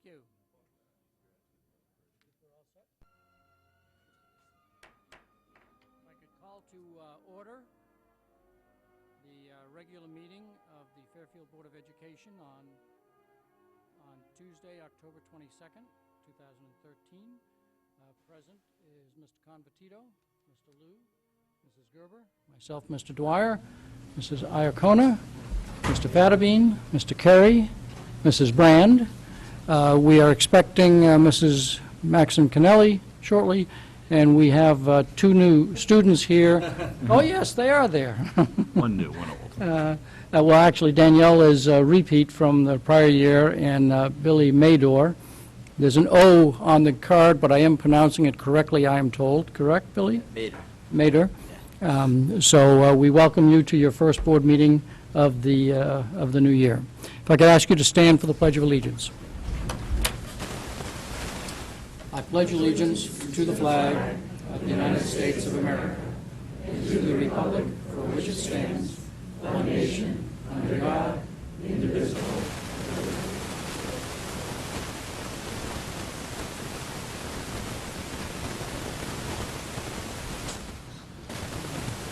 you. I could call to order the regular meeting of the Fairfield Board of Education on Tuesday, October 22nd, 2013. Present is Mr. Convertito, Mr. Liu, Mrs. Gerber, myself, Mr. Dwyer, Mrs. Iacona, Mr. Fattabine, Mr. Carey, Mrs. Brand. We are expecting Mrs. Maxim Kennelly shortly, and we have two new students here. Oh, yes, they are there. One new, one old. Well, actually, Danielle is a repeat from the prior year, and Billy Mador. There's an O on the card, but I am pronouncing it correctly, I am told. Correct, Billy? Mader. So we welcome you to your first board meeting of the new year. If I could ask you to stand for the Pledge of Allegiance. I pledge allegiance to the flag of the United States of America and to the republic for which it stands, one nation, under God, indivisible.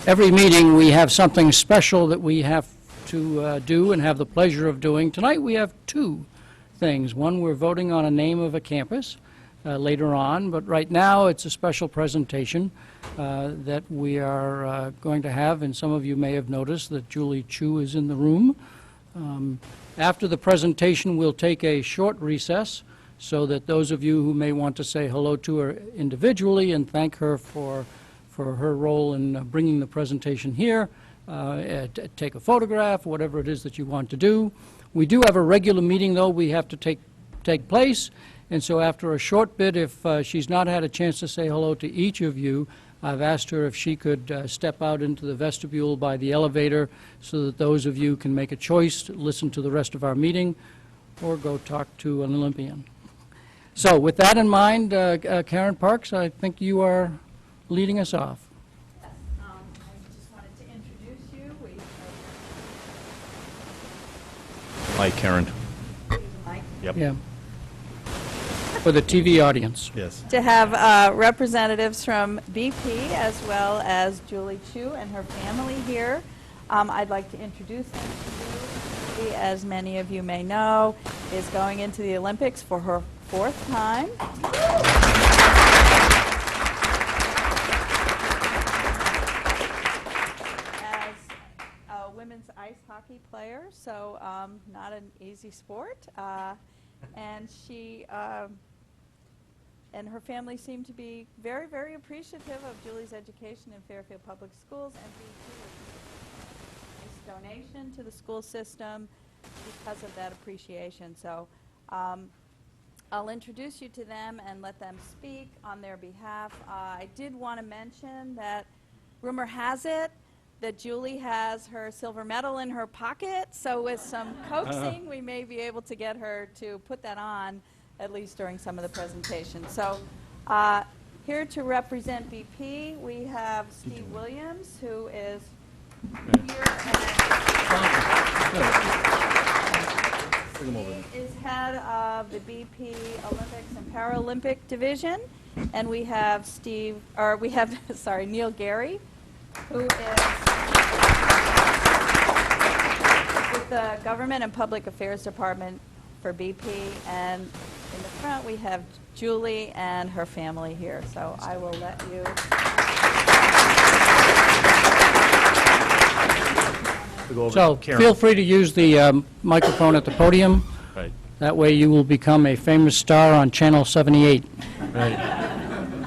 Every meeting we have something special that we have to do and have the pleasure of doing. Tonight we have two things. One, we're voting on a name of a campus later on, but right now it's a special presentation that we are going to have, and some of you may have noticed that Julie Chu is in the room. After the presentation, we'll take a short recess so that those of you who may want to say hello to her individually and thank her for her role in bringing the presentation here, take a photograph, whatever it is that you want to do. We do have a regular meeting, though, we have to take place, and so after a short bit, if she's not had a chance to say hello to each of you, I've asked her if she could step out into the vestibule by the elevator so that those of you can make a choice to listen to the rest of our meeting or go talk to an Olympian. So with that in mind, Karen Parks, I think you are leading us off. Yes, I just wanted to introduce you. Hi, Karen. Mike. Yep. Yeah. For the TV audience. Yes. To have representatives from BP as well as Julie Chu and her family here. I'd like to introduce them to you. Julie, as many of you may know, is going into the Olympics for her 4th time. Women's ice hockey player, so not an easy sport. And she and her family seem to be very, very appreciative of Julie's education in Fairfield Public Schools, and this donation to the school system because of that appreciation. So I'll introduce you to them and let them speak on their behalf. I did want to mention that rumor has it that Julie has her silver medal in her pocket, so with some coaxing, we may be able to get her to put that on, at least during some of the presentation. So here to represent BP, we have Steve Williams, who is here. He is head of the BP Olympics and Paralympic Division, and we have Neil Gary, who is with the Government and Public Affairs Department for BP, and in the front we have Julie and her family here. So I will let you. So feel free to use the microphone at the podium. Right. That way you will become a famous star on Channel 78. Right.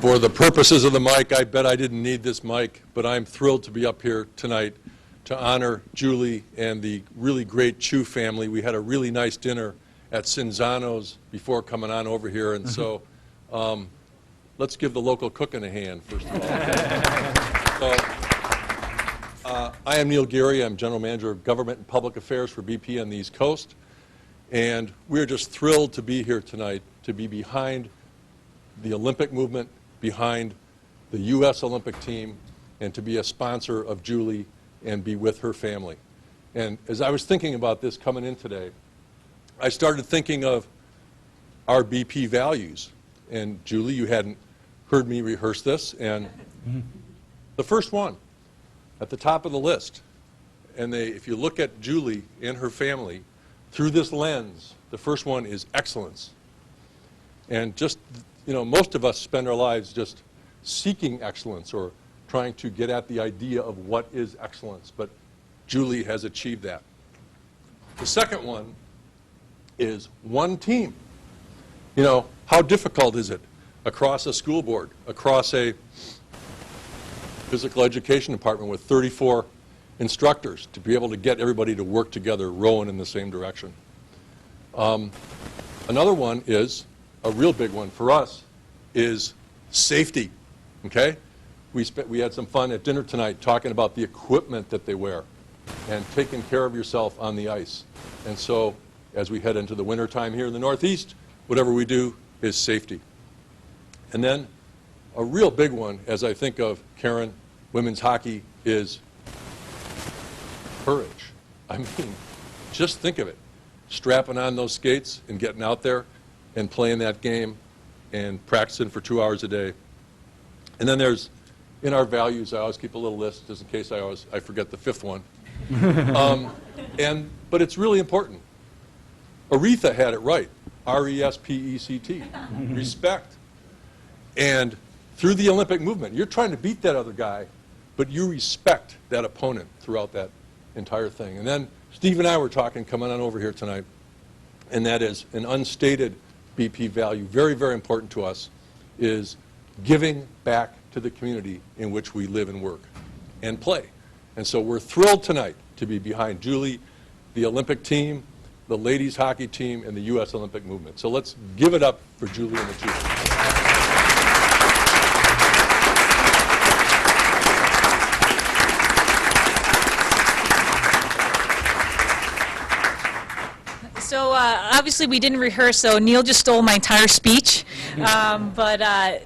For the purposes of the mic, I bet I didn't need this mic, but I'm thrilled to be up here tonight to honor Julie and the really great Chu family. We had a really nice dinner at Cinzano's before coming on over here, and so let's give the local cooking a hand, first of all. So, I am Neil Gary. I'm General Manager of Government and Public Affairs for BP on the East Coast, and we're just thrilled to be here tonight, to be behind the Olympic movement, behind the U.S. Olympic team, and to be a sponsor of Julie and be with her family. And as I was thinking about this coming in today, I started thinking of our BP values. And Julie, you hadn't heard me rehearse this, and the first one at the top of the list, and if you look at Julie and her family through this lens, the first one is excellence. And just, most of us spend our lives just seeking excellence or trying to get at the idea of what is excellence, but Julie has achieved that. The second one is one team. How difficult is it across a school board, across a physical education department with 34 instructors to be able to get everybody to work together, rowing in the same direction. Another one is, a real big one for us, is safety, okay? We had some fun at dinner tonight talking about the equipment that they wear and taking care of yourself on the ice. And so, as we head into the winter time here in the Northeast, whatever we do is safety. And then, a real big one, as I think of Karen, women's hockey, is courage. I mean, just think of it. Strapping on those skates and getting out there and playing that game and practicing for 2 hours a day. And then there's, in our values, I always keep a little list just in case I forget the fifth one. But it's really important. Aretha had it right. R-E-S-P-E-C-T. Respect. And through the Olympic movement, you're trying to beat that other guy, but you respect that opponent throughout that entire thing. And then Steve and I were talking, coming on over here tonight, and that is an unstated BP value, very, very important to us, is giving back to the community in which we live and work and play. And so we're thrilled tonight to be behind Julie, the Olympic team, the ladies hockey team, and the U.S. Olympic movement. So let's give it up for Julie and the team. So obviously we didn't rehearse, so Neil just stole my entire speech. But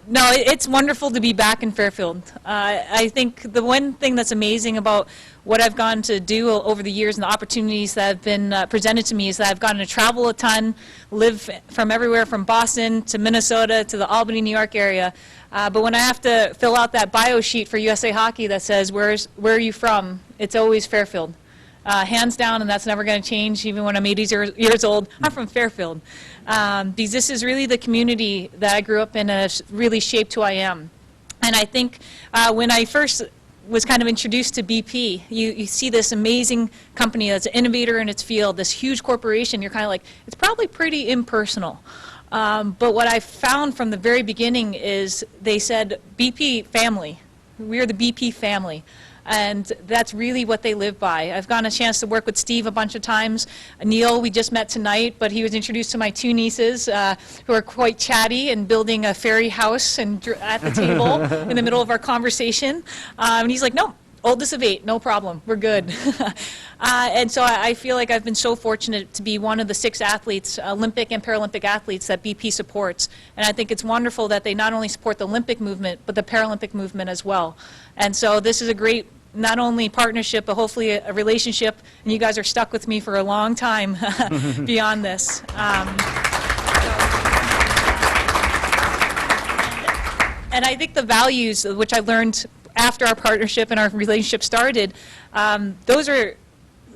no, it's wonderful to be back in Fairfield. I think the one thing that's amazing about what I've gotten to do over the years and the opportunities that have been presented to me is that I've gotten to travel a ton, live from everywhere from Boston to Minnesota to the Albany, New York area. But when I have to fill out that bio sheet for USA Hockey that says, where are you from, it's always Fairfield. Hands down, and that's never going to change even when I'm 80 years old. I'm from Fairfield. Because this is really the community that I grew up in and has really shaped who I am. And I think when I first was kind of introduced to BP, you see this amazing company that's an innovator in its field, this huge corporation, you're kind of like, it's probably pretty impersonal. But what I found from the very beginning is they said, BP family. We are the BP family. And that's really what they live by. I've gotten a chance to work with Steve a bunch of times. Neil, we just met tonight, but he was introduced to my two nieces who are quite chatty and building a fairy house and at the table in the middle of our conversation. And he's like, no, oldest of 8, no problem, we're good. And so I feel like I've been so fortunate to be one of the 6 athletes, Olympic and Paralympic athletes, that BP supports. And I think it's wonderful that they not only support the Olympic movement, but the Paralympic movement as well. And so this is a great, not only partnership, but hopefully a relationship, and you guys are stuck with me for a long time beyond this. And I think the values, which I learned after our partnership and our relationship started, those are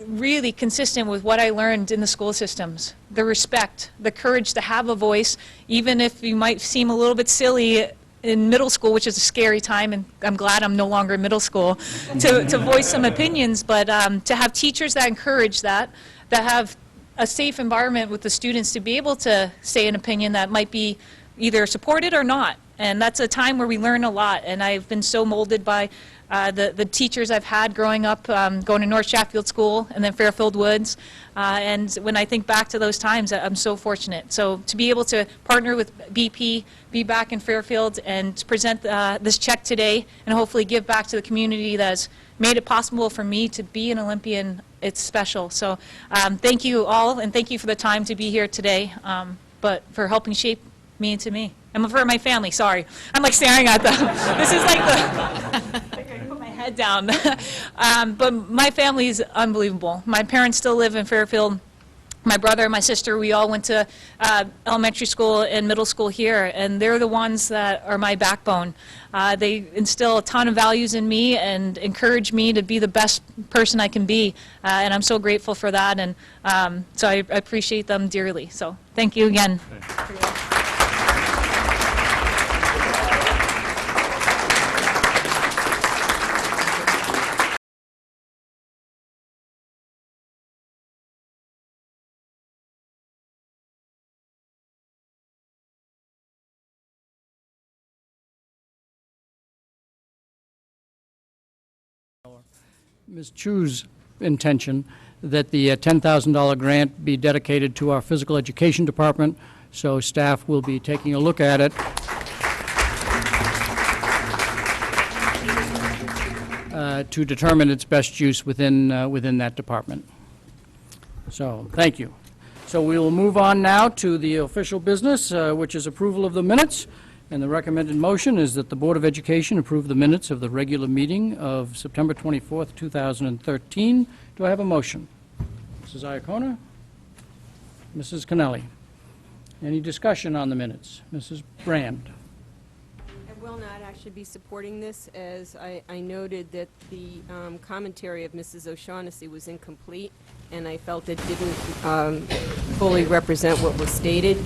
really consistent with what I learned in the school systems. The respect, the courage to have a voice, even if you might seem a little bit silly in middle school, which is a scary time, and I'm glad I'm no longer in middle school, to voice some opinions, but to have teachers that encourage that have a safe environment with the students to be able to say an opinion that might be either supported or not. And that's a time where we learn a lot, and I've been so molded by the teachers I've had growing up, going to North Sheffield School and then Fairfield Woods. And when I think back to those times, I'm so fortunate. So to be able to partner with BP, be back in Fairfield, and present this check today, and hopefully give back to the community that's made it possible for me to be an Olympian, it's special. So thank you all, and thank you for the time to be here today, but for helping shape me into me. And for my family, sorry. I'm like staring at them. This is like the, I can put my head down. But my family is unbelievable. My parents still live in Fairfield. my brother and my sister, we all went to elementary school and middle school here, and they're the ones that are my backbone. They instill a ton of values in me and encourage me to be the best person I can be, and I'm so grateful for that, and so I appreciate them dearly. So thank you again. Ms. Chu's intention that the $10,000 grant be dedicated to our physical education department, so staff will be taking a look at it to determine its best use within that department. So, thank you. So we will move on now to the official business, which is approval of the minutes. And the recommended motion is that the Board of Education approve the minutes of the regular meeting of September 24th, 2013. Do I have a motion? Mrs. Iacona? Mrs. Connelly? Any discussion on the minutes? Mrs. Brand? I will not actually be supporting this, as I noted that the commentary of Mrs. O'Shaughnessy was incomplete, and I felt it didn't fully represent what was stated.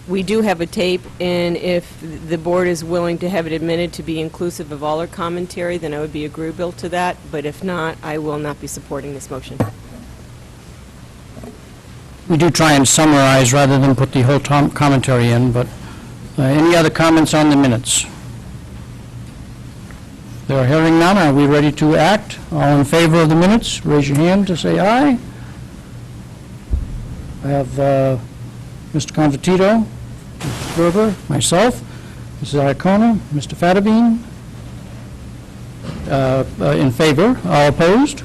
We do have a tape, and if the board is willing to have it admitted to be inclusive of all our commentary, then I would be agreeable to that, but if not, I will not be supporting this motion. We do try and summarize rather than put the whole commentary in, but any other comments on the minutes? There are hearing none. Are we ready to act? All in favor of the minutes, raise your hand to say aye. I have Mr. Convertito, Mrs. Gerber, myself, Mrs. Iacona, Mr. Fattabine. In favor, all opposed?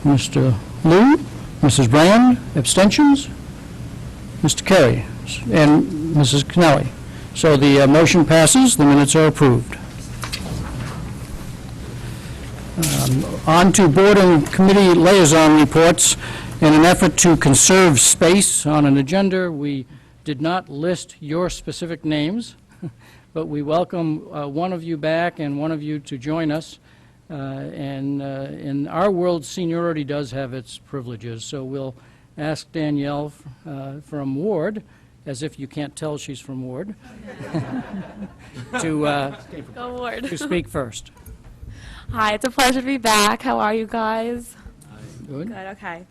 Mr. Liu, Mrs. Brand, abstentions? Mr. Carey, and Mrs. Connelly. So the motion passes, the minutes are approved. On to board and committee liaison reports. In an effort to conserve space on an agenda, we did not list your specific names, but we welcome one of you back and one of you to join us. And in our world, seniority does have its privileges, so we'll ask Danielle from Ward, as if you can't tell she's from Ward, Go Ward. to speak first. Hi, it's a pleasure to be back. How are you guys? Good. Good, okay.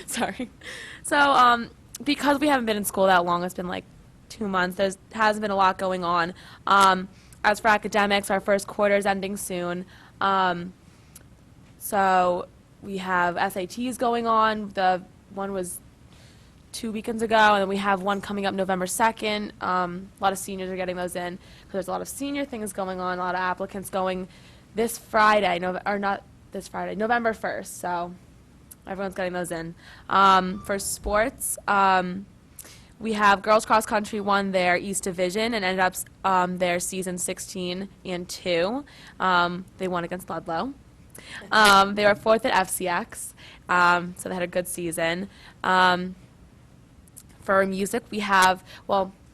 Sorry. So, because we haven't been in school that long, it's been like 2 months, there hasn't been a lot going on. As for academics, our first quarter is ending soon. So, we have SATs going on. The one was 2 weekends ago, and then we have one coming up November 2nd. A lot of seniors are getting those in, because there's a lot of senior things going on, a lot of applicants going this Friday, not this Friday, November 1st, so everyone's getting those in. For sports, we have girls cross country won their East Division and ended up their season 16 and 2. They won against Ludlow. They were 4th at FCX, so they had a good season. For music, we have,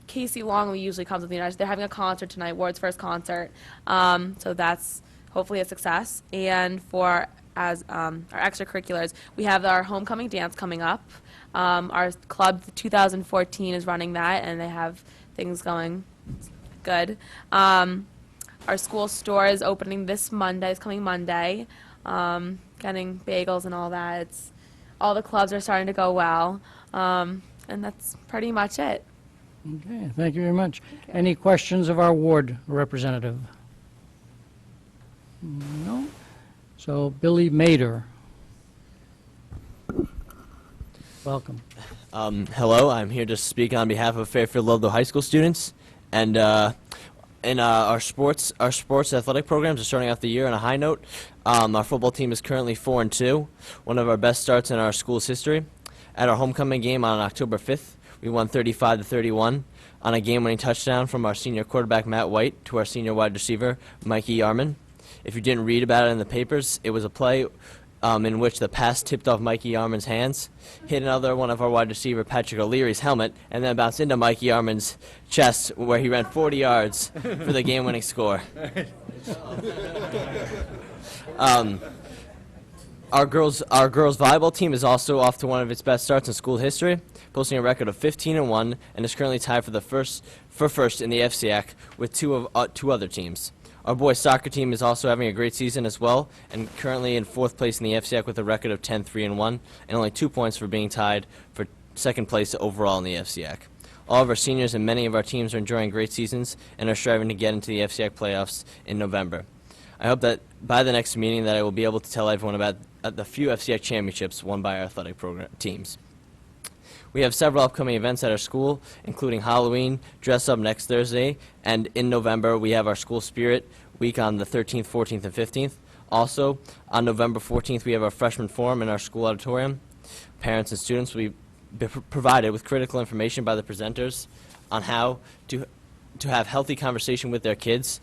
Casey Longley usually comes with the United. They're having a concert tonight, Ward's first concert, so that's hopefully a success. And for our extracurriculars, we have our homecoming dance coming up. Our club 2014 is running that, and they have things going good. Our school store is opening this Monday, it's coming Monday, getting bagels and all that. All the clubs are starting to go well, and that's pretty much it. Okay, thank you very much. Any questions of our ward representative? No? So Billy Mader. Welcome. Hello, I'm here to speak on behalf of Fairfield Ludlow High School students. And our sports athletic programs are starting off the year on a high note. Our football team is currently 4-2, one of our best starts in our school's history. At our homecoming game on October 5th, we won 35-31 on a game-winning touchdown from our senior quarterback Matt White to our senior wide receiver Mikey Yarman. If you didn't read about it in the papers, it was a play in which the pass tipped off Mikey Arman's hands, hit another one of our wide receiver Patrick O'Leary's helmet, and then bounced into Mikey Arman's chest, where he ran 40 yards for the game-winning score. Our girls volleyball team is also off to one of its best starts in school history, posting a record of 15-1, and is currently tied for first in the FCAC with two other teams. Our boys soccer team is also having a great season as well, and currently in 4th place in the FCAC with a record of 10-3-1, and only 2 points for being tied for 2nd place overall in the FCAC. All of our seniors and many of our teams are enjoying great seasons and are striving to get into the FCAC playoffs in November. I hope that by the next meeting that I will be able to tell everyone about the few FCAC championships won by our athletic program teams. We have several upcoming events at our school, including Halloween, Dress Up next Thursday, and in November we have our School Spirit Week on the 13th, 14th, and 15th. Also, on November 14th we have our Freshman Forum in our school auditorium. Parents and students will be provided with critical information by the presenters on how to have healthy conversation with their kids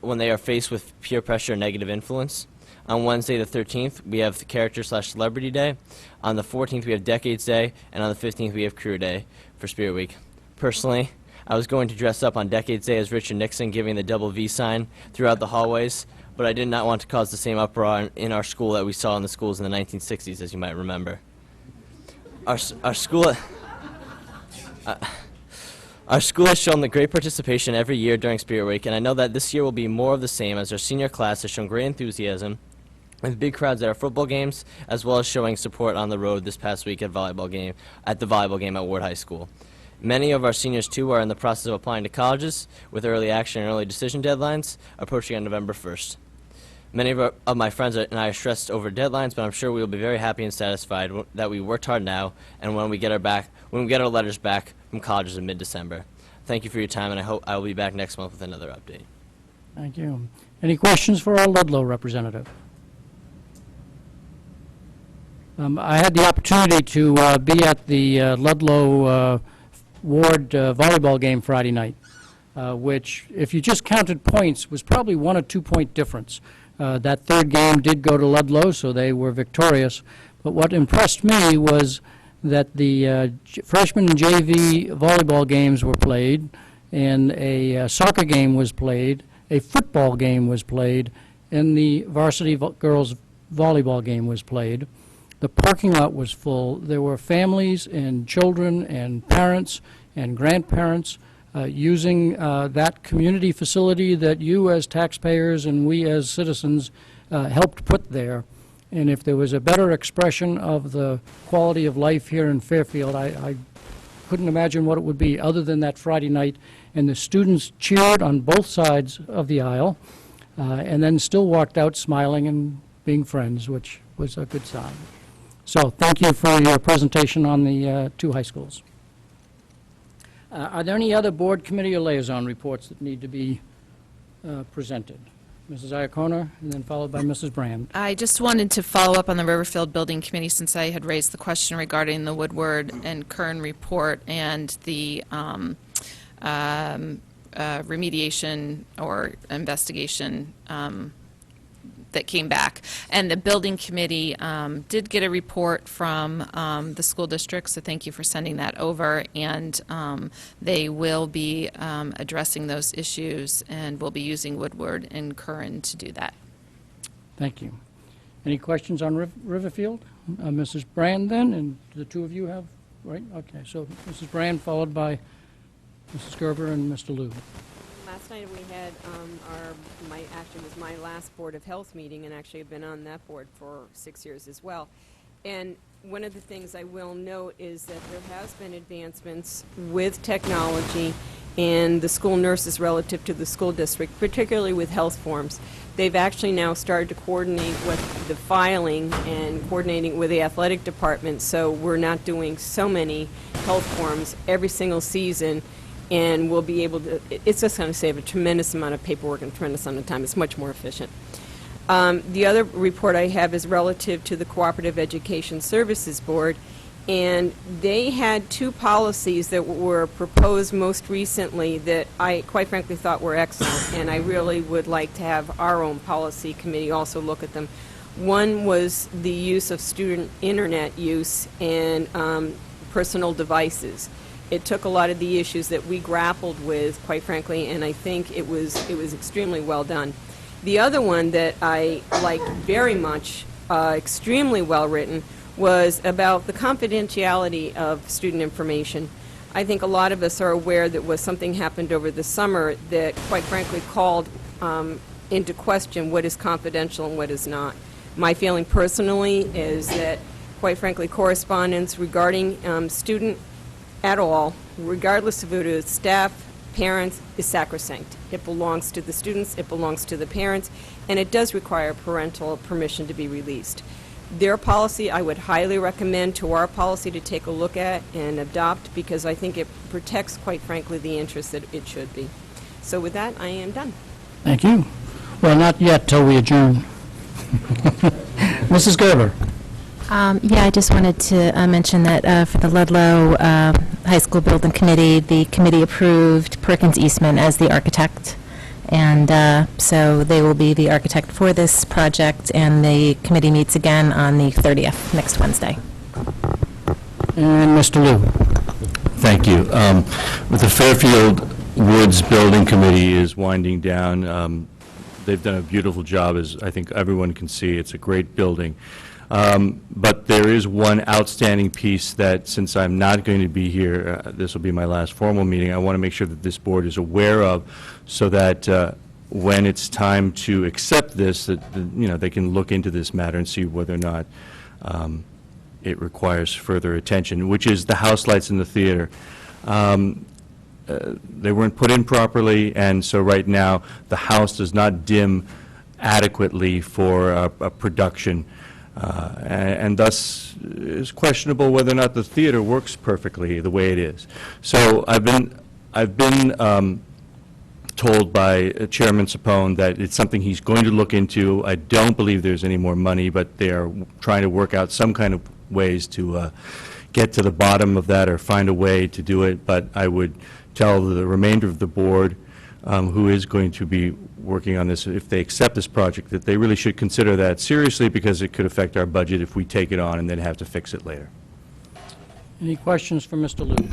when they are faced with peer pressure and negative influence. On Wednesday the 13th, we have the Character/Celebrity Day. On the 14th, we have Decades Day. And on the 15th, we have Career Day for Spirit Week. Personally, I was going to dress up on Decades Day as Richard Nixon, giving the double V sign throughout the hallways, but I did not want to cause the same uproar in our school that we saw in the schools in the 1960s, as you might remember. Our school has shown the great participation every year during Spirit Week, and I know that this year will be more of the same, as our senior class has shown great enthusiasm with big crowds at our football games, as well as showing support on the road this past week at the volleyball game at Ward High School. Many of our seniors, too, are in the process of applying to colleges, with early action and early decision deadlines approaching on November 1st. Many of my friends and I are stressed over deadlines, but I'm sure we will be very happy and satisfied that we worked hard now, and when we get our letters back from colleges in mid-December. Thank you for your time, and I hope I will be back next month with another update. Thank you. Any questions for our Ludlow representative? I had the opportunity to be at the Ludlow Ward volleyball game Friday night, which, if you just counted points, was probably 1 or 2 point difference. That third game did go to Ludlow, so they were victorious. But what impressed me was that the freshman and JV volleyball games were played, and a soccer game was played, a football game was played, and the varsity girls volleyball game was played. The parking lot was full. There were families and children and parents and grandparents using that community facility that you as taxpayers and we as citizens helped put there. And if there was a better expression of the quality of life here in Fairfield, I couldn't imagine what it would be other than that Friday night. And the students cheered on both sides of the aisle and then still walked out smiling and being friends, which was a good sign. So thank you for your presentation on the 2 high schools. Are there any other board, committee, or liaison reports that need to be presented? Mrs. Iacona, and then followed by Mrs. Brand. I just wanted to follow up on the Riverfield Building Committee, since I had raised the question regarding the Woodward and Kern report and the remediation or investigation that came back. And the building committee did get a report from the school district, so thank you for sending that over. And they will be addressing those issues, and we'll be using Woodward and Curran to do that. Thank you. Any questions on Riverfield? Mrs. Brand then, and the two of you have, right? Okay, so Mrs. Brand followed by Mrs. Gerber and Mr. Liu. Last night we had actually was my last Board of Health meeting, and actually I've been on that board for 6 years as well. And one of the things I will note is that there has been advancements with technology and the school nurses relative to the school district, particularly with health forms. They've actually now started to coordinate with the filing and coordinating with the athletic department, so we're not doing so many health forms every single season. And we'll be able to, it's just going to save a tremendous amount of paperwork and a tremendous amount of time. It's much more efficient. The other report I have is relative to the Cooperative Education Services Board, and they had 2 policies that were proposed most recently that I quite frankly thought were excellent, and I really would like to have our own policy committee also look at them. One was the use of student internet use and personal devices. It took a lot of the issues that we grappled with, quite frankly, and I think it was extremely well done. The other one that I liked very much, extremely well written, was about the confidentiality of student information. I think a lot of us are aware that something happened over the summer that, quite frankly, called into question what is confidential and what is not. My feeling personally is that, quite frankly, correspondence regarding student at all, regardless of who it is, staff, parents, is sacrosanct. It belongs to the students, it belongs to the parents, and it does require parental permission to be released. Their policy, I would highly recommend to our policy to take a look at and adopt, because I think it protects, quite frankly, the interests that it should be. So with that, I am done. Thank you. Well, not yet till we adjourn. Mrs. Gerber. Yeah, I just wanted to mention that for the Ludlow High School Building Committee, the committee approved Perkins Eastman as the architect. And so they will be the architect for this project, and the committee meets again on the 30th, next Wednesday. And Mr. Liu. Thank you. With the Fairfield Woods Building Committee is winding down. They've done a beautiful job, as I think everyone can see. It's a great building. But there is one outstanding piece that, since I'm not going to be here, this will be my last formal meeting, I want to make sure that this board is aware of, so that when it's time to accept this, that they can look into this matter and see whether or not it requires further attention, which is the house lights in the theater. They weren't put in properly, and so right now the house does not dim adequately for a production. And thus is questionable whether or not the theater works perfectly the way it is. So I've been told by Chairman Sapone that it's something he's going to look into. I don't believe there's any more money, but they are trying to work out some kind of ways to get to the bottom of that or find a way to do it. But I would tell the remainder of the board, who is going to be working on this, if they accept this project, that they really should consider that seriously, because it could affect our budget if we take it on and then have to fix it later. Any questions for Mr. Liu?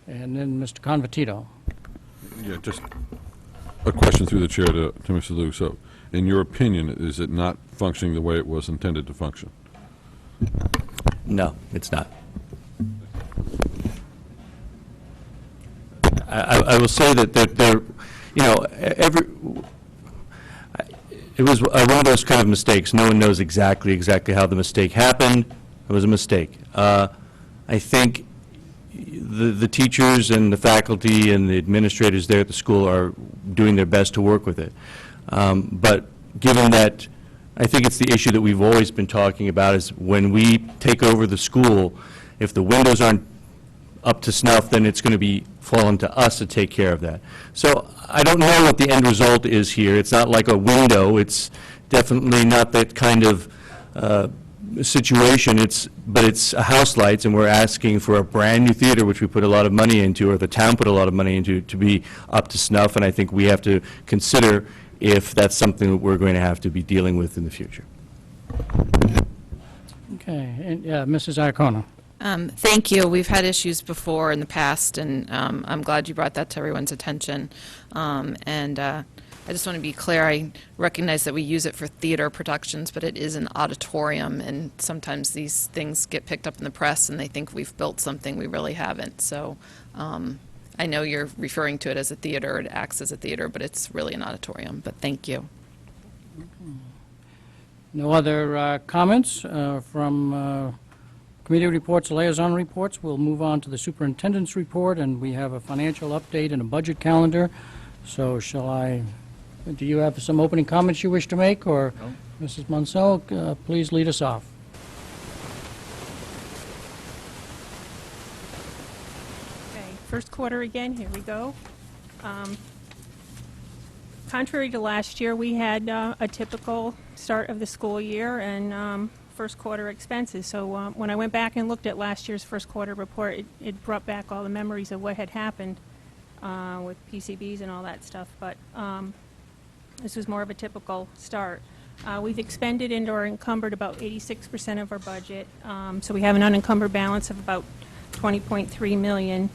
And then Mr. Convertito. Yeah, just a question through the chair to Mr. Liu. So, in your opinion, is it not functioning the way it was intended to function? No, it's not. I will say that there, it was one of those kind of mistakes. No one knows exactly how the mistake happened. It was a mistake. I think the teachers and the faculty and the administrators there at the school are doing their best to work with it. But given that, I think it's the issue that we've always been talking about, is when we take over the school, if the windows aren't up to snuff, then it's going to be fallen to us to take care of that. So I don't know what the end result is here. It's not like a window. It's definitely not that kind of situation. But it's a house lights, and we're asking for a brand new theater, which we put a lot of money into, or the town put a lot of money into, to be up to snuff. And I think we have to consider if that's something that we're going to have to be dealing with in the future. Okay, and Mrs. Iacono. Thank you. We've had issues before in the past, and I'm glad you brought that to everyone's attention. I just want to be clear, I recognize that we use it for theater productions, but it is an auditorium, and sometimes these things get picked up in the press and they think we've built something we really haven't. So I know you're referring to it as a theater, it acts as a theater, but it's really an auditorium. But thank you. No other comments from committee reports, liaison reports. We'll move on to the superintendent's report, and we have a financial update and a budget calendar. So do you have some opening comments you wish to make, or no. Mrs. Munsell, please lead us off. Okay, first quarter again, here we go. Contrary to last year, we had a typical start of the school year and first quarter expenses. So when I went back and looked at last year's first quarter report, it brought back all the memories of what had happened with PCBs and all that stuff. But This was more of a typical start. We've expended and or encumbered about 86% of our budget, so we have an unencumbered balance of about $20.3 million.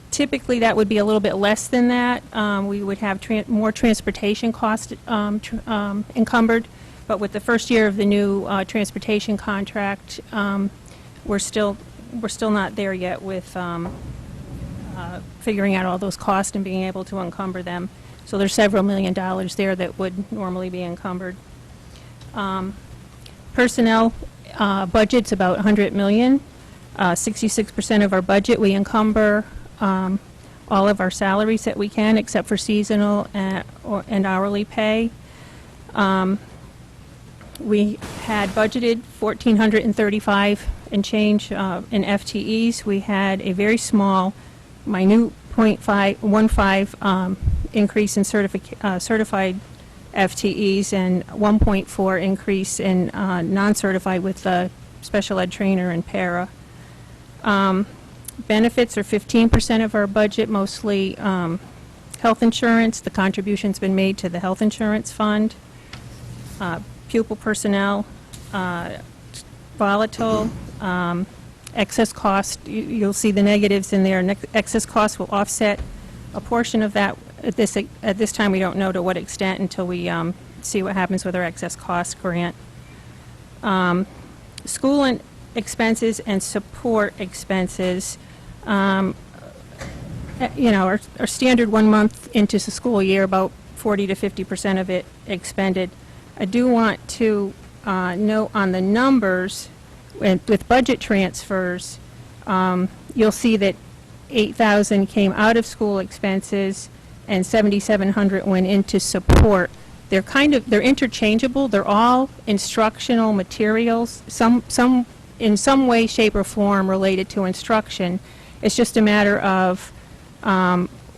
Typically, that would be a little bit less than that. We would have more transportation cost encumbered, but with the first year of the new transportation contract, we're still not there yet with figuring out all those costs and being able to encumber them. So there's several $1 million there that would normally be encumbered. Personnel budget's about $100 million. 66% of our budget we encumber all of our salaries that we can, except for seasonal and hourly pay. We had budgeted 1,435 and change in FTEs. We had a very small, minute 0.15 increase in certified FTEs and 1.4 increase in non-certified with the special ed trainer and para. Benefits are 15% of our budget, mostly health insurance. The contribution's been made to the health insurance fund. Pupil personnel, volatile, excess cost, you'll see the negatives in there. Excess cost will offset a portion of that. At this time, we don't know to what extent until we see what happens with our excess cost grant. School and expenses and support expenses, our standard 1 month into the school year, about 40 to 50% of it expended. I do want to note on the numbers, with budget transfers, you'll see that 8,000 came out of school expenses and 7,700 went into support. They're interchangeable. They're all instructional materials, in some way, shape, or form related to instruction. It's just a matter of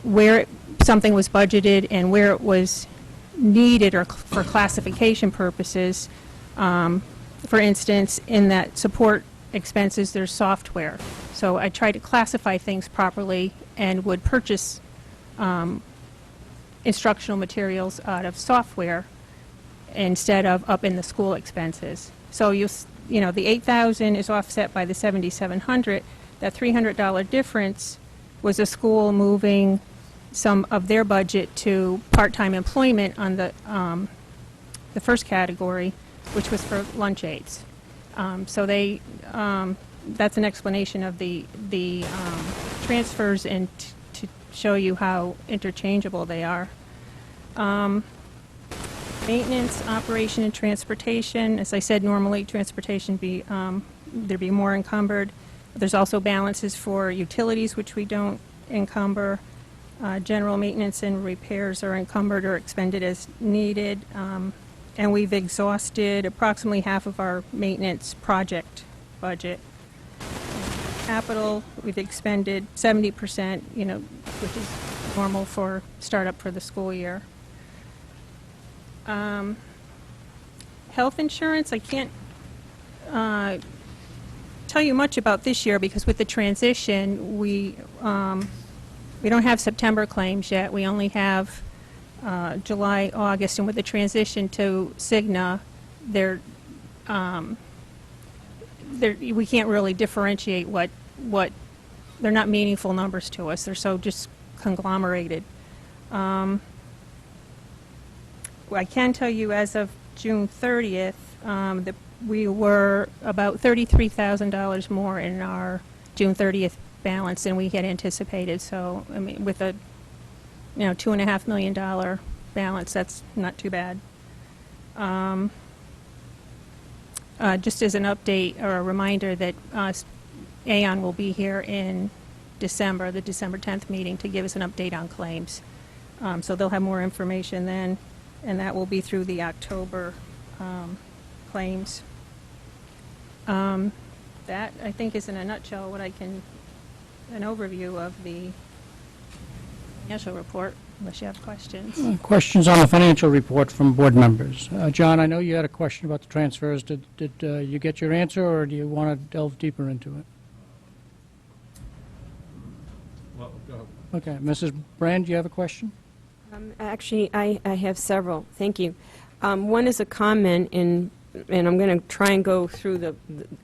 where something was budgeted and where it was needed or for classification purposes. For instance, in that support expenses, there's software. So I try to classify things properly and would purchase instructional materials out of software instead of up in the school expenses. So the 8,000 is offset by the 7,700. That $300 difference was a school moving some of their budget to part-time employment on the first category, which was for lunch aides. So that's an explanation of the transfers and to show you how interchangeable they are. Maintenance, operation, and transportation. As I said, normally transportation there'd be more encumbered. There's also balances for utilities, which we don't encumber. General maintenance and repairs are encumbered or expended as needed. And we've exhausted approximately half of our maintenance project budget. Capital, we've expended 70%, which is normal for startup for the school year. Health insurance, I can't tell you much about this year because with the transition, we don't have September claims yet. We only have July, August, and with the transition to Cigna, we can't really differentiate what they're not meaningful numbers to us. They're so just conglomerated. I can tell you as of June 30th that we were about $33,000 more in our June 30th balance than we had anticipated. So, I mean, with a $2.5 million balance, that's not too bad. Just as an update or a reminder that Aon will be here in December, the December 10th meeting, to give us an update on claims. So they'll have more information then, and that will be through the October claims. That, I think, is in a nutshell an overview of the financial report, unless you have questions. Questions on the financial report from board members. John, I know you had a question about the transfers. Did you get your answer, or do you want to delve deeper into it? Well, go ahead. Okay. Mrs. Brand, do you have a question? Actually, I have several. Thank you. One is a comment and I'm going to try and go through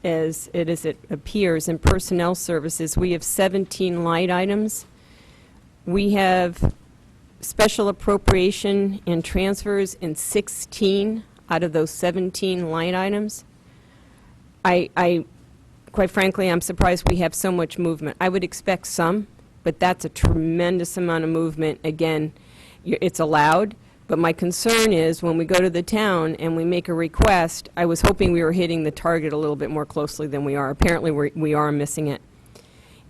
as it appears in personnel services. We have 17 line items. We have special appropriation and transfers in 16 out of those 17 line items. Quite frankly, I'm surprised we have so much movement. I would expect some, but that's a tremendous amount of movement. Again, it's allowed, but my concern is when we go to the town and we make a request, I was hoping we were hitting the target a little bit more closely than we are. Apparently, we are missing it.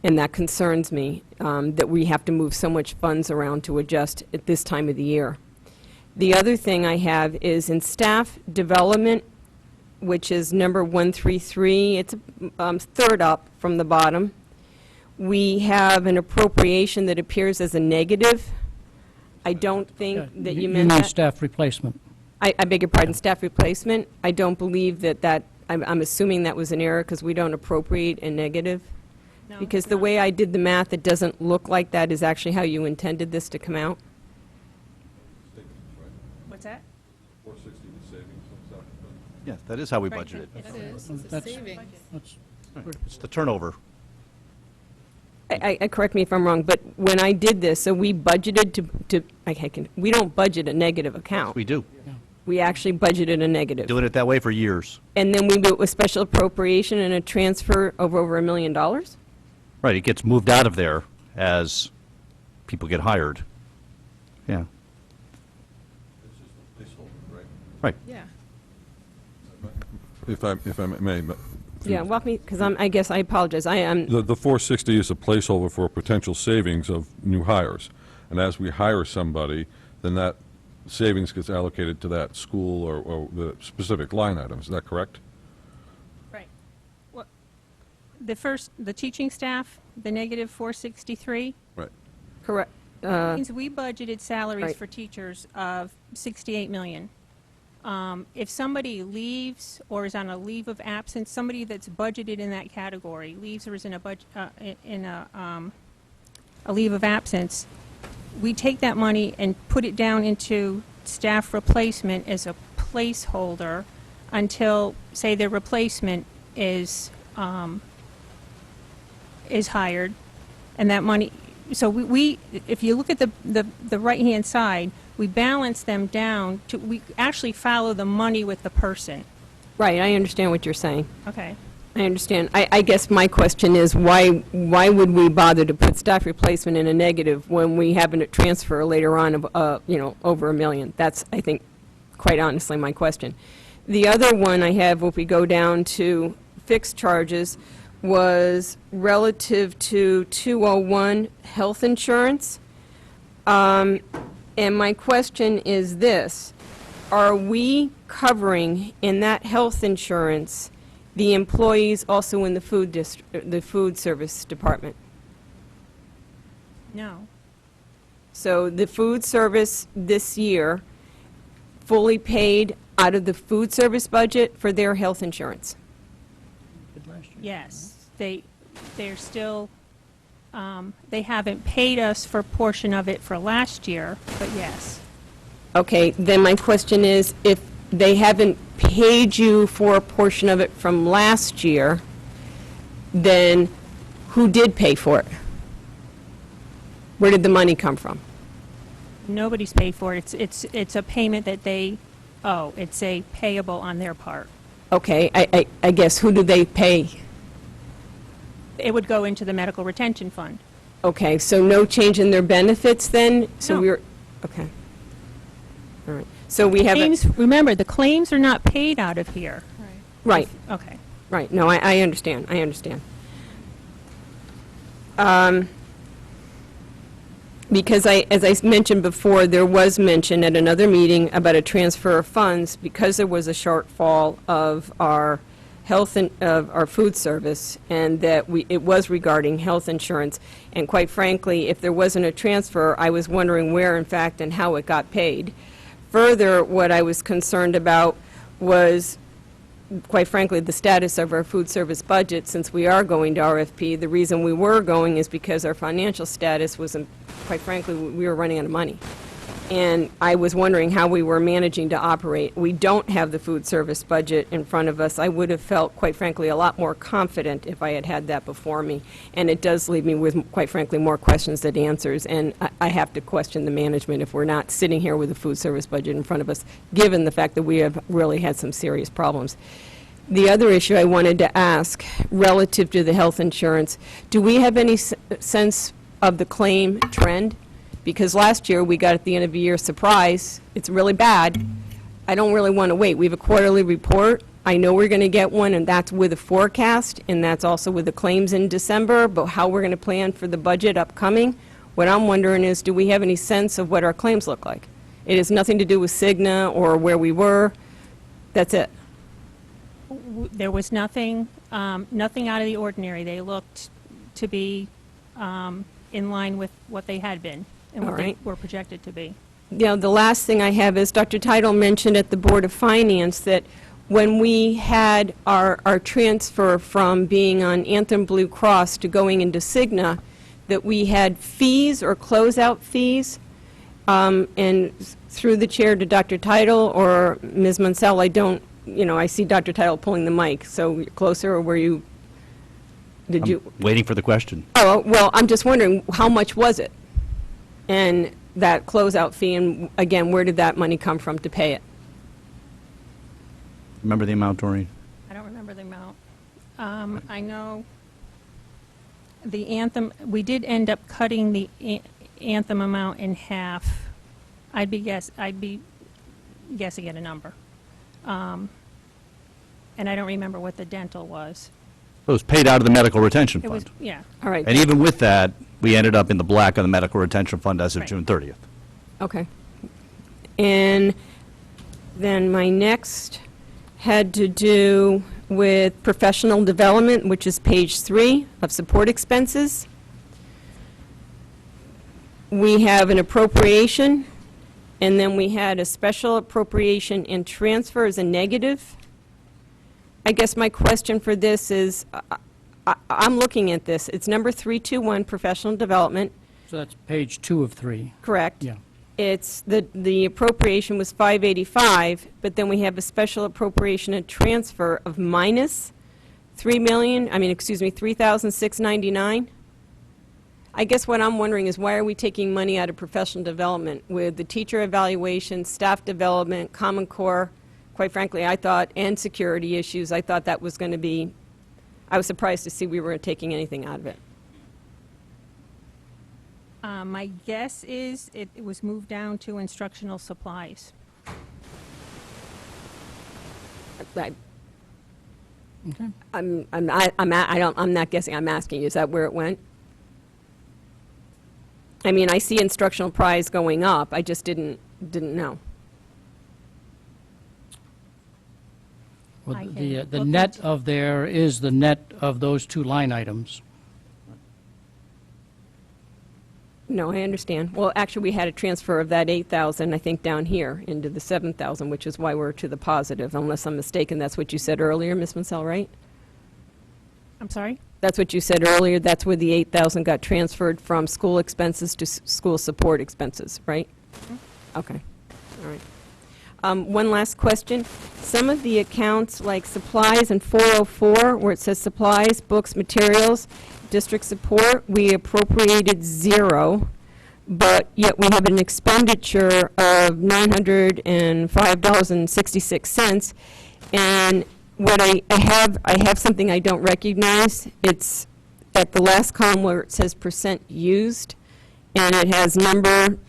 And that concerns me, that we have to move so much funds around to adjust at this time of the year. The other thing I have is in staff development, which is number 133. It's third up from the bottom. We have an appropriation that appears as a negative. I don't think that you meant mean that. staff replacement. I beg your pardon, staff replacement. I don't believe that, I'm assuming that was an error because we don't appropriate a negative. No, Because it's the not. way I did the math, it doesn't look like that is actually how you intended this to come out. What's that? 460 savings on staff. Yeah, that is how we Right, budgeted. It is, it's a That's- savings. That's- It's the turnover. I correct me if I'm wrong, but when I did this, so we budgeted we don't budget a negative account. We do. We actually budgeted a negative. Doing it that way for years. And then we do it with special appropriation and a transfer of over $1 million? Right, it gets moved out of there as people get hired. Yeah, right. Yeah. If I may, but Yeah, walk me, because I guess I apologize. I am, the 460 is a placeholder for potential savings of new hires. And as we hire somebody, then that savings gets allocated to that school or the specific line items. Is that correct? Right. Well, the teaching staff, the negative 463, Right. correct. means we budgeted salaries Right. for teachers of 68 million. If somebody leaves or is on a leave of absence, somebody that's budgeted in that category leaves or is in a leave of absence, we take that money and put it down into staff replacement as a placeholder until, say, their replacement is hired, and that money. So we if you look at the right-hand side, we balance them down to, we actually follow the money with the person. Right, I understand what you're saying. Okay. I understand. I guess my question is, why would we bother to put staff replacement in a negative when we have a transfer later on of, over $1 million? That's, I think, quite honestly, my question. The other one I have, if we go down to fixed charges, was relative to 201 health insurance. And my question is this: are we covering in that health insurance the employees also in the food service department? No. So the food service this year fully paid out of the food service budget for their health insurance? Yes. They're still, they haven't paid us for a portion of it for last year, but yes. Okay, then my question is, if they haven't paid you for a portion of it from last year, then who did pay for it? Where did the money come from? Nobody's paid for it. It's a payment that they owe. It's a payable on their part. Okay, I guess, who do they pay? It would go into the medical retention fund. Okay, so no change in their benefits then? So No. we're, okay. All right, so we have, Claims, remember, the claims are not paid out of here. right. Okay. Right, no, I understand, I understand. Because as I mentioned before, there was mention at another meeting about a transfer of funds because there was a shortfall of our health and, of our food service, and that it was regarding health insurance. And quite frankly, if there wasn't a transfer, I was wondering where, in fact, and how it got paid. Further, what I was concerned about was, quite frankly, the status of our food service budget. Since we are going to RFP, the reason we were going is because our financial status was, quite frankly, we were running out of money. And I was wondering how we were managing to operate. We don't have the food service budget in front of us. I would have felt, quite frankly, a lot more confident if I had had that before me. And it does leave me with, quite frankly, more questions than answers. And I have to question the management if we're not sitting here with a food service budget in front of us, given the fact that we have really had some serious problems. The other issue I wanted to ask, relative to the health insurance, do we have any sense of the claim trend? Because last year, we got at the end of the year, surprise, it's really bad. I don't really want to wait. We have a quarterly report. I know we're going to get one, and that's with a forecast, and that's also with the claims in December, but how we're going to plan for the budget upcoming. What I'm wondering is, do we have any sense of what our claims look like? It has nothing to do with Cigna or where we were. That's it. There was nothing out of the ordinary. They looked to be in line with what they had been and what All they right. were projected to be. You know, the last thing I have is Dr. Title mentioned at the Board of Finance that when we had our transfer from being on Anthem Blue Cross to going into Cigna, that we had fees or closeout fees. And through the chair to Dr. Title or Ms. Munsell, I don't, you know, I see Dr. Title pulling the mic, so you're closer, or were you, did you? Waiting for the question. Oh, well, I'm just wondering, how much was it? And that closeout fee, and again, where did that money come from to pay it? Remember the amount, Doreen? I don't remember the amount. I know the Anthem, we did end up cutting the Anthem amount in half. I'd be guessing at a number. And I don't remember what the dental was. It was paid out of the medical retention It was, fund. yeah. All right. And even with that, we ended up in the black on the medical retention fund as of Right. June 30th. Okay. And then my next had to do with professional development, which is page 3 of support expenses. We have an appropriation, and then we had a special appropriation and transfer as a negative. I guess my question for this is, I'm looking at this. It's number 321, professional development, So that's page 2 of 3. correct? Yeah. It's, the appropriation was 585, but then we have a special appropriation and transfer of minus 3,699. I guess what I'm wondering is, why are we taking money out of professional development with the teacher evaluation, staff development, Common Core, quite frankly, I thought, and security issues, I thought that was going to be, I was surprised to see we weren't taking anything out of it. My guess is it was moved down to instructional supplies. I'm not guessing, I'm asking you, is that where it went? I mean, I see instructional prize going up, I just didn't know. Well, I the can look net into- of there is the net of those two line items. No, I understand. Well, actually, we had a transfer of that 8,000, I think, down here into the 7,000, which is why we're to the positive, unless I'm mistaken. That's what you said earlier, Ms. Mansell, right? I'm sorry? That's what you said earlier. That's where the 8,000 got transferred from school expenses to school support expenses, right? Okay. All right. One last question. Some of the accounts, like supplies and 404, where it says supplies, books, materials, district support, we appropriated 0, but yet we have an expenditure of $905.66. And what I have something I don't recognize. It's at the last column where it says percent used, and it has number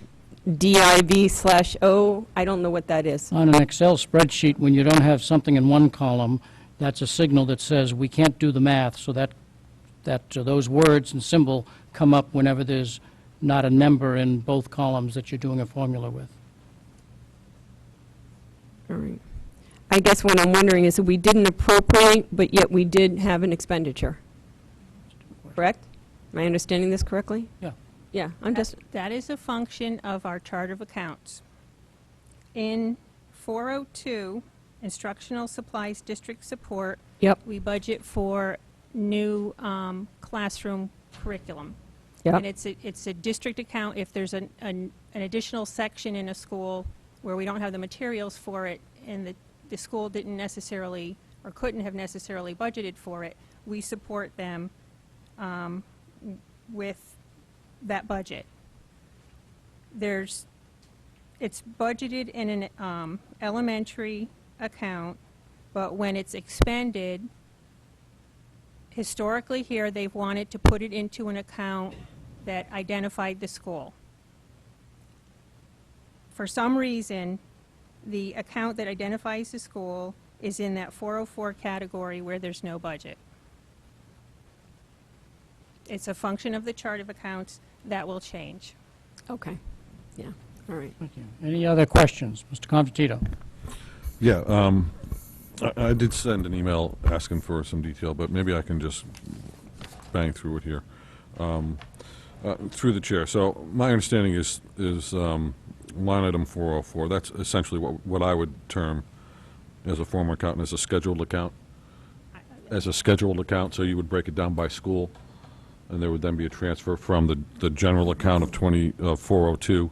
DIV/O. I don't know what that is. On an Excel spreadsheet, when you don't have something in one column, that's a signal that says we can't do the math, so that those words and symbol come up whenever there's not a number in both columns that you're doing a formula with. All right. I guess what I'm wondering is that we didn't appropriate, but yet we did have an expenditure. Correct? Am I understanding this correctly? Yeah. Yeah, I'm just, That is a function of our chart of accounts. In 402, instructional supplies, district support, yep, we budget for new classroom curriculum. Yep. And it's a district account. If there's an additional section in a school where we don't have the materials for it, and the school didn't necessarily, or couldn't have necessarily budgeted for it, we support them with that budget. It's budgeted in an elementary account, but when it's expended, historically here, they've wanted to put it into an account that identified the school. For some reason, the account that identifies the school is in that 404 category where there's no budget. It's a function of the chart of accounts. That will change. Okay. Yeah. All right. Thank you. Any other questions? Mr. Confidentiality. Yeah, I did send an email asking for some detail, but maybe I can just bang through it here. Through the chair. So my understanding is line item 404, that's essentially what I would term as a former accountant as a scheduled account. As a scheduled account, so you would break it down by school, and there would then be a transfer from the general account of 402.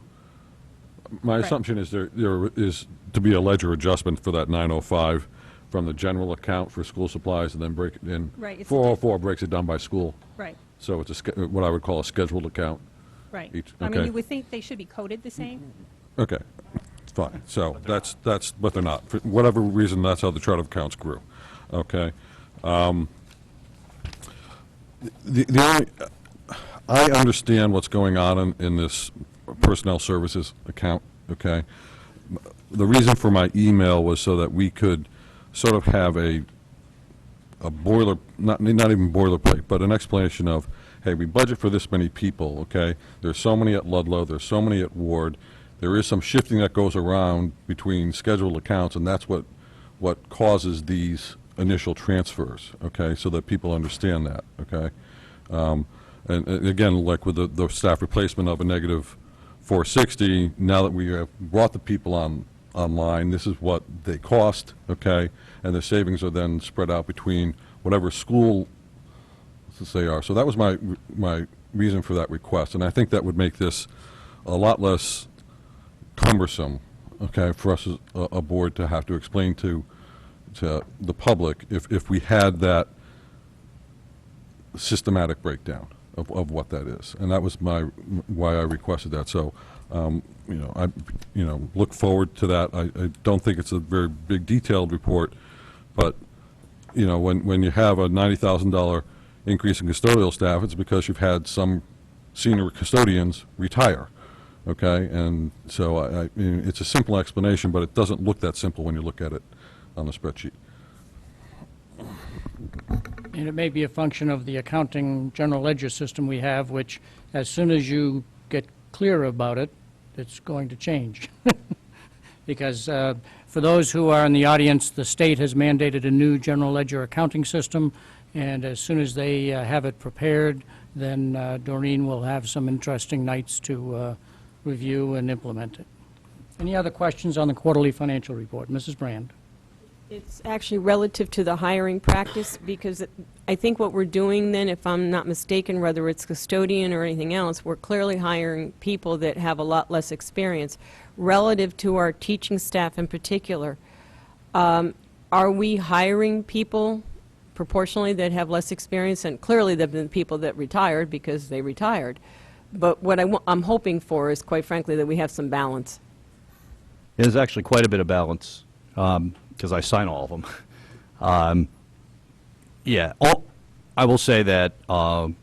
My Right. assumption is there is to be a ledger adjustment for that 905 from the general account for school supplies, and then break it in. Right, it's- 404 breaks it down by school. Right, So it's what I would call a scheduled account. right. Each- I mean, okay. you would think they should be coded the same. Okay, fine. So that's, but they're not. For whatever reason, that's how the chart of accounts grew. Okay. The only, I understand what's going on in this personnel services account, okay? The reason for my email was so that we could sort of have a boiler, not even boilerplate, but an explanation of, hey, we budget for this many people, okay? There's so many at Ludlow, there's so many at Ward. There is some shifting that goes around between scheduled accounts, and that's what causes these initial transfers, okay? So that people understand that, okay? And again, like with the staff replacement of a negative 460, now that we have brought the people online, this is what they cost, okay? And the savings are then spread out between whatever school they are. So that was my reason for that request, and I think that would make this a lot less cumbersome, okay, for us as a board to have to explain to the public if we had that systematic breakdown of what that is. And that was why I requested that. So, I look forward to that. I don't think it's a very big detailed report, but, when you have a $90,000 increase in custodial staff, it's because you've had some senior custodians retire, okay? And so it's a simple explanation, but it doesn't look that simple when you look at it on the spreadsheet. And it may be a function of the accounting general ledger system we have, which as soon as you get clear about it, it's going to change. Because for those who are in the audience, the state has mandated a new general ledger accounting system, and as soon as they have it prepared, then Doreen will have some interesting nights to review and implement it. Any other questions on the quarterly financial report? Mrs. Brand. It's actually relative to the hiring practice, because I think what we're doing then, if I'm not mistaken, whether it's custodian or anything else, we're clearly hiring people that have a lot less experience. Relative to our teaching staff in particular, are we hiring people proportionally that have less experience? And clearly there have been people that retired because they retired. But what I'm hoping for is, quite frankly, that we have some balance. There's actually quite a bit of balance, because I sign all of them. I will say that all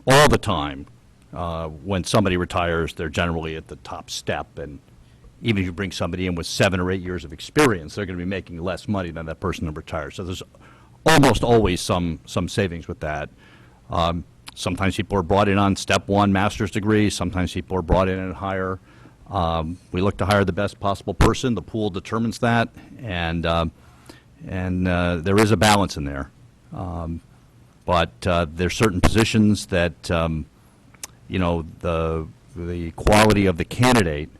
the time, when somebody retires, they're generally at the top step, and even if you bring somebody in with 7 or 8 years of experience, they're going to be making less money than that person that retired. So there's almost always some savings with that. Sometimes people are brought in on step 1 master's degree. Sometimes people are brought in at higher. We look to hire the best possible person. The pool determines that, and there is a balance in there. But there's certain positions that the quality of the candidate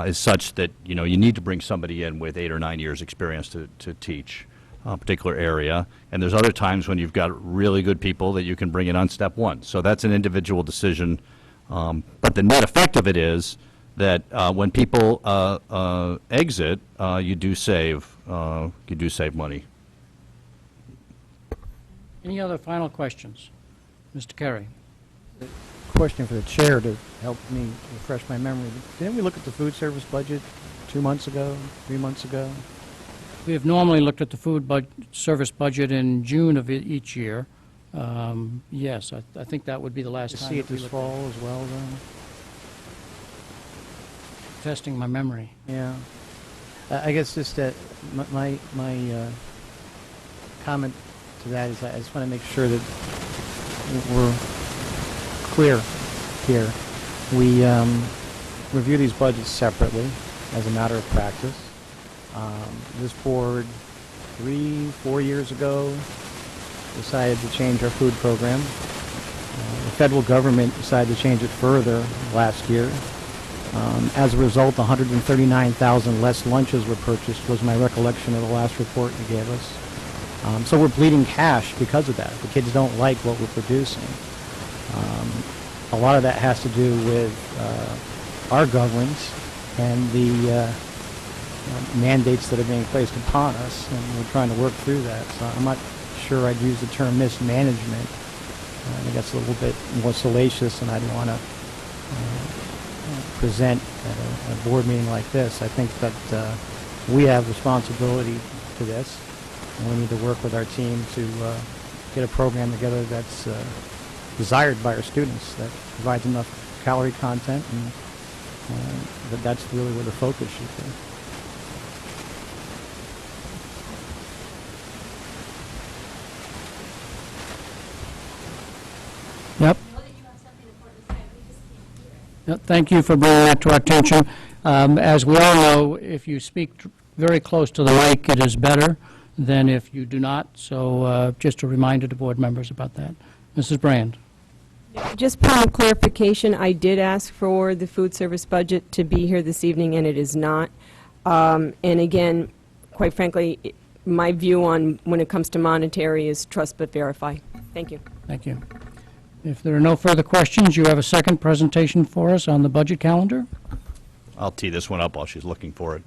is such that you need to bring somebody in with 8 or 9 years experience to teach. particular area, and there's other times when you've got really good people that you can bring in on step one. So that's an individual decision. But the net effect of it is that when people exit, you do save money. Any other final questions? Mr. Carey? Question for the chair to help me refresh my memory. Didn't we look at the food service budget 2 months ago, 3 months ago? We have normally looked at the food service budget in June of each year. Yes, I think that would be the last To time. see it that we this looked at fall as well, then? Testing my memory. Yeah. I guess just that my comment to that is I just want to make sure that we're clear here. We review these budgets separately as a matter of practice. This board 3-4 years ago decided to change our food program. The federal government decided to change it further last year. As a result, 139,000 less lunches were purchased, was my recollection of the last report you gave us. So we're bleeding cash because of that. The kids don't like what we're producing. A lot of that has to do with our governance and the mandates that are being placed upon us, and we're trying to work through that. So I'm not sure I'd use the term mismanagement. I think that's a little bit more salacious, and I'd want to present at a board meeting like this. I think that we have responsibility to this, and we need to work with our team to get a program together that's desired by our students, that provides enough calorie content, and that's really where the focus should be. Yep. Thank you for bringing that to our attention. As we all know, if you speak very close to the mic, it is better than if you do not. So just a reminder to board members about that. Mrs. Brand. Just point of clarification, I did ask for the food service budget to be here this evening, and it is not. And again, quite frankly, my view on when it comes to monetary is trust but verify. Thank you. Thank you. If there are no further questions, you have a second presentation for us on the budget calendar? I'll tee this one up while she's looking for it.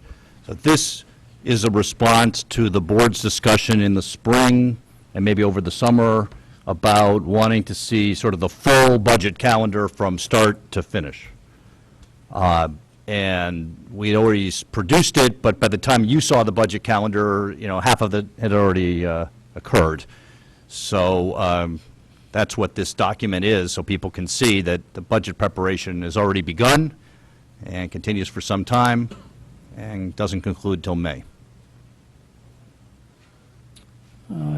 So this is a response to the board's discussion in the spring and maybe over the summer about wanting to see sort of the full budget calendar from start to finish. And we'd already produced it, but by the time you saw the budget calendar, half of it had already occurred. So that's what this document is, so people can see that the budget preparation has already begun and continues for some time and doesn't conclude till May.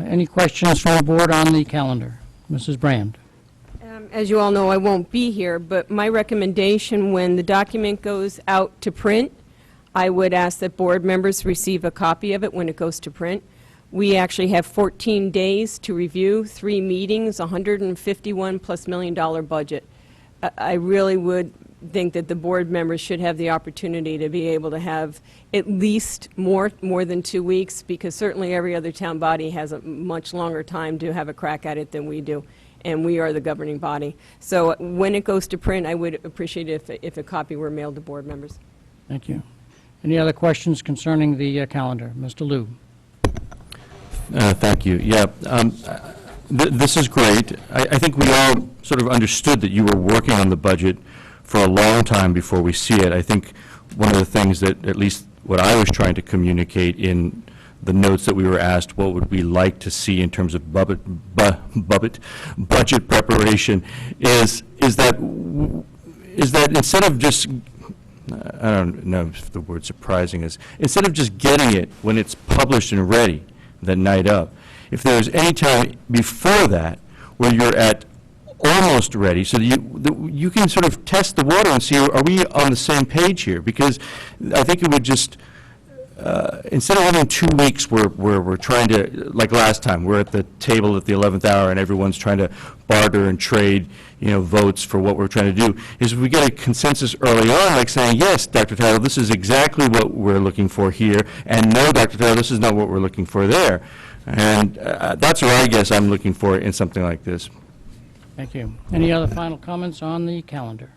Any questions from the board on the calendar? Mrs. Brand. As you all know, I won't be here, but my recommendation when the document goes out to print, I would ask that board members receive a copy of it when it goes to print. We actually have 14 days to review, 3 meetings, $151+ million budget. I really would think that the board members should have the opportunity to be able to have at least more than 2 weeks, because certainly every other town body has a much longer time to have a crack at it than we do, and we are the governing body. So when it goes to print, I would appreciate it if a copy were mailed to board members. Thank you. Any other questions concerning the calendar? Mr. Liu. Thank you. Yeah, this is great. I think we all sort of understood that you were working on the budget for a long time before we see it. I think one of the things that, at least what I was trying to communicate in the notes that we were asked, what would we like to see in terms of budget preparation, is that instead of just, I don't know if the word surprising is, instead of just getting it when it's published and ready the night of, if there's any time before that where you're at almost ready, so that you can sort of test the water and see, are we on the same page here? Because I think it would just instead of having 2 weeks where we're trying to, like last time, we're at the table at the 11th hour and everyone's trying to barter and trade, votes for what we're trying to do, is we get a consensus early on, like saying, yes, Dr. Tyler, this is exactly what we're looking for here, and no, Dr. Tyler, this is not what we're looking for there. And that's what I guess I'm looking for in something like this. Thank you. Any other final comments on the calendar?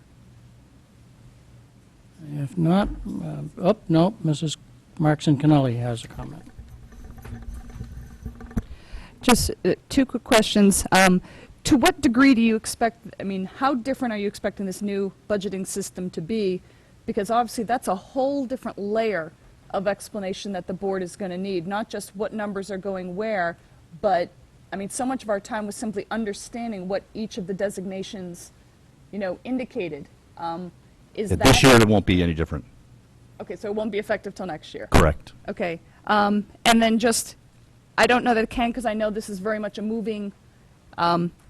If not, no, Mrs. Markson-Kennelly has a comment. Just two quick questions. To what degree do you expect, how different are you expecting this new budgeting system to be? Because obviously that's a whole different layer of explanation that the board is going to need, not just what numbers are going where, but, so much of our time was simply understanding what each of the designations, indicated. This year, it won't be any different. Okay, so it won't be effective till next year? Correct. Okay. And then just, I don't know that it can, because I know this is very much a moving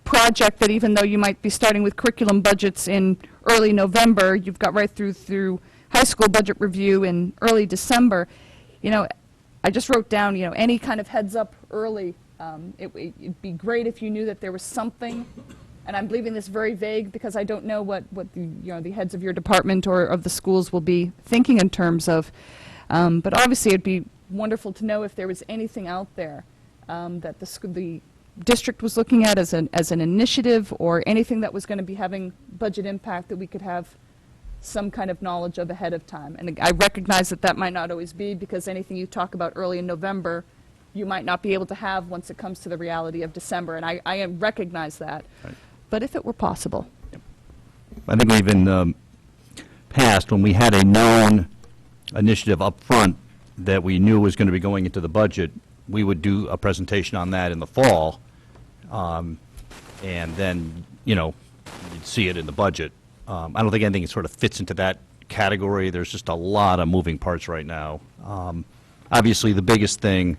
project, that even though you might be starting with curriculum budgets in early November, you've got right through high school budget review in early December. I just wrote down, any kind of heads up early. It'd be great if you knew that there was something, and I'm leaving this very vague because I don't know what the heads of your department or of the schools will be thinking in terms of, but obviously it'd be wonderful to know if there was anything out there that the district was looking at as an initiative, or anything that was going to be having budget impact that we could have some kind of knowledge of ahead of time. And I recognize that might not always be, because anything you talk about early in November, you might not be able to have once it comes to the reality of December, and I recognize that. Right. But if it were possible. I think we've in past, when we had a known initiative up front that we knew was going to be going into the budget, we would do a presentation on that in the fall, and then, you'd see it in the budget. I don't think anything sort of fits into that category. There's just a lot of moving parts right now. Obviously, the biggest thing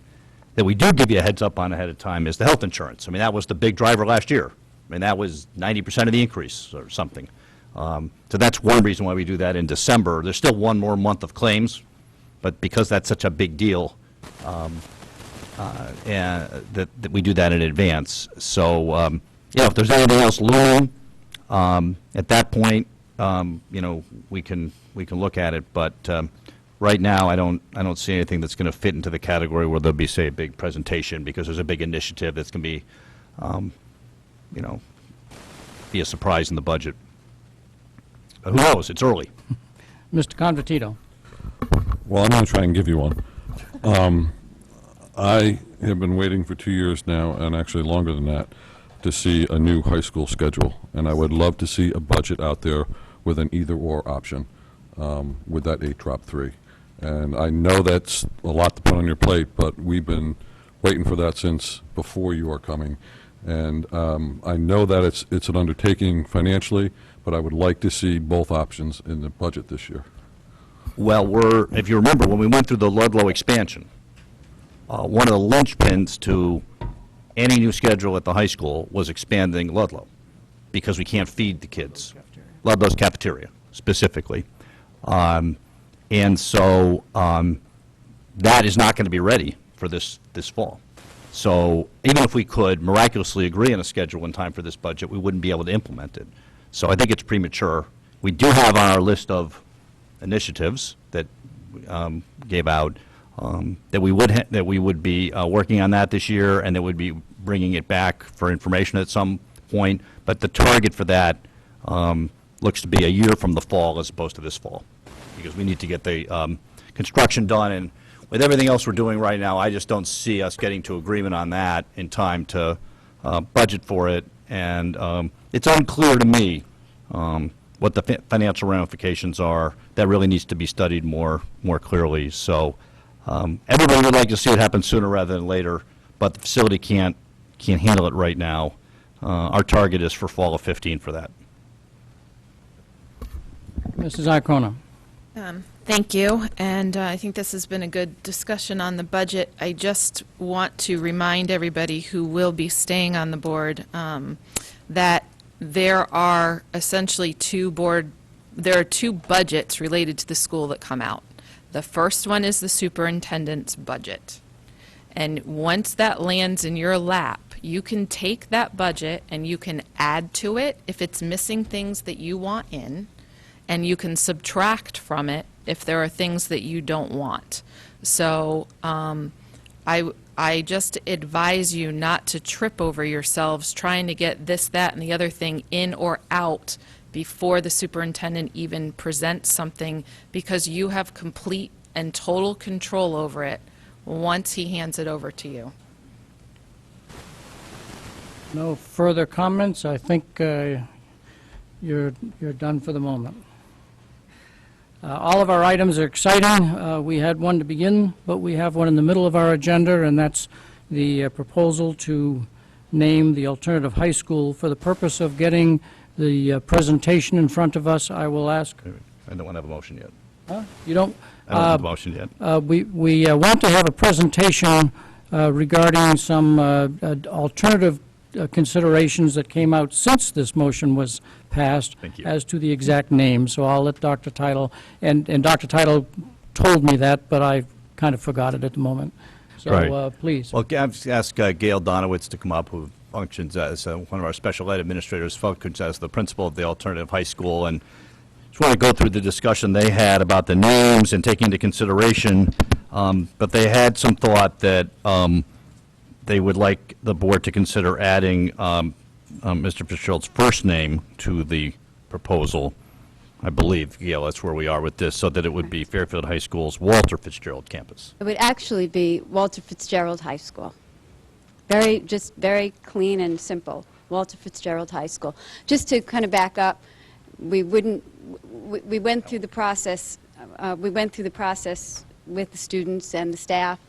that we do give you a heads up on ahead of time is the health insurance. That was the big driver last year. That was 90% of the increase or something. So that's one reason why we do that in December. There's still one more month of claims, but because that's such a big deal, and that we do that in advance. So, if there's anything else looming, at that point, we can look at it. But right now, I don't see anything that's going to fit into the category where there'll be, say, a big presentation, because there's a big initiative that's going to be, be a surprise in the budget. But who knows? It's early. Mr. Convertito. Well, I'm going to try and give you one. I have been waiting for 2 years now, and actually longer than that, to see a new high school schedule. And I would love to see a budget out there with an either-or option with that 8-drop-3. And I know that's a lot to put on your plate, but we've been waiting for that since before you are coming. And I know that it's an undertaking financially, but I would like to see both options in the budget this year. Well, if you remember, when we went through the Ludlow expansion, one of the linchpins to any new schedule at the high school was expanding Ludlow, because we can't feed the kids. Ludlow's cafeteria, specifically. And so that is not going to be ready for this fall. So even if we could miraculously agree on a schedule in time for this budget, we wouldn't be able to implement it. So I think it's premature. We do have on our list of initiatives that gave out that we would be working on that this year, and that would be bringing it back for information at some point. But the target for that looks to be a year from the fall as opposed to this fall, because we need to get the construction done. And with everything else we're doing right now, I just don't see us getting to agreement on that in time to budget for it. And it's unclear to me what the financial ramifications are. That really needs to be studied more clearly. So everybody would like to see it happen sooner rather than later, but the facility can't handle it right now. Our target is for fall of 15 for that. Mrs. Iacona. Thank you, and I think this has been a good discussion on the budget. I just want to remind everybody who will be staying on the board that there are essentially two budgets related to the school that come out. The first one is the superintendent's budget. And once that lands in your lap, you can take that budget and you can add to it if it's missing things that you want in, and you can subtract from it if there are things that you don't want. So I just advise you not to trip over yourselves trying to get this, that, and the other thing in or out before the superintendent even presents something, because you have complete and total control over it once he hands it over to you. No further comments. I think you're done for the moment. All of our items are exciting. We had one to begin, but we have one in the middle of our agenda, and that's the proposal to name the alternative high school. For the purpose of getting the presentation in front of us, I will ask. I don't want to have a motion yet. Huh? You don't? I don't have a motion yet. We want to have a presentation regarding some alternative considerations that came out since this motion was passed. Thank you. As to the exact name. So I'll let Dr. Title, and Dr. Title told me that, but I kind of forgot it at the moment. So Right. please. Well, I've asked Gail Donowitz to come up, who functions as one of our special ed administrators, functions as the principal of the alternative high school, and just want to go through the discussion they had about the names and taking into consideration, but they had some thought that they would like the board to consider adding Mr. Fitzgerald's first name to the proposal. I believe, Gail, that's where we are with this, so that it would be Fairfield High School's Walter Fitzgerald campus. It would actually be Walter Fitzgerald High School. Just very clean and simple, Walter Fitzgerald High School. Just to kind of back up, we went through the process, with the students and the staff,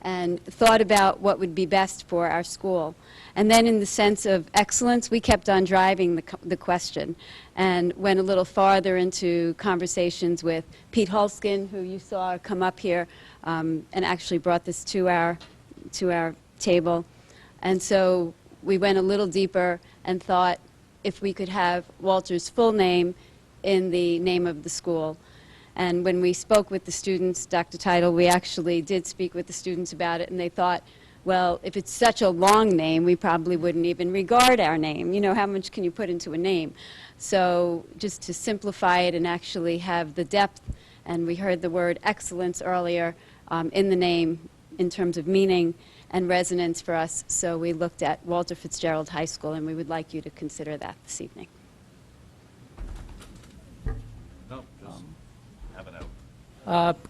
and thought about what would be best for our school. And then in the sense of excellence, we kept on driving the question, and went a little farther into conversations with Pete Holskin, who you saw come up here, and actually brought this to our table. And so we went a little deeper and thought if we could have Walter's full name in the name of the school. And when we spoke with the students, Dr. Title, we actually did speak with the students about it, and they thought, well, if it's such a long name, we probably wouldn't even regard our name. You know, how much can you put into a name? So just to simplify it and actually have the depth, and we heard the word excellence earlier in the name in terms of meaning and resonance for us, so we looked at Walter Fitzgerald High School, and we would like you to consider that this evening.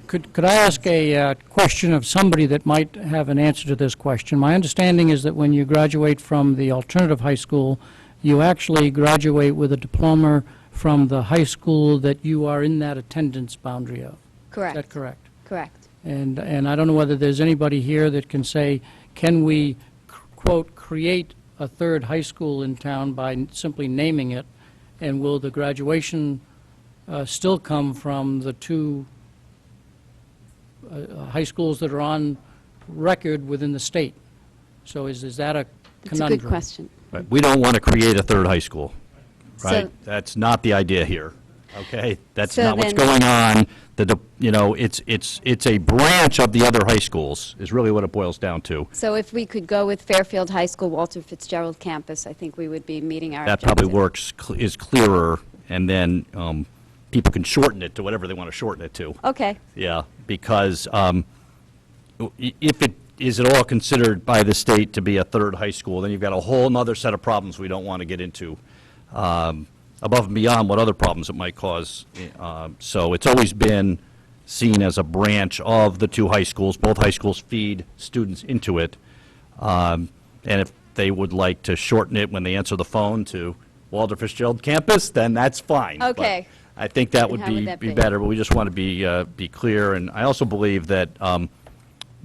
Could I ask a question of somebody that might have an answer to this question? My understanding is that when you graduate from the alternative high school, you actually graduate with a diploma from the high school that you are in that attendance boundary of. Correct. Is that correct? Correct. And I don't know whether there's anybody here that can say, can we, quote, create a third high school in town by simply naming it, and will the graduation still come from the two high schools that are on record within the state? So is that a conundrum? It's a good question. Right. We don't want to create a third high school, right? So- That's not the idea here, okay? That's So not what's then- going on. It's a branch of the other high schools, is really what it boils down to. So if we could go with Fairfield High School, Walter Fitzgerald campus, I think we would be meeting our That objective. probably is clearer, and then people can shorten it to whatever they want to shorten it to. Okay. Yeah, because if it is at all considered by the state to be a third high school, then you've got a whole other set of problems we don't want to get into, above and beyond what other problems it might cause. So it's always been seen as a branch of the two high schools. Both high schools feed students into it. And if they would like to shorten it when they answer the phone to Walter Fitzgerald campus, then that's fine. But Okay. I think that And would how would that be be? better, but we just want to be clear. And I also believe that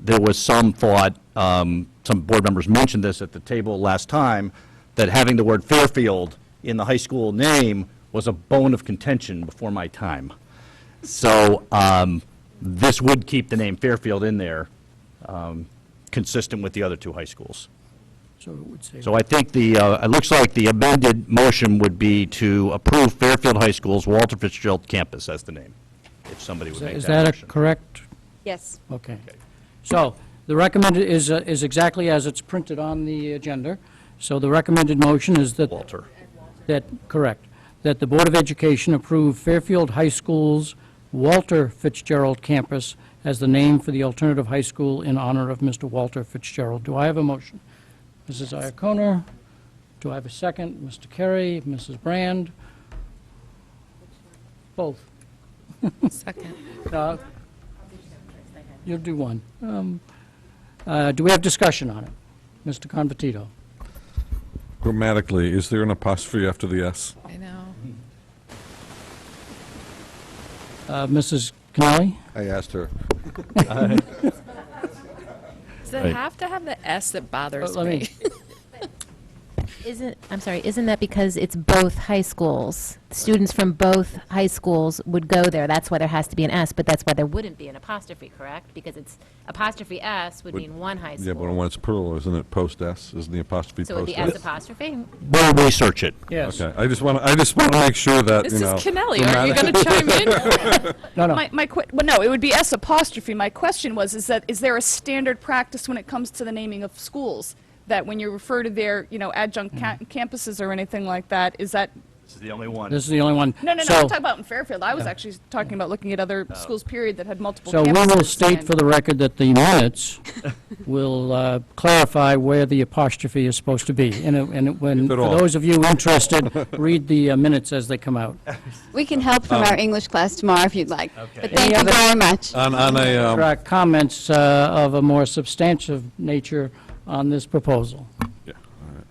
there was some thought, some board members mentioned this at the table last time, that having the word Fairfield in the high school name was a bone of contention before my time. So this would keep the name Fairfield in there, consistent with the other two high schools. So it would say. So I think it looks like the amended motion would be to approve Fairfield High School's Walter Fitzgerald campus as the name. if somebody would make Is that that a motion. correct? Yes. Okay. So the recommended is exactly as it's printed on the agenda. So the recommended motion is that. Walter. Correct. That the Board of Education approve Fairfield High School's Walter Fitzgerald campus as the name for the alternative high school in honor of Mr. Walter Fitzgerald. Do I have a motion? Mrs. Iacono? Do I have a second? Mr. Carey? Mrs. Brand? Both. Second. You'll do one. Do we have discussion on it? Mr. Convertito? Grammatically, is there an apostrophe after the S? I know. Mrs. Connelly? I asked her. Does it have to have the S that bothers Let me? me- Isn't that because it's both high schools? Students from both high schools would go there. That's why there has to be an S, but that's why there wouldn't be an apostrophe, correct? Because it's apostrophe S would mean one high Yeah, but school. when it's plural, isn't it post S? Isn't the apostrophe So it would post be S? S apostrophe? We'll research it. Yes. Okay, I just want to make sure that, you know. Mrs. Kennelly, are you going to chime in? No. Well, no, it would be S apostrophe. My question was, is there a standard practice when it comes to the naming of schools? That when you refer to their, adjunct campuses or anything like that, is that? This is the only one. This is the only one. No, I'm So- talking about in Fairfield. I was actually talking about looking at other schools, period, that had multiple So campuses. we will state and- for the record that the minutes will clarify where the apostrophe is supposed to be. And when, If at for all. those of you interested, read the minutes as they come out. We can help from our English class tomorrow if you'd like. Okay. But thank you very much. On a, There are comments of a more substantive nature on this proposal. yeah.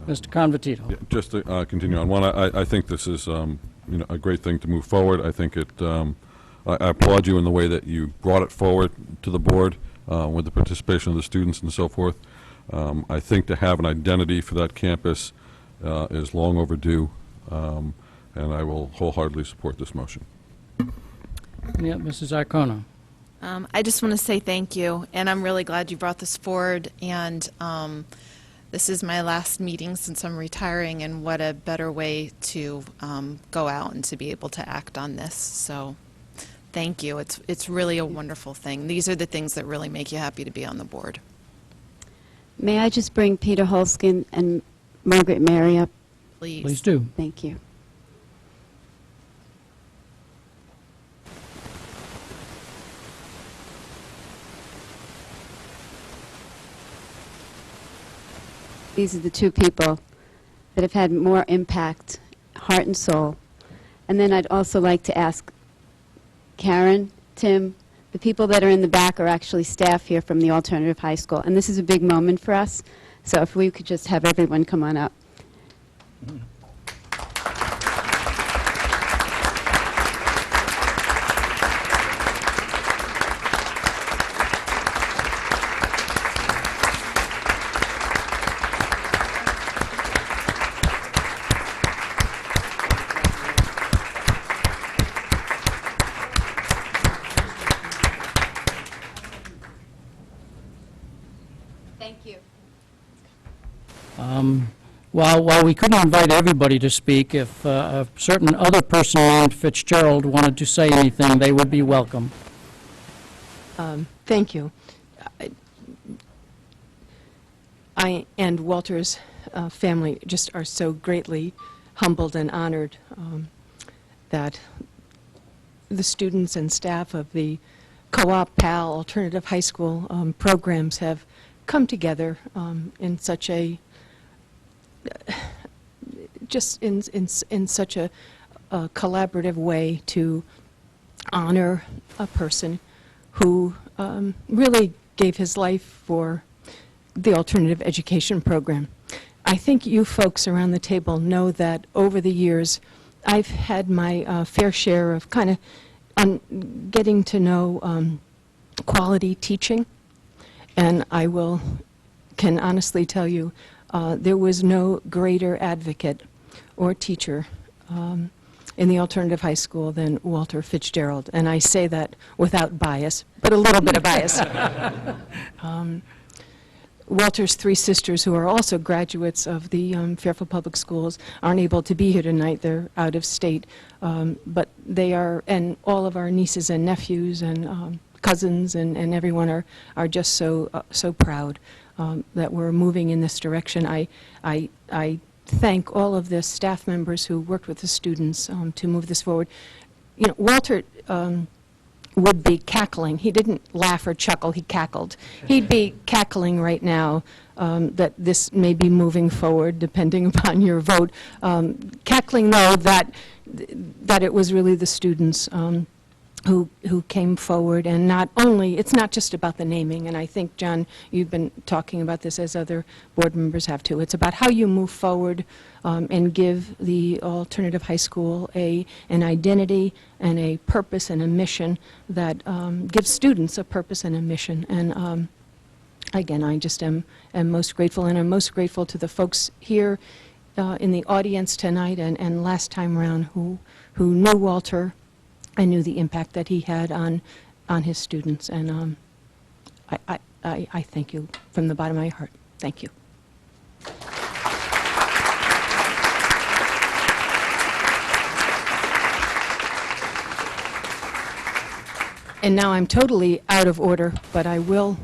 Mr. Convertito? Yeah, just to continue on, one, I think this is, a great thing to move forward. I think I applaud you in the way that you brought it forward to the board with the participation of the students and so forth. I think to have an identity for that campus is long overdue, and I will wholeheartedly support this motion. Yeah, Mrs. Iacono? I just want to say thank you, and I'm really glad you brought this forward, and this is my last meeting since I'm retiring, and what a better way to go out and to be able to act on this. So thank you. It's really a wonderful thing. These are the things that really make you happy to be on the board. May I just bring Peter Holskin and Margaret Mary up? Please. Please do. Thank you. These are the two people that have had more impact, heart and soul. And then I'd also like to ask Karen, Tim, the people that are in the back are actually staff here from the alternative high school. And this is a big moment for us. So if we could just have everyone come on up. Thank you. While we couldn't invite everybody to speak, if a certain other person named Fitzgerald wanted to say anything, they would be welcome. Thank you. I and Walter's family just are so greatly humbled and honored that the students and staff of the Co-op PAL Alternative High School programs have come together in such a in such a collaborative way to honor a person who really gave his life for the alternative education program. I think you folks around the table know that over the years I've had my fair share of kind of getting to know quality teaching, and I can honestly tell you there was no greater advocate or teacher in the alternative high school than Walter Fitzgerald, and I say that without bias, but a little bit of bias. Walter's three sisters, who are also graduates of the Fairfield Public Schools, aren't able to be here tonight. They're out of state. But they are, and all of our nieces and nephews and cousins and everyone are just so proud that we're moving in this direction. I thank all of the staff members who worked with the students to move this forward. You know, Walter would be cackling. He didn't laugh or chuckle, he cackled. He'd be cackling right now that this may be moving forward, depending upon your vote. Cackling, though, that it was really the students who came forward, and not only, it's not just about the naming, and I think, John, you've been talking about this as other board members have too. It's about how you move forward and give the alternative high school an identity and a purpose and a mission that gives students a purpose and a mission. And again, I just am most grateful, and I'm most grateful to the folks here in the audience tonight and last time around who knew Walter. I knew the impact that he had on his students, and I thank you from the bottom of my heart. Thank you. And now I'm totally out of order, but I will,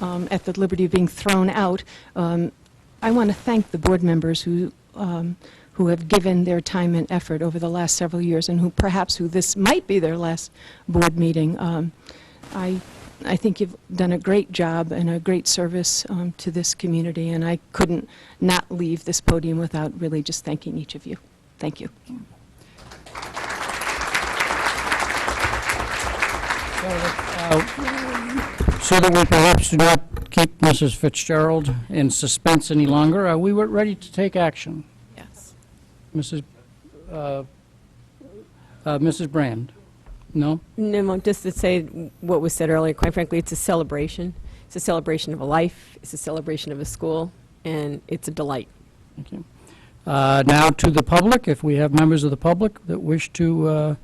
at the liberty of being thrown out, I want to thank the board members who have given their time and effort over the last several years, and who this might be their last board meeting. I think you've done a great job and a great service to this community, and I couldn't not leave this podium without really just thanking each of you. Thank you. So that we perhaps do not keep Mrs. Fitzgerald in suspense any longer, we were ready to take action. Yes. Mrs. Brand? No? No, just to say what was said earlier, quite frankly, it's a celebration. It's a celebration of a life, it's a celebration of a school, and it's a delight. Thank you. Now to the public, if we have members of the public that wish to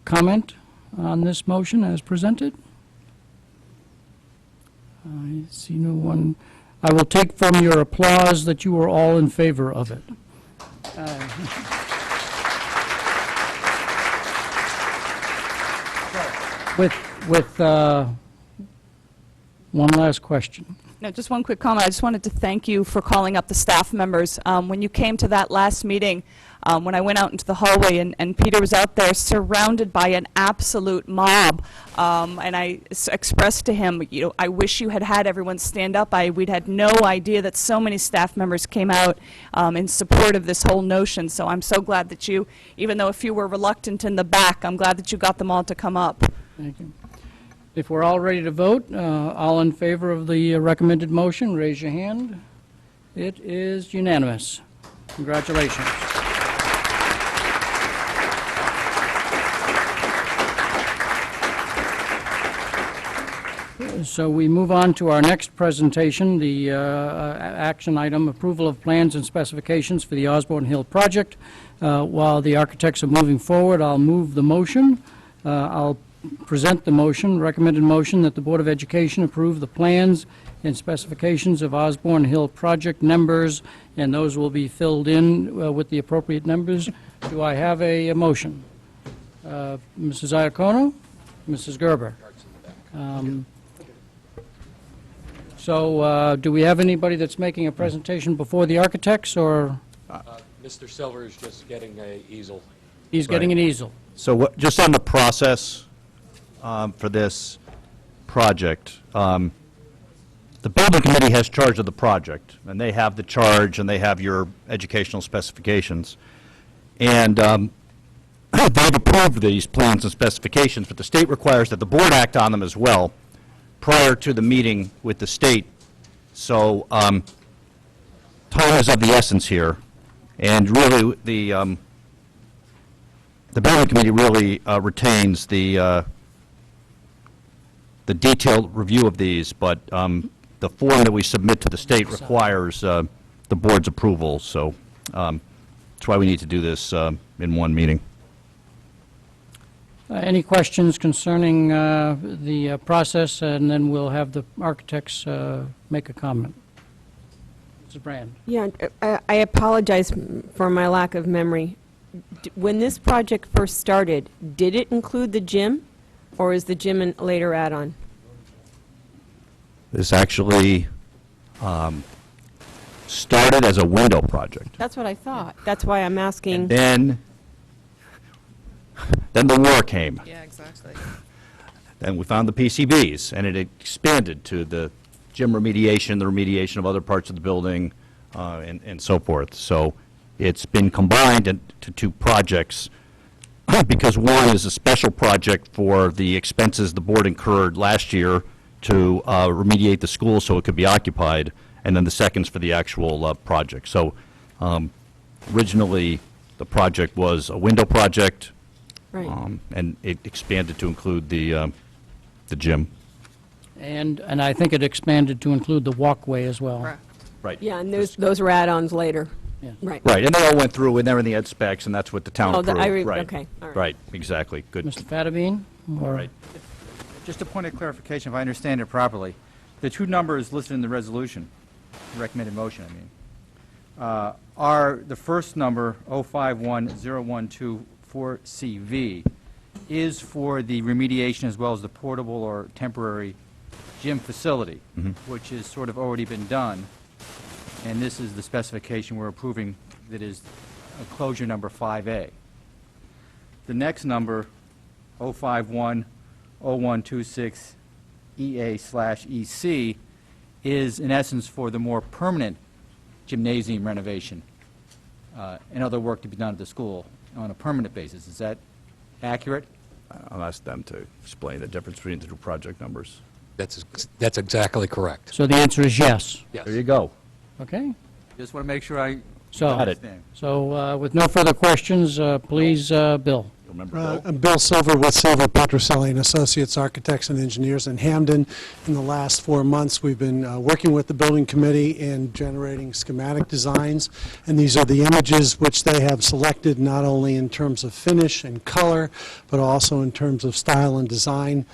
comment on this motion as presented. I see no one. I will take from your applause that you are all in favor of it. With one last question. No, just one quick comment. I just wanted to thank you for calling up the staff members. When you came to that last meeting, when I went out into the hallway and Peter was out there surrounded by an absolute mob, and I expressed to him, you know, I wish you had had everyone stand up. We'd had no idea that so many staff members came out in support of this whole notion. So I'm so glad that you, even though a few were reluctant in the back, I'm glad that you got them all to come up. Thank you. If we're all ready to vote, all in favor of the recommended motion, raise your hand. It is unanimous. Congratulations. So we move on to our next presentation, the action item, approval of plans and specifications for the Osborne Hill project. While the architects are moving forward, I'll move the motion. I'll present the motion, recommended motion that the Board of Education approve the plans and specifications of Osborne Hill project numbers, and those will be filled in with the appropriate numbers. Do I have a motion? Mrs. Iacono? Mrs. Gerber? So do we have anybody that's making a presentation before the architects, or? Mr. Silver is just getting an easel. He's getting an easel. So just on the process for this project, the building committee has charge of the project, and they have the charge, and they have your educational specifications. And they've approved these plans and specifications, but the state requires that the board act on them as well prior to the meeting with the state. So time is of the essence here, and really the building committee really retains the detailed review of these, but the form that we submit to the state requires the board's approval, so that's why we need to do this in one meeting. Any questions concerning the process, and then we'll have the architects make a comment. Mrs. Brand. Yeah, I apologize for my lack of memory. When this project first started, did it include the gym, or is the gym a later add-on? This actually started as a window project. That's what I thought. That's why I'm asking. Then the war came. Yeah, exactly. Then we found the PCBs, and it expanded to the gym remediation, the remediation of other parts of the building, and so forth. So it's been combined into two projects because one is a special project for the expenses the board incurred last year to remediate the school so it could be occupied, and then the second's for the actual project. So originally, the project was a window project, Right. and it expanded to include the gym. And I think it expanded to include the walkway as well. Correct. Right. Yeah, and those were add-ons later. Yeah. Right. Right, and they all went through, and everything had specs, and that's what the town Oh, approved. Right. okay, all right. Right, exactly, good. Mr. Fattabine? All right. Just a point of clarification, if I understand it properly, the two numbers listed in the resolution, recommended motion, I mean, are the first number, 0510124CV, is for the remediation as well as the portable or temporary gym facility, which has sort of already been done, and this is the specification we're approving that is closure number 5A. The next number, 0510126EA/EC, is in essence for the more permanent gymnasium renovation and other work to be done at the school on a permanent basis. Is that accurate? I'll ask them to explain the difference between the two project numbers. That's exactly correct. So the answer is yes. Yes. There you go. Okay? Just want to make sure I So, understand. so with no further questions, please, Bill. Remember Bill? I'm Bill Silver with Silver, Petroselli and Associates Architects and Engineers in Hamden. In the last 4 months, we've been working with the building committee and generating schematic designs, and these are the images which they have selected not only in terms of finish and color, but also in terms of style and design.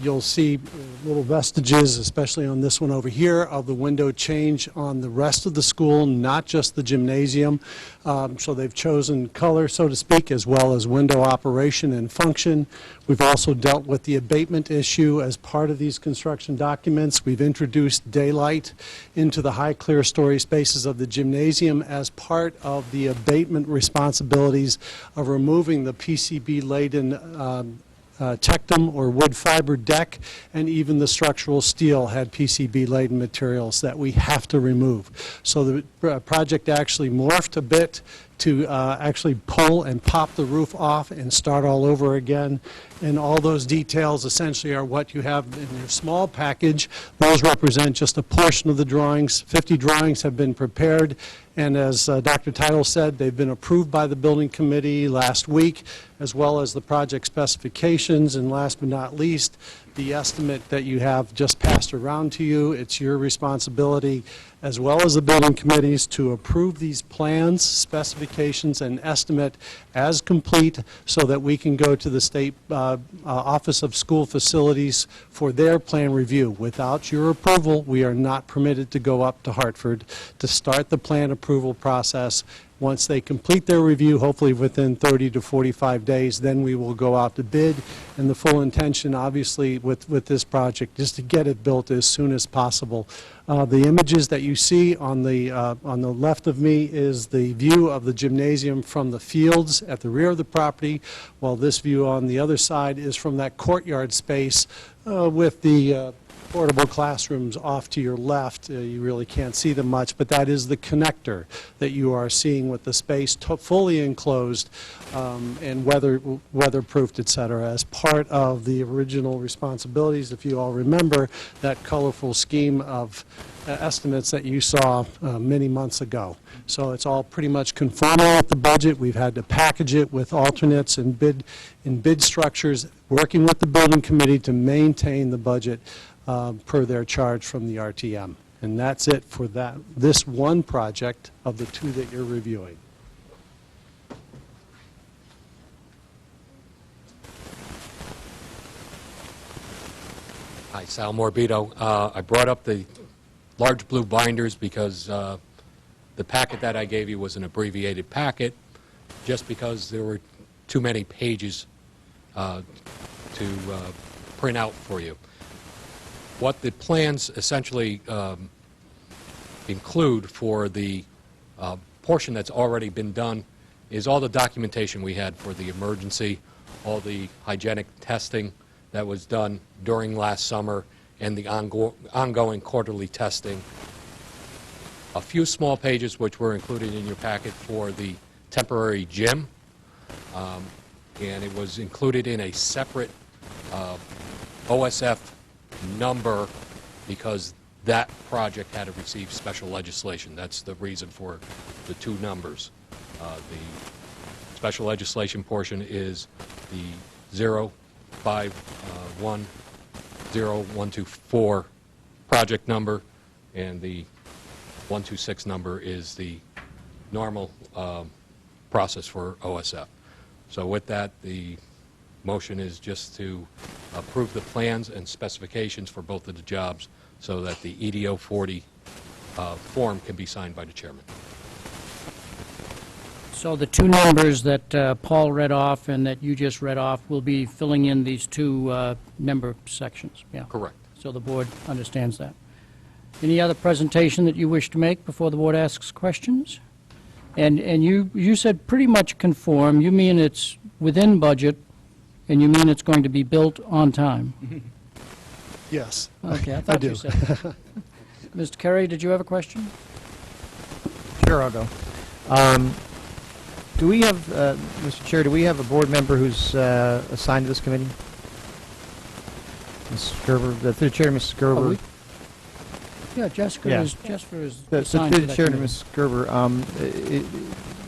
You'll see little vestiges, especially on this one over here, of the window change on the rest of the school, not just the gymnasium. So they've chosen color, so to speak, as well as window operation and function. We've also dealt with the abatement issue as part of these construction documents. We've introduced daylight into the high clear story spaces of the gymnasium as part of the abatement responsibilities of removing the PCB-laden tectum or wood fiber deck, and even the structural steel had PCB-laden materials that we have to remove. So the project actually morphed a bit to actually pull and pop the roof off and start all over again. And all those details essentially are what you have in your small package. Those represent just a portion of the drawings. 50 drawings have been prepared, and as Dr. Title said, they've been approved by the building committee last week, as well as the project specifications, and last but not least, the estimate that you have just passed around to you. It's your responsibility, as well as the building committees, to approve these plans, specifications, and estimate as complete so that we can go to the State Office of School Facilities for their plan review. Without your approval, we are not permitted to go up to Hartford to start the plan approval process. Once they complete their review, hopefully within 30 to 45 days, then we will go out to bid. And the full intention, obviously, with this project is to get it built as soon as possible. The images that you see on the left of me is the view of the gymnasium from the fields at the rear of the property, while this view on the other side is from that courtyard space with the portable classrooms off to your left. You really can't see them much, but that is the connector that you are seeing with the space fully enclosed and weatherproofed, et cetera, as part of the original responsibilities. If you all remember that colorful scheme of estimates that you saw many months ago. So it's all pretty much conforming with the budget. We've had to package it with alternates and bid structures, working with the building committee to maintain the budget per their charge from the RTM. And that's it for this one project of the two that you're reviewing. Hi, Sal Morbido. I brought up the large blue binders because the packet that I gave you was an abbreviated packet, just because there were too many pages to print out for you. What the plans essentially include for the portion that's already been done is all the documentation we had for the emergency, all the hygienic testing that was done during last summer, and the ongoing quarterly testing. A few small pages which were included in your packet for the temporary gym, and it was included in a separate OSF number because that project had to receive special legislation. That's the reason for the two numbers. The special legislation portion is the 0510-124 project number, and the 126 number is the normal process for OSF. So with that, the motion is just to approve the plans and specifications for both of the jobs so that the EDO 40 form can be signed by the chairman. So the two numbers that Paul read off and that you just read off will be filling in these two number sections, yeah? Correct. So the board understands that. Any other presentation that you wish to make before the board asks questions? And you said pretty much conform. You mean it's within budget, and you mean it's going to be built on time? Yes. Okay, I thought do. you said that. Mr. Kerry, did you have a question? Sure, I'll go. Do we have, Mr. Chair, do we have a board member who's assigned to this committee? Mrs. Gerber, through the chair, Mrs. Gerber. Yeah, Jessica Yeah. is So assigned through to the that chair, to committee. Mrs. Gerber,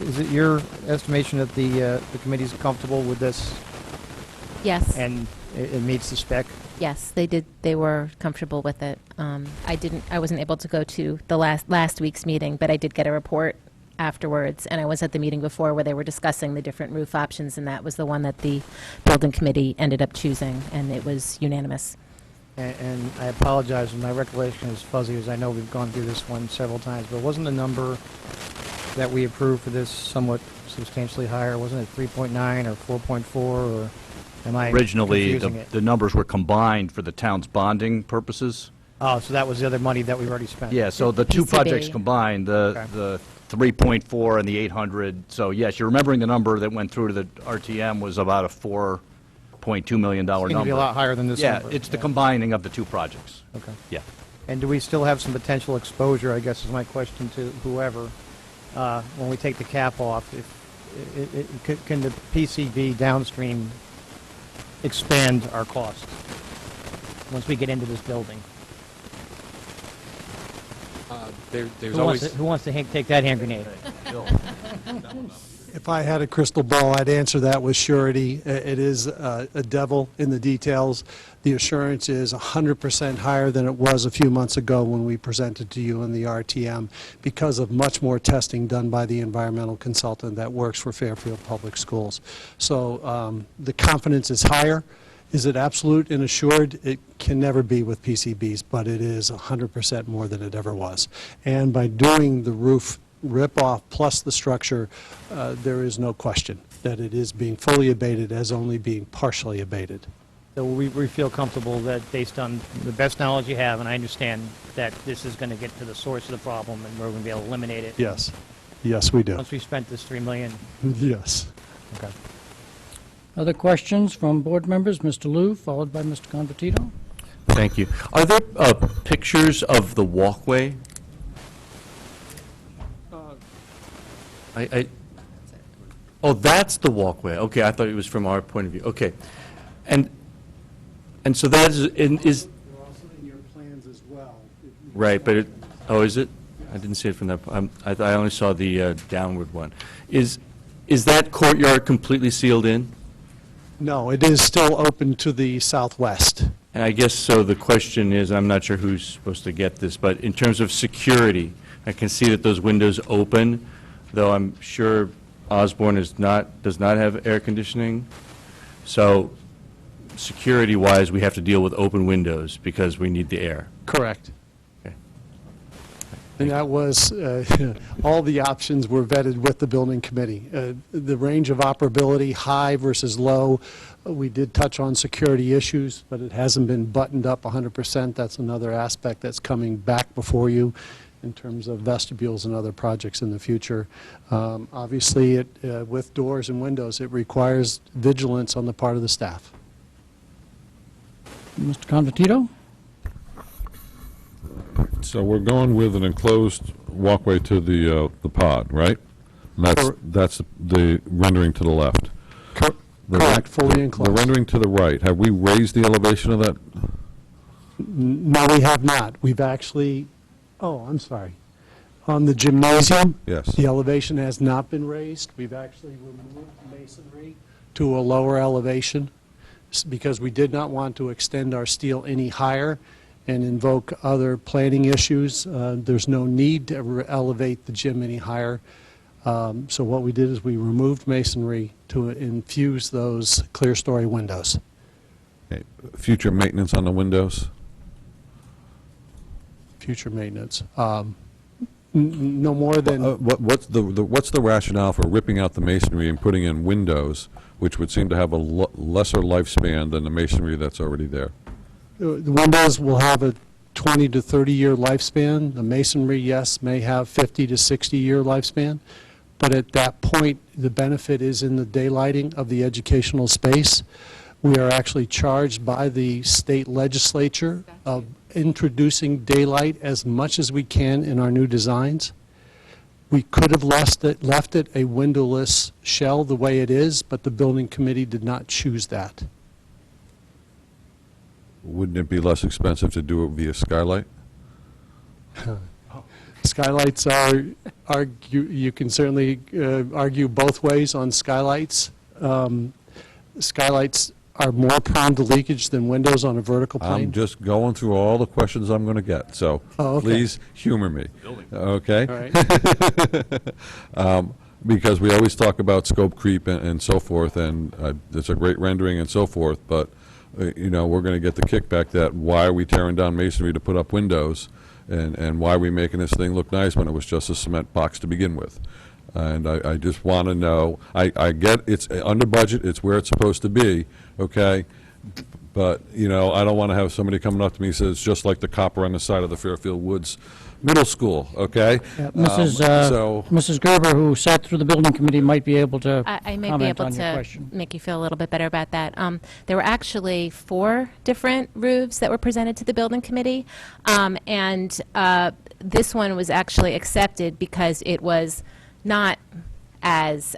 is it your estimation that the committee's comfortable with this Yes. and it meets the spec? Yes, they did. They were comfortable with it. I wasn't able to go to the last week's meeting, but I did get a report afterwards, and I was at the meeting before where they were discussing the different roof options, and that was the one that the building committee ended up choosing, and it was unanimous. And I apologize, my recollection is fuzzy, as I know we've gone through this one several times, but wasn't the number that we approved for this somewhat substantially higher? Wasn't it 3.9 or 4.4, or am I Originally, confusing it? the numbers were combined for the town's bonding purposes. Oh, so that was the other money that we've already spent? Yeah, so the two PCB. projects combined, the 3.4 and the 800, so yes, you're remembering the number that went through to the RTM was about a $4.2 million number. It's going to be a lot higher than this Yeah, number. it's the combining of the two projects. Okay. Yeah. And do we still have some potential exposure, I guess is my question to whoever, when we take the cap off? Can the PCB downstream expand our costs once we get into this building? There's always... Who wants to take that hand grenade? If I had a crystal ball, I'd answer that with surety. It is a devil in the details. The assurance is 100% higher than it was a few months ago when we presented to you in the RTM because of much more testing done by the environmental consultant that works for Fairfield Public Schools. So the confidence is higher. Is it absolute and assured? It can never be with PCBs, but it is 100% more than it ever was. And by doing the roof rip-off plus the structure, there is no question that it is being fully abated as only being partially abated. So we feel comfortable that based on the best knowledge you have, and I understand that this is going to get to the source of the problem and we're going to be able to eliminate it. Yes. Yes, we do. Once we spent this $3 million. Yes. Okay. Other questions from board members? Mr. Liu, followed by Mr. Convertito. Thank you. Are there pictures of the walkway? Oh, that's the walkway. Okay, I thought it was from our point of view. Okay. And so that is, They're also in your plans as well. right, but oh, is it? I didn't see it from that, I only saw the downward one. Is that courtyard completely sealed in? No, it is still open to the southwest. And I guess, so the question is, I'm not sure who's supposed to get this, but in terms of security, I can see that those windows open, though I'm sure Osborne does not have air conditioning. So security-wise, we have to deal with open windows because we need the air. Correct. Okay. And that was, all the options were vetted with the building committee. The range of operability, high versus low, we did touch on security issues, but it hasn't been buttoned up 100%. That's another aspect that's coming back before you in terms of vestibules and other projects in the future. Obviously, with doors and windows, it requires vigilance on the part of the staff. Mr. Convertito? So we're going with an enclosed walkway to the pod, right? And that's the rendering to the left. Correct, fully enclosed. The rendering to the right, have we raised the elevation of that? No, we have not. We've actually, I'm sorry. On the gymnasium? Yes. The elevation has not been raised. We've actually removed masonry to a lower elevation because we did not want to extend our steel any higher and invoke other planning issues. There's no need to elevate the gym any higher. So what we did is we removed masonry to infuse those clear story windows. Okay. Future maintenance on the windows? Future maintenance. No more than... What's the rationale for ripping out the masonry and putting in windows, which would seem to have a lesser lifespan than the masonry that's already there? The windows will have a 20 to 30-year lifespan. The masonry, yes, may have 50 to 60-year lifespan. But at that point, the benefit is in the daylighting of the educational space. We are actually charged by the state legislature of introducing daylight as much as we can in our new designs. We could have left it a windowless shell the way it is, but the building committee did not choose that. Wouldn't it be less expensive to do it via skylight? Skylights you can certainly argue both ways on skylights. Skylights are more prone to leakage than windows on a vertical plane. I'm just going through all the questions I'm going to get, so please humor me. Okay? All right. Because we always talk about scope creep and so forth, and it's a great rendering and so forth, but we're going to get the kickback that why are we tearing down masonry to put up windows, and why are we making this thing look nice when it was just a cement box to begin with? And I just want to know, I get it's under budget, it's where it's supposed to be, okay? But, I don't want to have somebody coming up to me and says, just like the copper on the side of the Fairfield Woods Middle School, okay? Yeah, Mrs. Gerber, who sat through the building committee, might be able to I may be comment able on your to question. make you feel a little bit better about that. There were actually 4 different roofs that were presented to the building committee, and this one was actually accepted because it was not as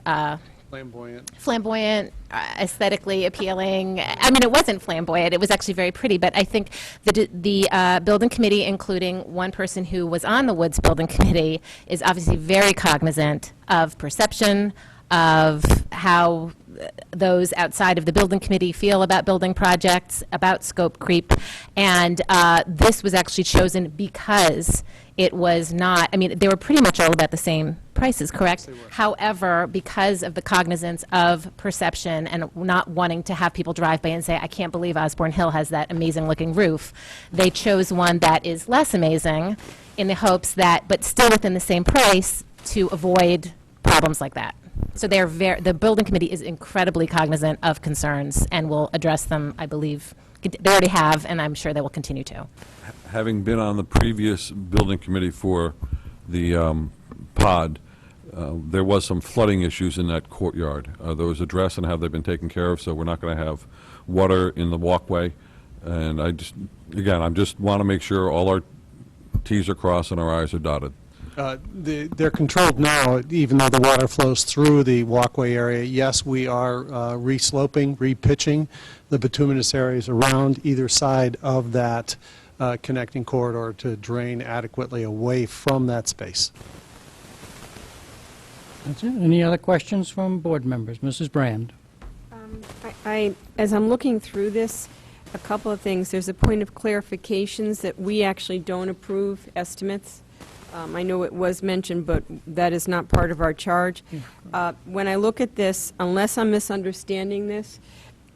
flamboyant, aesthetically appealing. I mean, it wasn't flamboyant. It was actually very pretty. But I think the building committee, including one person who was on the Woods Building Committee, is obviously very cognizant of perception, of how those outside of the building committee feel about building projects, about scope creep. And this was actually chosen because it was not, I mean, they were pretty much all about the same prices, correct? However, because of the cognizance of perception and not wanting to have people drive by and say, I can't believe Osborne Hill has that amazing looking roof, they chose one that is less amazing in the hopes that, but still within the same price, to avoid problems like that. So they're the building committee is incredibly cognizant of concerns and will address them, I believe. They already have, and I'm sure they will continue to. Having been on the previous building committee for the pod, there was some flooding issues in that courtyard. Those addressed and have they been taken care of, so we're not going to have water in the walkway. And I just want to make sure all our T's are crossed and our I's are dotted. They're controlled now, even though the water flows through the walkway area. Yes, we are resloping, repitching the bituminous areas around either side of that connecting corridor to drain adequately away from that space. That's it. Any other questions from board members? Mrs. Brand. As I'm looking through this, a couple of things. There's a point of clarifications that we actually don't approve estimates. I know it was mentioned, but that is not part of our charge. When I look at this, unless I'm misunderstanding this,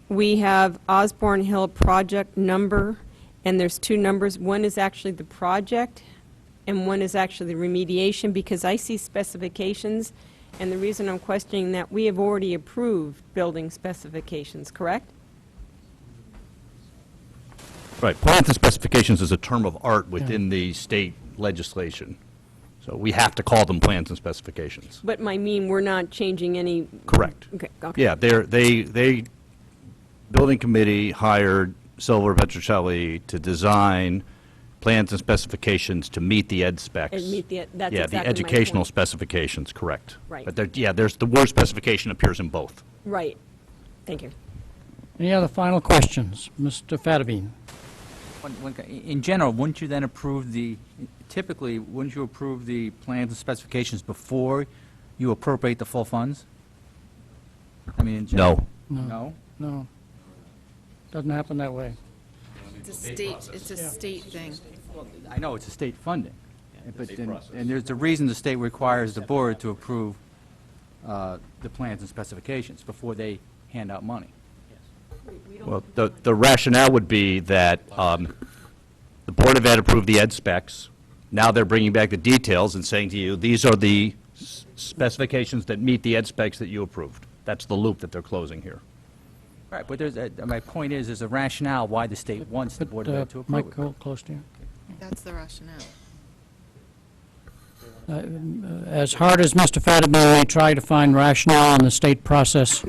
we have Osborne Hill project number, and there's two numbers. One is actually the project, and one is actually the remediation, because I see specifications, and the reason I'm questioning that, we have already approved building specifications, correct? Right. Plans and specifications is a term of art within the state legislation. So we have to call them plans and specifications. But we're not changing any... Correct. Okay, okay. Yeah, they building committee hired Silver Petrocelli to design plans and specifications to meet the ed specs. And meet the, that's Yeah, exactly the my educational point. specifications, correct. Right. But there's the word specification appears in both. Right. Thank you. Any other final questions? Mr. Fattabine? In general, wouldn't you then approve typically, wouldn't you approve the plans and specifications before you appropriate the full funds? I mean, in general. No? No. Doesn't happen that way. It's a state thing. I know, it's a state funding. And there's a reason the state requires the board to approve the plans and specifications before they hand out money. Well, the rationale would be that the Board of Ed approved the ed specs. Now they're bringing back the details and saying to you, these are the specifications that meet the ed specs that you approved. That's the loop that they're closing here. Right, but my point is, there's a rationale why the state wants the Board of Ed to approve Mike, it. go close to you. That's the rationale. As hard as Mr. Fattabine may try to find rationale in the state process,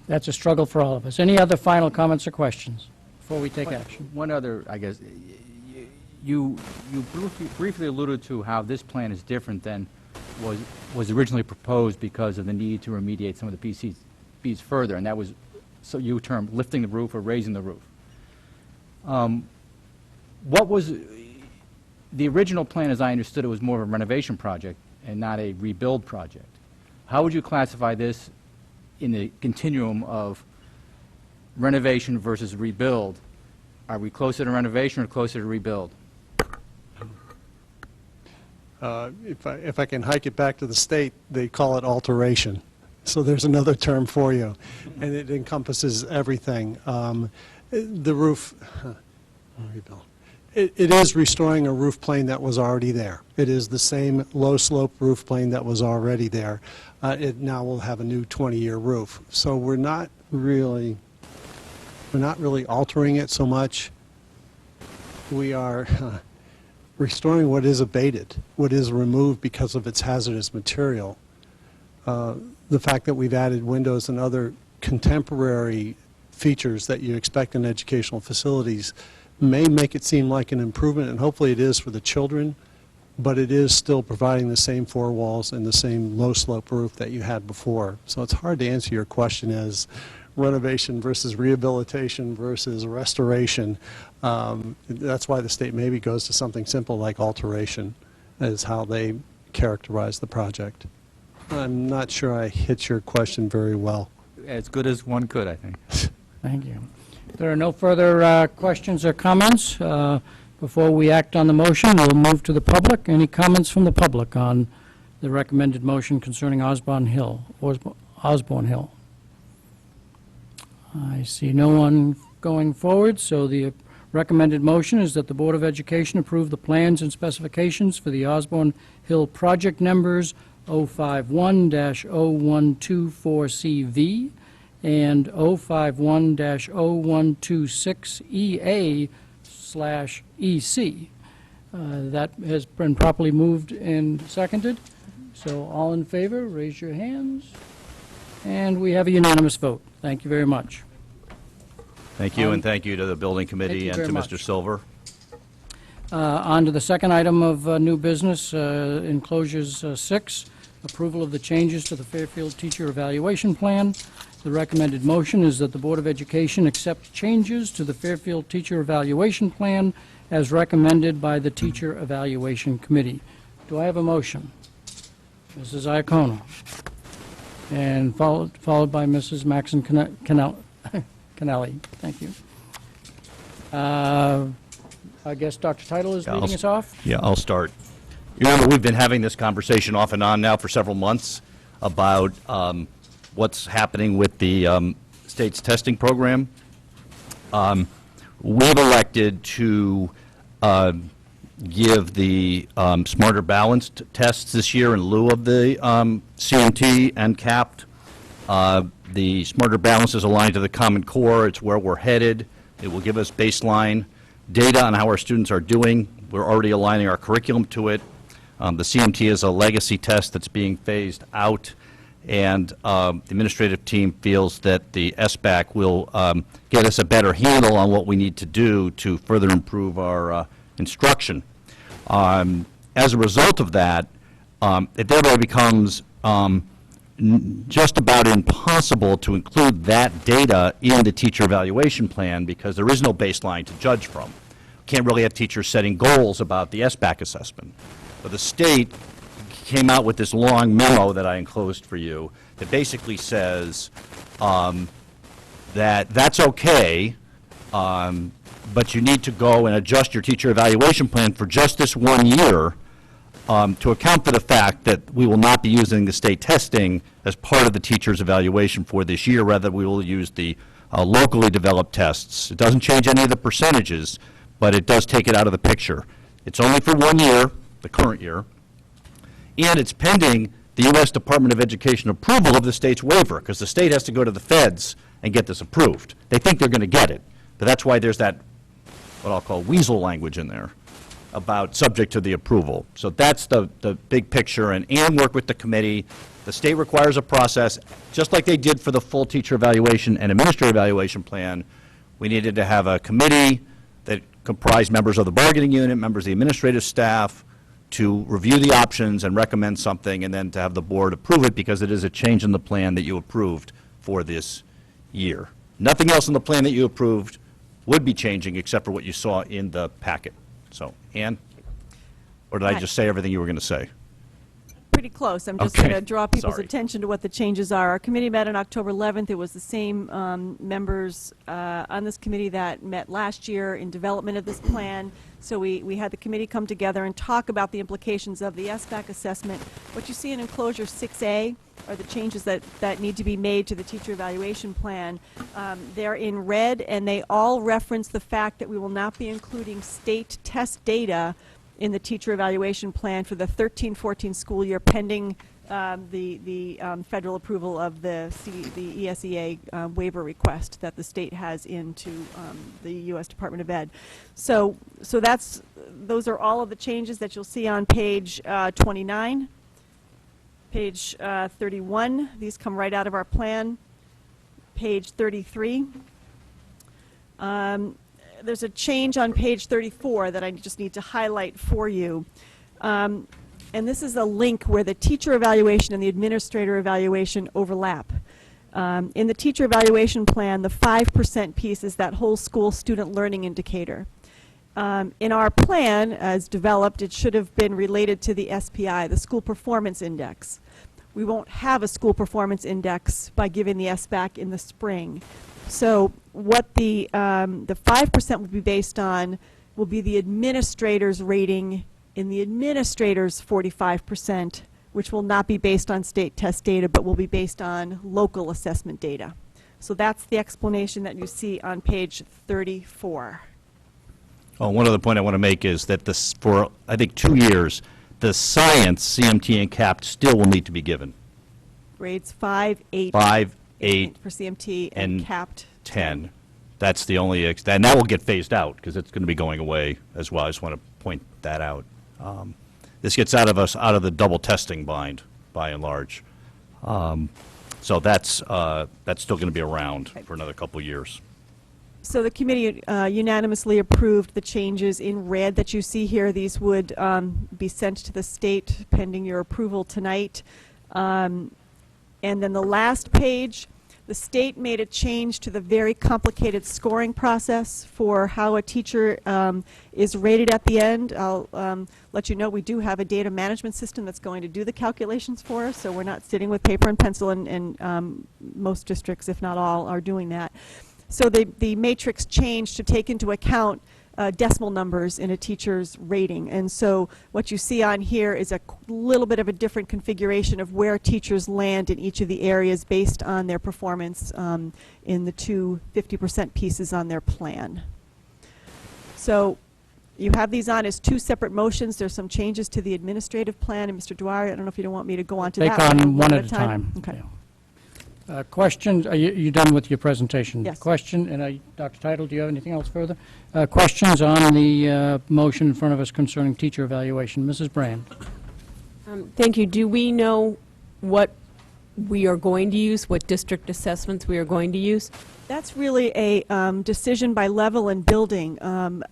that's a struggle for all of us. Any other final comments or questions before we take action? One other, I guess, you briefly alluded to how this plan is different than was originally proposed because of the need to remediate some of the PCBs further, and that was, so you termed lifting the roof or raising the roof. What was, the original plan, as I understood it, was more of a renovation project and not a rebuild project. How would you classify this in the continuum of renovation versus rebuild? Are we closer to renovation or closer to rebuild? If I can hike it back to the state, they call it alteration. So there's another term for you, and it encompasses everything. The roof, rebuild. It is restoring a roof plane that was already there. It is the same low-slope roof plane that was already there. It now will have a new 20-year roof. So we're not really altering it so much. We are restoring what is abated, what is removed because of its hazardous material. The fact that we've added windows and other contemporary features that you expect in educational facilities may make it seem like an improvement, and hopefully it is for the children, but it is still providing the same four walls and the same low-slope roof that you had before. So it's hard to answer your question as renovation versus rehabilitation versus restoration. That's why the state maybe goes to something simple like alteration, is how they characterize the project. I'm not sure I hit your question very well. As good as one could, I think. Thank you. If there are no further questions or comments, before we act on the motion, we'll move to the public. Any comments from the public on the recommended motion concerning Osborne Hill? Osborne Hill. I see no one going forward, so the recommended motion is that the Board of Education approve the plans and specifications for the Osborne Hill project numbers 051-0124CV and 051-0126EA/EC. That has been properly moved and seconded. So all in favor, raise your hands. And we have a unanimous vote. Thank you very much. Thank you, and thank you to the building committee and very to much. Mr. Silver. On to the second item of new business, enclosures 6, approval of the changes to the Fairfield Teacher Evaluation Plan. The recommended motion is that the Board of Education accept changes to the Fairfield Teacher Evaluation Plan as recommended by the Teacher Evaluation Committee. Do I have a motion? Mrs. Iacono. And followed by Mrs. Maxon Canelli. Thank you. I guess Dr. Title is leading us off? Yeah, I'll start. You remember, we've been having this conversation off and on now for several months about what's happening with the state's testing program. We've elected to give the Smarter Balanced tests this year in lieu of the CMT and CAPT. The Smarter Balance is aligned to the Common Core. It's where we're headed. It will give us baseline data on how our students are doing. We're already aligning our curriculum to it. The CMT is a legacy test that's being phased out, and the administrative team feels that the Sbac will get us a better handle on what we need to do to further improve our instruction. As a result of that, it thereby becomes just about impossible to include that data in the teacher evaluation plan because there is no baseline to judge from. Can't really have teachers setting goals about the Sbac assessment. But the state came out with this long memo that I enclosed for you that basically says that that's okay, but you need to go and adjust your teacher evaluation plan for just this 1 year to account for the fact that we will not be using the state testing as part of the teacher's evaluation for this year. Rather, we will use the locally developed tests. It doesn't change any of the percentages, but it does take it out of the picture. It's only for 1 year, the current year, and it's pending the U.S. Department of Education approval of the state's waiver, because the state has to go to the feds and get this approved. They think they're going to get it, but that's why there's that, what I'll call weasel language in there, about subject to the approval. So that's the big picture, and work with the committee. The state requires a process, just like they did for the full teacher evaluation and administrative evaluation plan. We needed to have a committee that comprised members of the bargaining unit, members of the administrative staff, to review the options and recommend something, and then to have the board approve it because it is a change in the plan that you approved for this year. Nothing else in the plan that you approved would be changing except for what you saw in the packet. So, Ann? Or did I just say everything you were going to say? Pretty close. I'm just Okay. going to draw people's Sorry. attention to what the changes are. Our committee met on October 11th. It was the same members on this committee that met last year in development of this plan. So we had the committee come together and talk about the implications of the Sbac assessment. What you see in enclosure 6A are the changes that need to be made to the teacher evaluation plan. They're in red, and they all reference the fact that we will not be including state test data in the teacher evaluation plan for the 13-14 school year pending the federal approval of the ESEA waiver request that the state has into the U.S. Department of Ed. So those are all of the changes that you'll see on page 29. Page 31, these come right out of our plan. Page 33. There's a change on page 34 that I just need to highlight for you. And this is a link where the teacher evaluation and the administrator evaluation overlap. In the teacher evaluation plan, the 5% piece is that whole school student learning indicator. In our plan, as developed, it should have been related to the SPI, the School Performance Index. We won't have a School Performance Index by giving the Sbac in the spring. So what the 5% would be based on will be the administrator's rating in the administrator's 45%, which will not be based on state test data, but will be based on local assessment data. So that's the explanation that you see on page 34. Oh, one other point I want to make is that this, for, I think, 2 years, the science, CMT, and CAPT still will need to be given. Grades 5, 8, 5, 8, for CMT and capped 10. That's the only, and that will get phased out because it's going to be going away as well. I just want to point that out. This gets out of the double testing bind, by and large. So that's still going to be around for another couple of years. So the committee unanimously approved the changes in red that you see here. These would be sent to the state pending your approval tonight. And then the last page, the state made a change to the very complicated scoring process for how a teacher is rated at the end. I'll let you know we do have a data management system that's going to do the calculations for us, so we're not sitting with paper and pencil, and most districts, if not all, are doing that. So the matrix changed to take into account decimal numbers in a teacher's rating. And so what you see on here is a little bit of a different configuration of where teachers land in each of the areas based on their performance in the two 50% pieces on their plan. So you have these on as two separate motions. There's some changes to the administrative plan. And Mr. Dwyer, I don't know if you don't want me to go on to Take that on one at a time. Okay. Questions? Are you done with your presentation? Yes. Question, and Dr. Title, do you have anything else further? Questions on the motion in front of us concerning teacher evaluation? Mrs. Brand. Thank you. Do we know what we are going to use, what district assessments we are going to use? That's really a decision by level and building.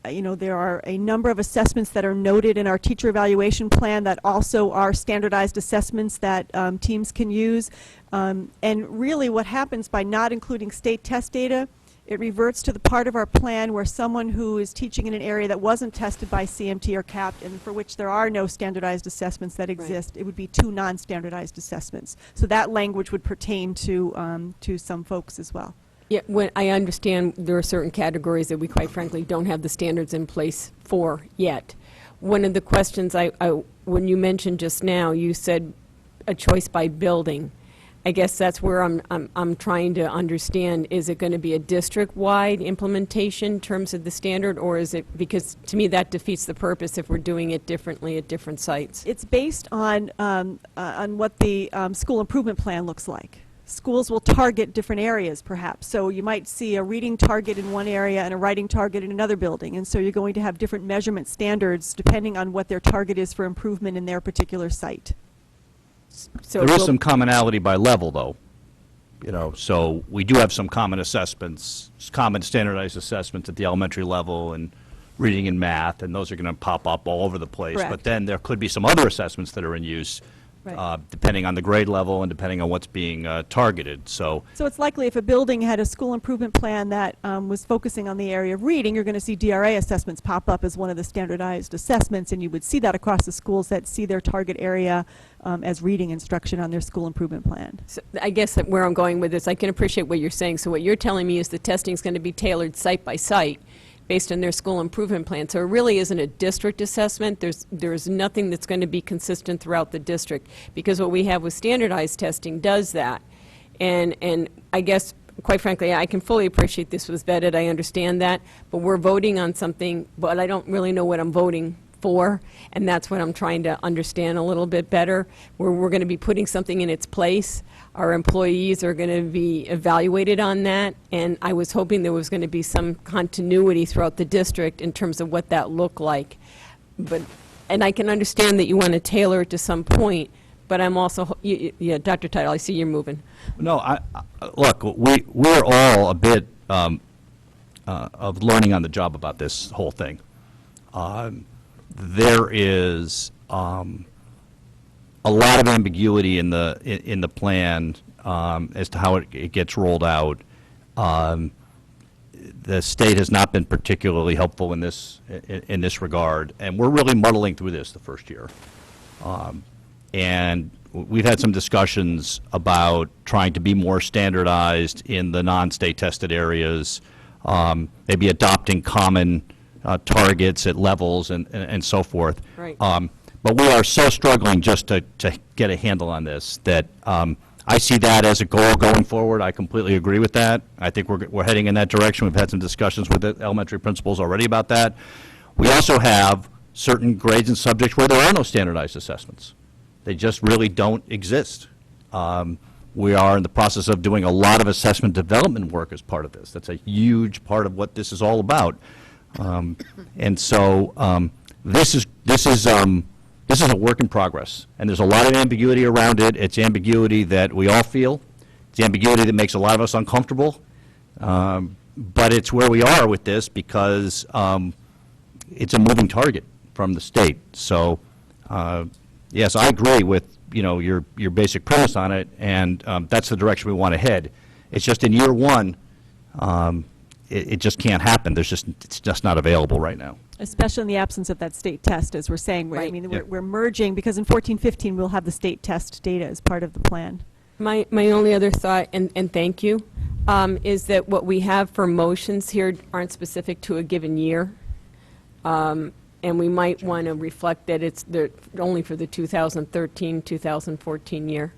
You know, there are a number of assessments that are noted in our teacher evaluation plan that also are standardized assessments that teams can use. And really what happens by not including state test data, it reverts to the part of our plan where someone who is teaching in an area that wasn't tested by CMT or CAPT and for which there are no standardized assessments that exist, it would be two non-standardized assessments. So that language would pertain to some folks as well. Yeah, when I understand there are certain categories that we quite frankly don't have the standards in place for yet. One of the questions when you mentioned just now, you said a choice by building. I guess that's where I'm trying to understand, is it going to be a district-wide implementation in terms of the standard, or is it, because to me that defeats the purpose if we're doing it differently at different sites? It's based on what the school improvement plan looks like. Schools will target different areas, perhaps. So you might see a reading target in one area and a writing target in another building. And so you're going to have different measurement standards depending on what their target is for improvement in their particular site. So there is some commonality by level, though. You know, so we do have some common assessments, common standardized assessments at the elementary level and reading and math, and those are going to pop up all over the place. Correct. But then there could be some other assessments that are in use, depending on the grade level and depending on what's being targeted. So it's likely if a building had a school improvement plan that was focusing on the area of reading, you're going to see DRA assessments pop up as one of the standardized assessments, and you would see that across the schools that see their target area as reading instruction on their school improvement plan. So I guess that where I'm going with this, I can appreciate what you're saying. So what you're telling me is the testing is going to be tailored site by site based on their school improvement plan. So it really isn't a district assessment. There's nothing that's going to be consistent throughout the district, because what we have with standardized testing does that. And I guess, quite frankly, I can fully appreciate this was vetted. I understand that. But we're voting on something, but I don't really know what I'm voting for, and that's what I'm trying to understand a little bit better, where we're going to be putting something in its place. Our employees are going to be evaluated on that, and I was hoping there was going to be some continuity throughout the district in terms of what that looked like. And I can understand that you want to tailor it to some point, but I'm also, yeah, Dr. Title, I see you're moving. no, look, we're all a bit of learning on the job about this whole thing. There is a lot of ambiguity in the plan as to how it gets rolled out. The state has not been particularly helpful in this regard, and we're really muddling through this the first year. And we've had some discussions about trying to be more standardized in the non-state tested areas, maybe adopting common targets at levels and so forth. Right. But we are so struggling just to get a handle on this that I see that as a goal going forward. I completely agree with that. I think we're heading in that direction. We've had some discussions with the elementary principals already about that. We also have certain grades and subjects where there are no standardized assessments. They just really don't exist. We are in the process of doing a lot of assessment development work as part of this. That's a huge part of what this is all about. And so this is a work in progress, and there's a lot of ambiguity around it. It's ambiguity that we all feel. It's ambiguity that makes a lot of us uncomfortable. But it's where we are with this because it's a moving target from the state. So yes, I agree with your basic premise on it, and that's the direction we want to head. It's just in year one. It just can't happen. It's just not available right now. Especially in the absence of that state test, as we're saying. I mean, we're merging, because in 14-15 we'll have the state test data as part of the plan. My only other thought, and thank you, is that what we have for motions here aren't specific to a given year. And we might want to reflect that it's only for the 2013-2014 year.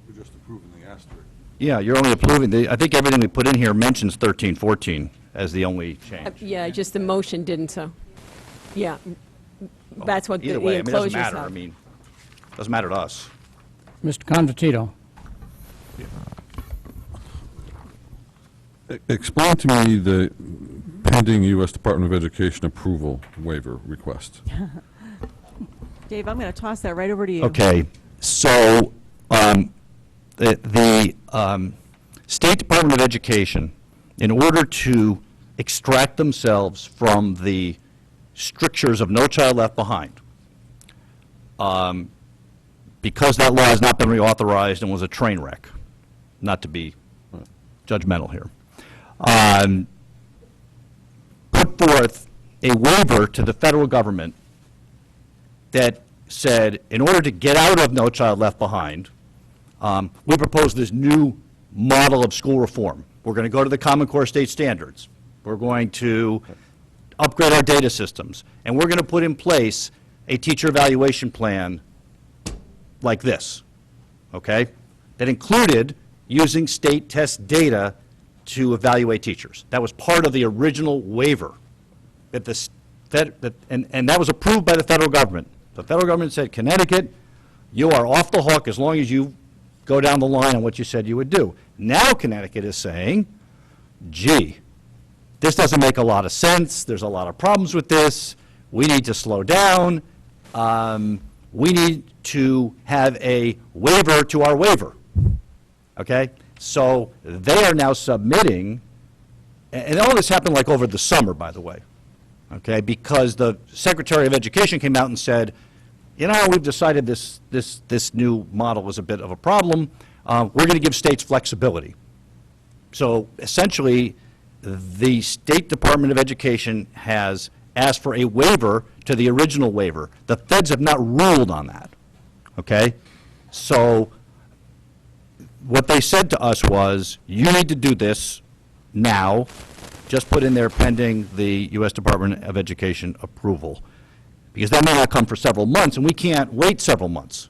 We're just approving the asterisk. Yeah, you're only approving, I think everything we put in here mentions 13, 14 as the only change. Yeah, just the motion didn't, so, yeah. That's what the Either way, I mean, it doesn't enclosures matter, I have. mean, doesn't matter to us. Mr. Convertito. Explain to me the pending U.S. Department of Education approval waiver request. Dave, I'm going to toss that right over to you. Okay, so the State Department of Education, in order to extract themselves from the strictures of No Child Left Behind, because that law has not been reauthorized and was a train wreck, not to be judgmental here, put forth a waiver to the federal government that said, in order to get out of No Child Left Behind, we propose this new model of school reform. We're going to go to the Common Core state standards. We're going to upgrade our data systems. And we're going to put in place a teacher evaluation plan like this, okay? That included using state test data to evaluate teachers. That was part of the original waiver. And that was approved by the federal government. The federal government said, Connecticut, you are off the hook as long as you go down the line on what you said you would do. Now Connecticut is saying, gee, this doesn't make a lot of sense. There's a lot of problems with this. We need to slow down. We need to have a waiver to our waiver. Okay? So they are now submitting, and all this happened like over the summer, by the way, okay, because the Secretary of Education came out and said, you know, we've decided this new model was a bit of a problem. We're going to give states flexibility. So essentially, the State Department of Education has asked for a waiver to the original waiver. The feds have not ruled on that, okay? So what they said to us was, you need to do this now, just put in there pending the U.S. Department of Education approval, because that may not come for several months, and we can't wait several months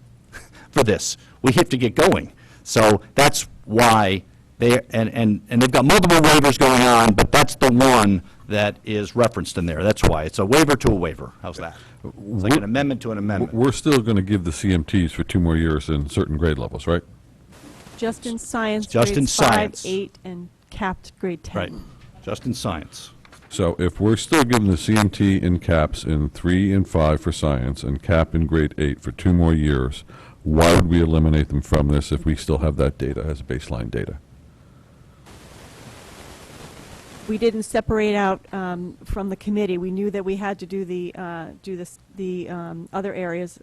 for this. We have to get going. So that's why they, and they've got multiple waivers going on, but that's the one that is referenced in there. That's why. It's a waiver to a waiver. How's that? It's like an amendment to an amendment. We're still going to give the CMTs for 2 more years in certain grade levels, right? Just in science, Just in grades 5, science. 8, and capped grade 10. Right. Just in science. So if we're still giving the CMT in caps in 3 and 5 for science and cap in grade 8 for 2 more years, why would we eliminate them from this if we still have that data as baseline data? We didn't separate out from the committee. We knew that we had to do the other areas.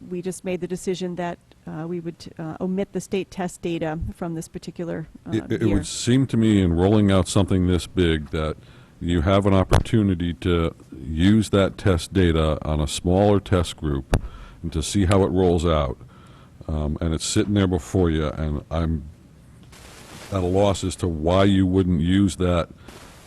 We just made the decision that we would omit the state test data from this particular It year. would seem to me in rolling out something this big that you have an opportunity to use that test data on a smaller test group and to see how it rolls out. And it's sitting there before you, and I'm at a loss as to why you wouldn't use those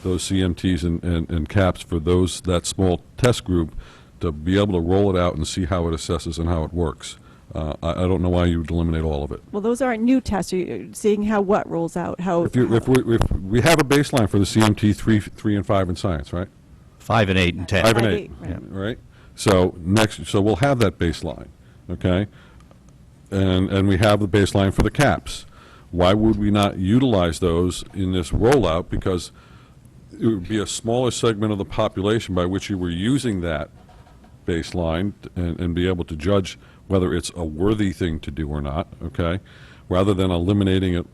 CMTs and caps for that small test group to be able to roll it out and see how it assesses and how it works. I don't know why you would eliminate all of it. Well, those aren't new tests. You're seeing how what rolls out. How If we have a baseline for the CMT 3 and 5 in science, right? 5 and 8 and 10. 5 and 5, 8, 8, right? So we'll have that baseline, okay? And we have the baseline for the caps. Why would we not utilize those in this rollout? Because it would be a smaller segment of the population by which you were using that baseline and be able to judge whether it's a worthy thing to do or not, okay? Rather than eliminating it.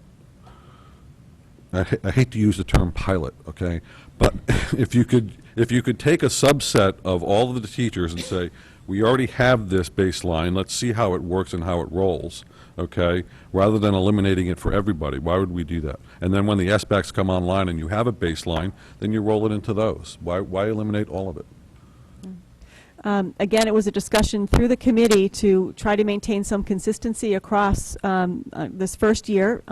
I hate to use the term pilot, okay? But if you could take a subset of all of the teachers and say, we already have this baseline, let's see how it works and how it rolls, okay? Rather than eliminating it for everybody, why would we do that? And then when the Sbacs come online and you have a baseline, then you roll it into those. Why eliminate all of it? Again, it was a discussion through the committee to try to maintain some consistency across this first year.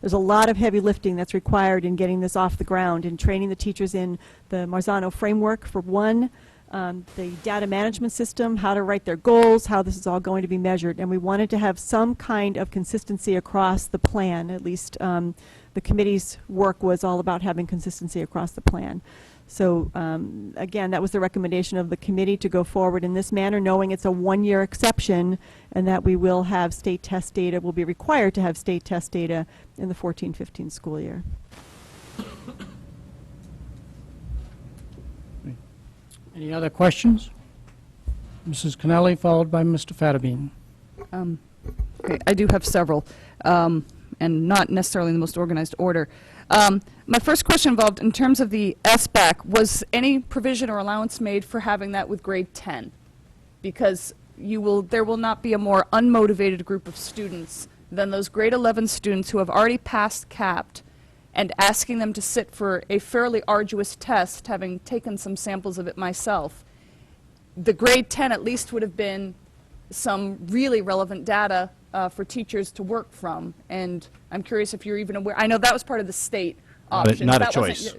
There's a lot of heavy lifting that's required in getting this off the ground and training the teachers in the Marzano framework for one, the data management system, how to write their goals, how this is all going to be measured. And we wanted to have some kind of consistency across the plan. At least the committee's work was all about having consistency across the plan. So again, that was the recommendation of the committee to go forward in this manner, knowing it's a one-year exception and that we will have state test data, will be required to have state test data in the 14-15 school year. Any other questions? Mrs. Connelly, followed by Mr. Fattabine. Okay, I do have several, and not necessarily in the most organized order. My first question involved, in terms of the Sbac, was any provision or allowance made for having that with grade 10? Because there will not be a more unmotivated group of students than those grade 11 students who have already passed CAPT, and asking them to sit for a fairly arduous test, having taken some samples of it myself. The grade 10 at least would have been some really relevant data for teachers to work from, and I'm curious if you're even aware. I know that was part of the state option. Not a That choice.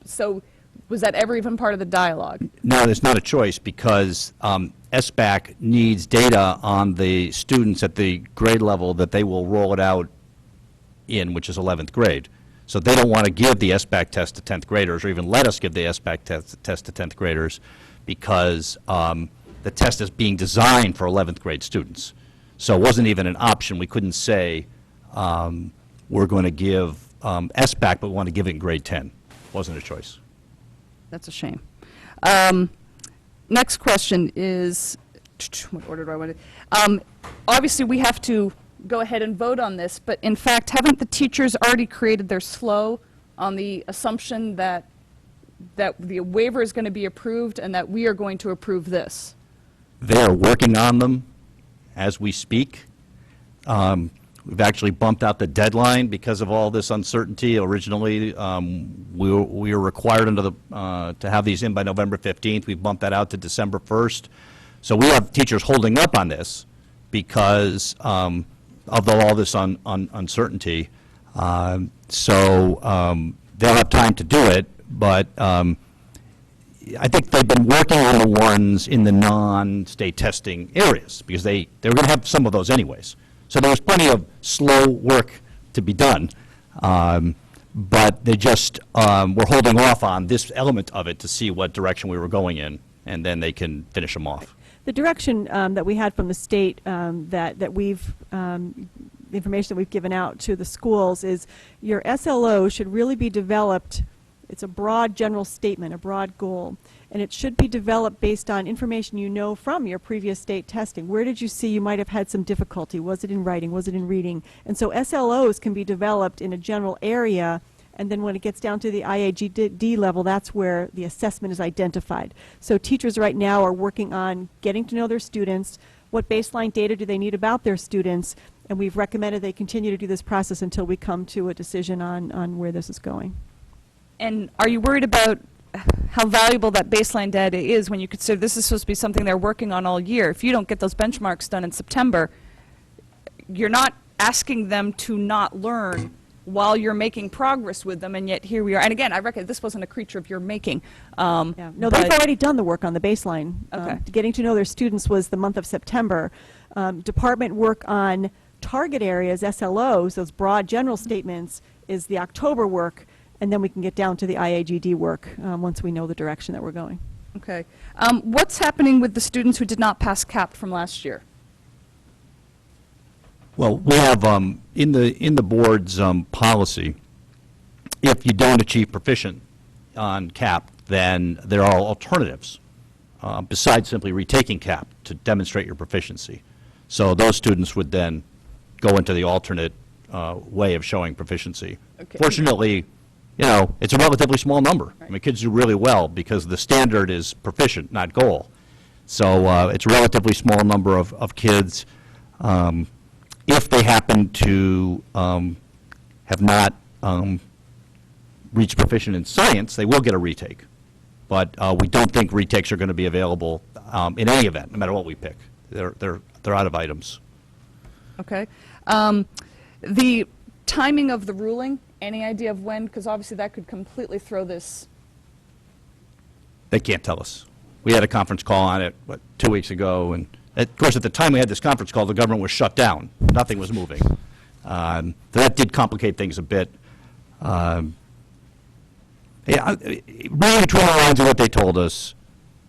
So was that ever even part of the dialogue? No, it's not a choice, because Sbac needs data on the students at the grade level that they will roll it out in, which is 11th grade. So they don't want to give the Sbac test to 10th graders, or even let us give the Sbac test to 10th graders, because the test is being designed for 11th grade students. So it wasn't even an option. We couldn't say we're going to give Sbac, but we want to give it in grade 10. Wasn't a choice. That's a shame. Next question is, what order do I want to? Obviously, we have to go ahead and vote on this, but in fact, haven't the teachers already created their SLO on the assumption that the waiver is going to be approved and that we are going to approve this? They are working on them as we speak. We've actually bumped out the deadline because of all this uncertainty. Originally, we were required under to have these in by November 15th. We've bumped that out to December 1st. So we have teachers holding up on this because of all this uncertainty. So they'll have time to do it, but I think they've been working on the ones in the non-state testing areas, because they were going to have some of those anyways. So there was plenty of slow work to be done, but they just were holding off on this element of it to see what direction we were going in, and then they can finish them off. The direction that we had from the state that we've, the information that we've given out to the schools is your SLO should really be developed. It's a broad general statement, a broad goal, and it should be developed based on information you know from your previous state testing. Where did you see you might have had some difficulty? Was it in writing? Was it in reading? And so SLOs can be developed in a general area, and then when it gets down to the IAGD level, that's where the assessment is identified. So teachers right now are working on getting to know their students, what baseline data do they need about their students, and we've recommended they continue to do this process until we come to a decision on where this is going. And are you worried about how valuable that baseline data is when you consider this is supposed to be something they're working on all year? If you don't get those benchmarks done in September, you're not asking them to not learn while you're making progress with them, and yet here we are. And again, I reckon this wasn't a creature of your making. No, they've already done the work on the baseline. Okay. Getting to know their students was the month of September. Department work on target areas, SLOs, those broad general statements, is the October work, and then we can get down to the IAGD work once we know the direction that we're going. Okay. What's happening with the students who did not pass CAPT from last year? Well, we have in the board's policy, if you don't achieve proficient on CAP, then there are alternatives besides simply retaking CAP to demonstrate your proficiency. So those students would then go into the alternate way of showing proficiency. Okay. Fortunately, you know, it's a relatively small number. I mean, kids do really well because the standard is proficient, not goal. So it's a relatively small number of kids. If they happen to have not reached proficient in science, they will get a retake. But we don't think retakes are going to be available in any event, no matter what we pick. They're out of items. Okay. The timing of the ruling, any idea of when? Because obviously that could completely throw this. They can't tell us. We had a conference call on it, 2 weeks ago, and of course, at the time we had this conference call, the government was shut down. Nothing was moving. That did complicate things a bit. Reading between the lines of what they told us,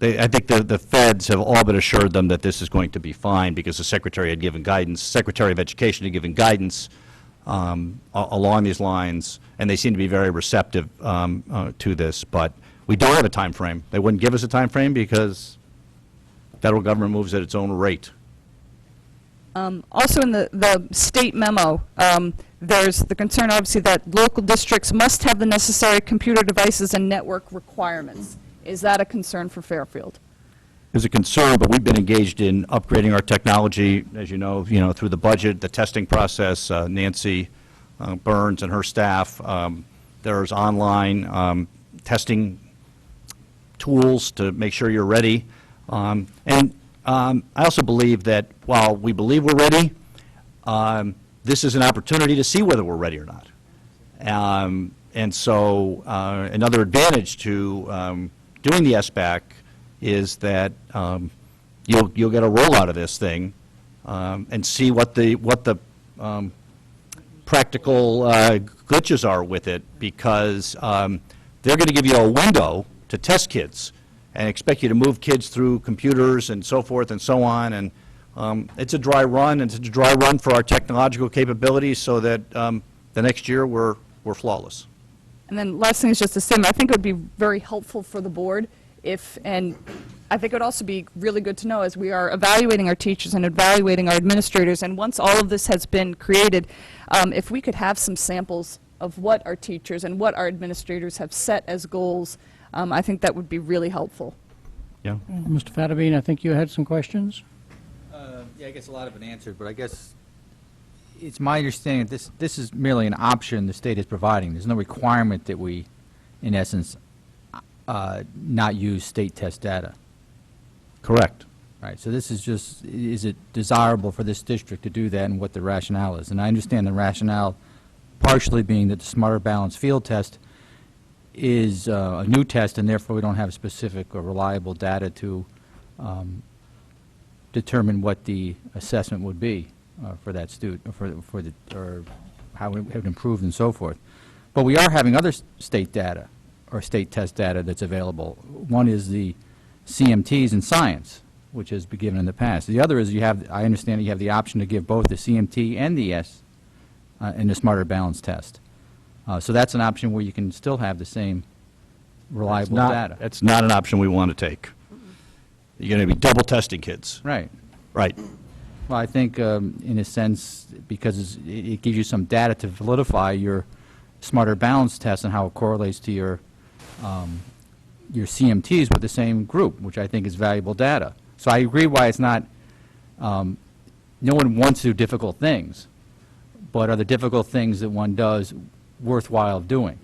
I think the feds have all but assured them that this is going to be fine because the Secretary had given guidance, Secretary of Education had given guidance along these lines, and they seem to be very receptive to this. But we don't have a time frame. They wouldn't give us a time frame because federal government moves at its own rate. Also in the state memo, there's the concern obviously that local districts must have the necessary computer devices and network requirements. Is that a concern for Fairfield? Is a concern, but we've been engaged in upgrading our technology, as you know, through the budget, the testing process. Nancy Burns and her staff. There's online testing tools to make sure you're ready. I also believe that while we believe we're ready, this is an opportunity to see whether we're ready or not. And so another advantage to doing the Sbac is that you'll get a rollout of this thing and see what the practical glitches are with it, because they're going to give you a window to test kids and expect you to move kids through computers and so forth and so on. And it's a dry run, and it's a dry run for our technological capabilities so that the next year we're flawless. And then last thing is just the same. I think it would be very helpful for the board if, and I think it would also be really good to know as we are evaluating our teachers and evaluating our administrators, and once all of this has been created, if we could have some samples of what our teachers and what our administrators have set as goals, I think that would be really helpful. Yeah. Mr. Fattabine, I think you had some questions? Yeah, I guess a lot of it answered, but I guess it's my understanding that this is merely an option the state is providing. There's no requirement that we, in essence, not use state test data. Correct. Right, so this is just, is it desirable for this district to do that and what the rationale is? And I understand the rationale partially being that the Smarter Balanced Field Test is a new test, and therefore we don't have specific or reliable data to determine what the assessment would be for that student, or how it would improve and so forth. But we are having other state data, or state test data that's available. One is the CMTs in science, which has been given in the past. The other is you have, I understand you have the option to give both the CMT and the S in the Smarter Balance test. So that's an option where you can still have the same reliable data. It's not an option we want to take. You're going to be double testing kids. Right. Right. Well, I think in a sense, because it gives you some data to validify your Smarter Balance test and how it correlates to your CMTs with the same group, which I think is valuable data. So I agree why it's not, no one wants to do difficult things, but are the difficult things that one does worthwhile doing,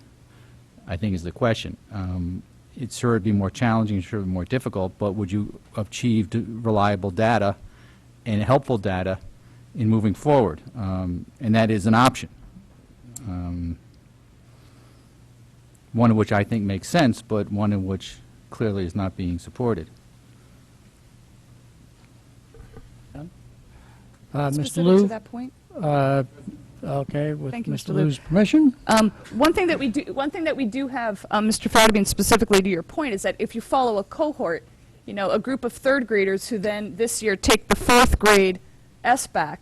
I think is the question. It's sure it'd be more challenging, sure it'd be more difficult, but would you achieve reliable data and helpful data in moving forward? And that is an option. One of which I think makes sense, but one in which clearly is not being supported. Mr. Specific Liu? to that point? Okay, with Thank you, Mr. Mr. Liu. Liu's permission? One thing that we do have, Mr. Fattabine, specifically to your point, is that if you follow a cohort, a group of third graders who then this year take the fourth grade Sbac,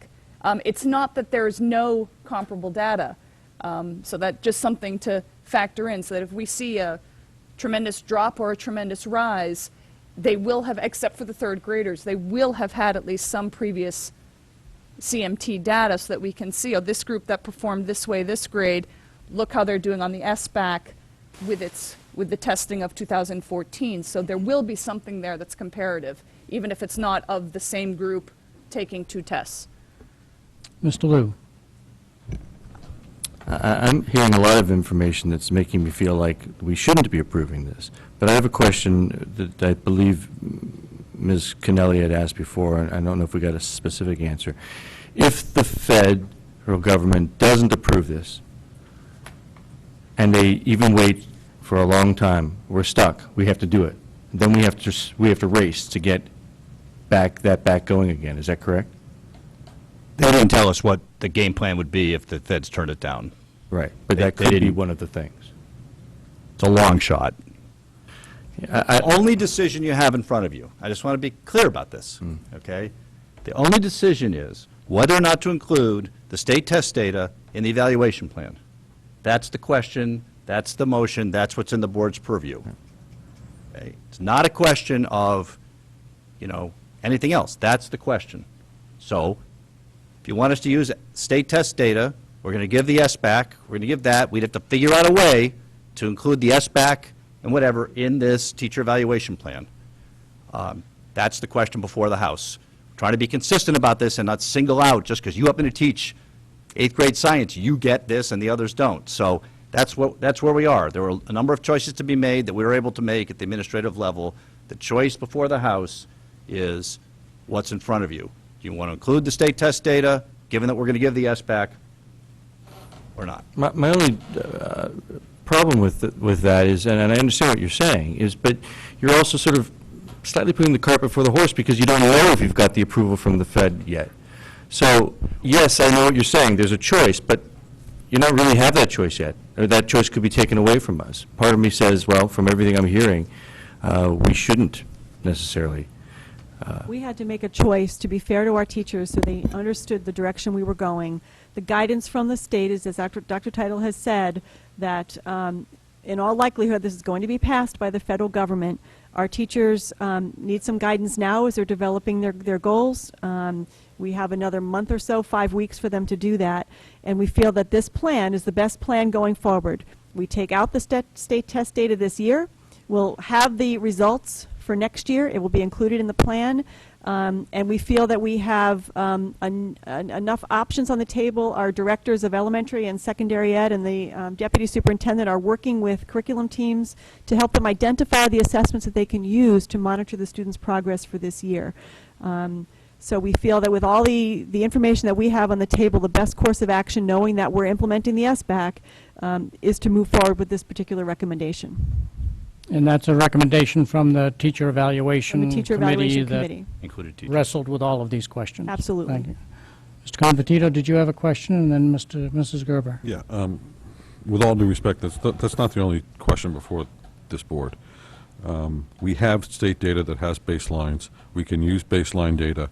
it's not that there's no comparable data. So that just something to factor in, so that if we see a tremendous drop or a tremendous rise, they will have, except for the third graders, they will have had at least some previous CMT data so that we can see, oh, this group that performed this way this grade, look how they're doing on the Sbac with the testing of 2014. So there will be something there that's comparative, even if it's not of the same group taking two tests. Mr. Liu? I'm hearing a lot of information that's making me feel like we shouldn't be approving this. But I have a question that I believe Ms. Kennelly had asked before, and I don't know if we got a specific answer. If the federal government doesn't approve this, and they even wait for a long time, we're stuck. We have to do it. Then we have to race to get back going again. Is that correct? They didn't tell us what the game plan would be if the feds turned it down. Right, but that could be one of the things. It's a long shot. I Only decision you have in front of you, I just want to be clear about this, okay? The only decision is whether or not to include the state test data in the evaluation plan. That's the question, that's the motion, that's what's in the board's purview. Okay? It's not a question of, anything else. That's the question. So, if you want us to use state test data, we're going to give the Sbac, we're going to give that. We'd have to figure out a way to include the Sbac and whatever in this teacher evaluation plan. That's the question before the House. Trying to be consistent about this and not single out just because you happen to teach 8th grade science, you get this and the others don't. So that's where we are. There were a number of choices to be made that we were able to make at the administrative level. The choice before the House is what's in front of you. Do you want to include the state test data, given that we're going to give the Sbac, or not? My only problem with that is, and I understand what you're saying, but you're also sort of slightly putting the cart before the horse because you don't know if you've got the approval from the Fed yet. So, yes, I know what you're saying. There's a choice, but you don't really have that choice yet, or that choice could be taken away from us. Part of me says, well, from everything I'm hearing, we shouldn't necessarily. We had to make a choice to be fair to our teachers so they understood the direction we were going. The guidance from the state is, as Dr. Title has said, that in all likelihood this is going to be passed by the federal government. Our teachers need some guidance now as they're developing their goals. We have another month or so, 5 weeks for them to do that, and we feel that this plan is the best plan going forward. We take out the state test data this year. We'll have the results for next year. It will be included in the plan, and we feel that we have enough options on the table. Our directors of elementary and secondary ed and the deputy superintendent are working with curriculum teams to help them identify the assessments that they can use to monitor the students' progress for this year. So we feel that with all the information that we have on the table, the best course of action, knowing that we're implementing the Sbac, is to move forward with this particular recommendation. And that's a recommendation from the teacher evaluation From the teacher evaluation committee. Included teachers. Wrestled with all of these questions. Absolutely. Thank you. Mr. Convertito, did you have a question? And then Mrs. Gerber. Yeah, with all due respect, that's not the only question before this board. We have state data that has baselines. We can use baseline data.